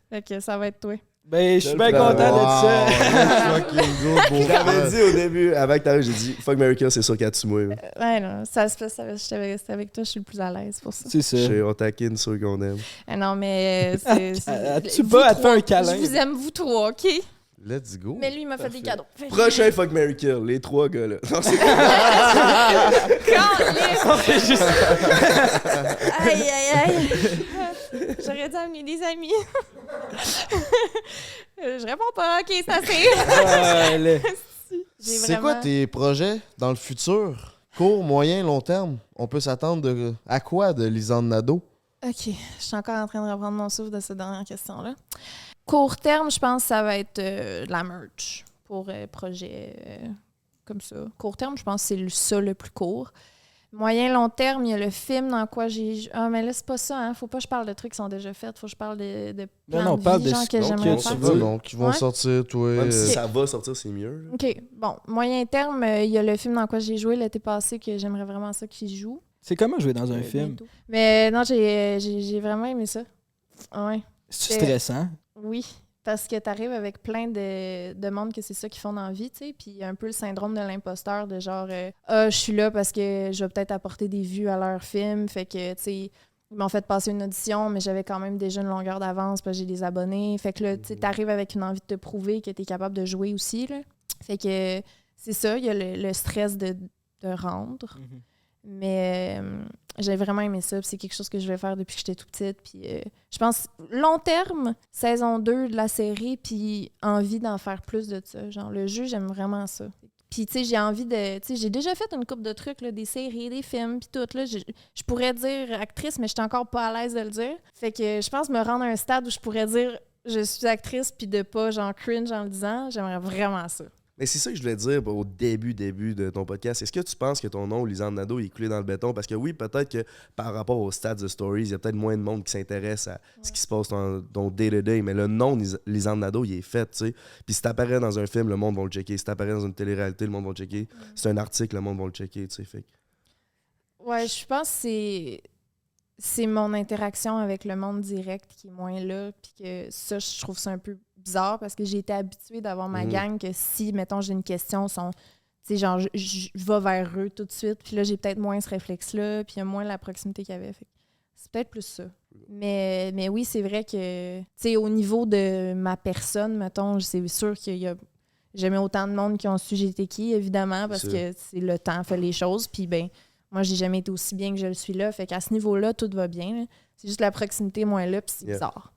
Fait que ça va être toi.
Ben, je suis bien
Wow.
content de ça.
Fucking go, beau
Je l'avais
frère.
dit au début, avant que t'arrives, j'ai dit Fuck, Marry, Kill, c'est sûr qu'elle tue moi. là.
Ouais, non, ça se fait, c'est avec toi, je suis le plus à l'aise pour ça.
C'est ça.
On taquine ceux qu'on aime.
Ah non, mais
Tu
vous
bats, elle te fait un
trois,
câlin.
Je vous aime, vous trois, OK?
Let's go.
Mais lui, il m'a fait des cadeaux. Fait que-
Prochain Fuck, Marry, Kill, les 3 gars là. Non, c'est
Caliste! Aïe. J'aurais dû amener des amis. Je réponds pas. OK, c'est assez.
Ouais,
J'ai
C'est quoi tes projets dans le futur? Court, moyen, long terme? On peut s'attendre à quoi de Lisanne Nadeau?
OK, je suis encore en train de reprendre mon souffle de cette dernière question-là. Court terme, je pense que ça va être de la merch pour projets comme ça. Court terme, je pense que c'est ça le plus court. Moyen, long terme, il y a le film dans quoi j'ai... Ah, mais là, c'est pas ça, hein. Faut pas que je parle de trucs qui sont déjà faits. Faut que je parle de plans
non,
de
parle
vie,
de
genre,
ce
que
donc,
j'aimerais
on
faire.
se
Tu veux, donc, qui vont
Ouais.
sortir, toi.
Même si ça va sortir, c'est mieux. là.
OK, bon. Moyen terme, il y a le film dans quoi j'ai joué l'été passé que j'aimerais vraiment ça qu'il joue.
C'est comment jouer dans un film?
Bientôt. Mais non, j'ai vraiment aimé ça. Ouais.
C'est stressant.
Oui, parce que tu arrives avec plein de monde que c'est ça qu'ils font dans la vie, tu sais, puis il y a un peu le syndrome de l'imposteur, de genre, je suis là parce que je vais peut-être apporter des vues à leur film, fait que, tu sais, ils m'ont fait passer une audition, mais j'avais quand même déjà une longueur d'avance parce que j'ai des abonnés, fait que là, tu sais, t'arrives avec une envie de te prouver que tu es capable de jouer aussi, là. Fait que c'est ça, il y a le stress de rendre. Mais j'ai vraiment aimé ça. Puis c'est quelque chose que je vais faire depuis que j'étais tout petite. Puis je pense, long terme, saison 2 de la série, puis envie d'en faire plus de ça. Genre, le jeu, j'aime vraiment ça. Puis, tu sais, j'ai envie de... Tu sais, j'ai déjà fait une couple de trucs, là, des séries, des films, puis tout, là. Je pourrais dire actrice, mais je suis encore pas à l'aise de le dire. Fait que je pense me rendre à un stade où je pourrais dire je suis actrice, puis de pas, genre, cringe en le disant. J'aimerais vraiment ça.
Mais c'est ça que je voulais dire au début de ton podcast. Est-ce que tu penses que ton nom, Lisanne Nadeau, est coulé dans le béton? Parce que oui, peut-être que par rapport aux stats de Stories, il y a peut-être moins de monde qui s'intéresse à ce qui se passe dans ton day-to-day, mais le nom Lisanne Nadeau, il est fait, tu sais. Puis si t'apparais dans un film, le monde va le checker. Si t'apparais dans une télé-réalité, le monde va le checker. Si c'est un article, le monde va le checker, tu sais. Fait.
Ouais, je pense que c'est mon interaction avec le monde direct qui est moins là, puis que ça, je trouve ça un peu bizarre parce que j'ai été habituée d'avoir ma gang que si, mettons, j'ai une question, tu sais, genre, je vais vers eux tout de suite, puis là, j'ai peut-être moins ce réflexe-là, puis il y a moins la proximité qu'il y avait. Fait. C'est peut-être plus ça. Mais oui, c'est vrai que, tu sais, au niveau de ma personne, mettons, c'est sûr qu'il y a jamais autant de monde qui ont su j'étais qui, évidemment, parce que c'est le temps fait les choses, puis ben moi, j'ai jamais été aussi bien que je le suis là. Fait qu'à ce niveau-là, tout va bien. Là. C'est juste la proximité moins là, puis c'est bizarre.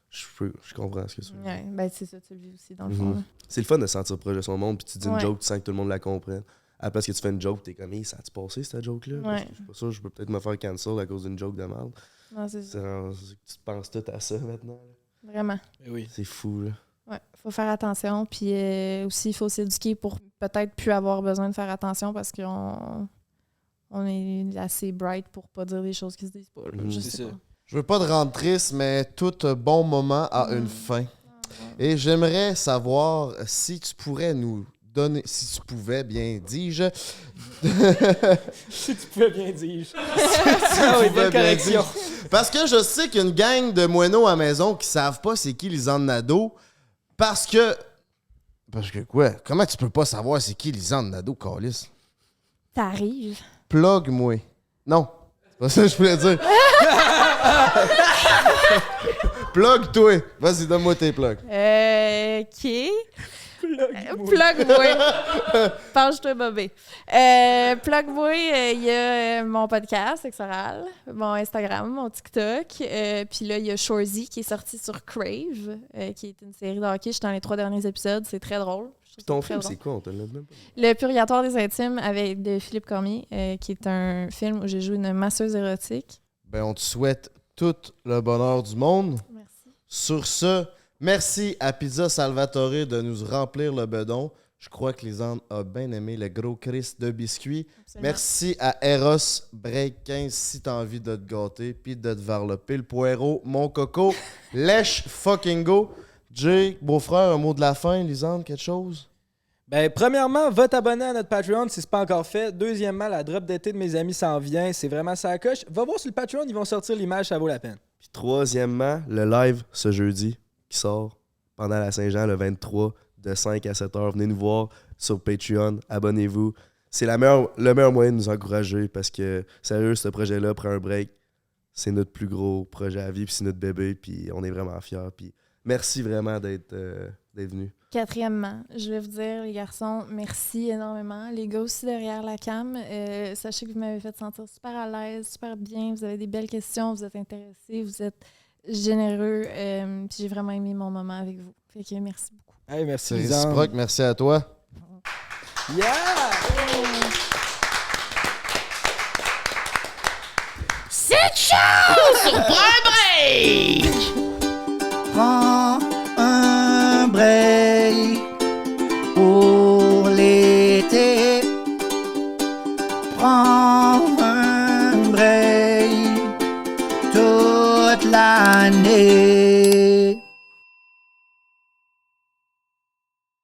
Je comprends ce que tu veux dire.
Ouais, ben c'est ça, tu le vis aussi, dans le fond. Là.
C'est le fun de se sentir proche de son monde, puis tu dis une joke, tu sens que tout le monde la comprenne. À la place que tu fais une joke, t'es comme, ça a-tu passé, cette joke-là?
Ouais.
Je suis pas sûr, je peux peut-être me faire cancel à cause d'une joke de merde.
Non, c'est ça.
Tu penses tout à ça maintenant. Là.
Vraiment.
Mais oui.
C'est fou, là.
Ouais, faut faire attention. Puis aussi, il faut s'éduquer pour peut-être plus avoir besoin de faire attention parce qu'on est assez bright pour pas dire des choses qui se disent pas. Là. Je sais pas.
Je veux pas te rendre triste, mais tout bon moment a une fin. Et j'aimerais savoir si tu pourrais nous donner, si tu pouvais, bien dis-je.
Si tu pouvais bien dire. Ah oui, bonne correction.
Parce que je sais qu'il y a une gang de moineaux à la maison qui savent pas c'est qui Lisanne Nadeau. Parce que quoi? Comment tu peux pas savoir c'est qui Lisanne Nadeau, câlisse?
T'arrives.
Plug-moi. Non, c'est pas ça que je voulais dire. Plug-toi. Vas-y, donne-moi tes plugs.
OK. Plug-moi. Penche-toi, Bobé. Plug-moi, il y a mon podcast, Sexoral, mon Instagram, mon TikTok. Puis là, il y a Shorzy qui est sorti sur Crave, qui est une série de hockey. Je suis dans les 3 derniers épisodes. C'est très drôle.
Ton film, c'est quoi? On te l'a même pas.
Le Purgatoire des intimes avec de Philippe Cormier, qui est un film où j'ai joué une masseuse érotique.
Ben, on te souhaite tout le bonheur du monde.
Merci.
Sur ce, merci à Pizza Salvatore de nous remplir le bedon. Je crois que Lisanne a bien aimé le gros Chris de biscuits.
Absolument.
Merci à Eros Break 15 si t'as envie de te gâter puis de te varloper le poireau, mon coco. Lèche fucking go. Jake, beau-frère, un mot de la fin, Lisanne, quelque chose?
Ben, premièrement, va t'abonner à notre Patreon si c'est pas encore fait. Deuxièmement, la drop d'été de mes amis s'en vient. C'est vraiment ça à coche. Va voir sur le Patreon, ils vont sortir l'image, ça vaut la peine.
Puis troisièmement, le live ce jeudi qui sort pendant la Saint-Jean le 23 de 5 à 7 heures. Venez nous voir sur Patreon, abonnez-vous. C'est le meilleur moyen de nous encourager parce que, sérieux, ce projet-là prend un break. C'est notre plus gros projet à vie, puis c'est notre bébé, puis on est vraiment fiers. Puis merci vraiment d'être venus.
Quatrièmement, je vais vous dire, les garçons, merci énormément. Les gars aussi derrière la cam, sachez que vous m'avez fait sentir super à l'aise, super bien. Vous avez des belles questions, vous êtes intéressés, vous êtes généreux. Puis j'ai vraiment aimé mon moment avec vous. Fait que merci beaucoup.
Hey, merci,
C'est
Lisanne.
réciproque, merci à toi.
Yeah!
Cette chance sur Prends un break!
Prends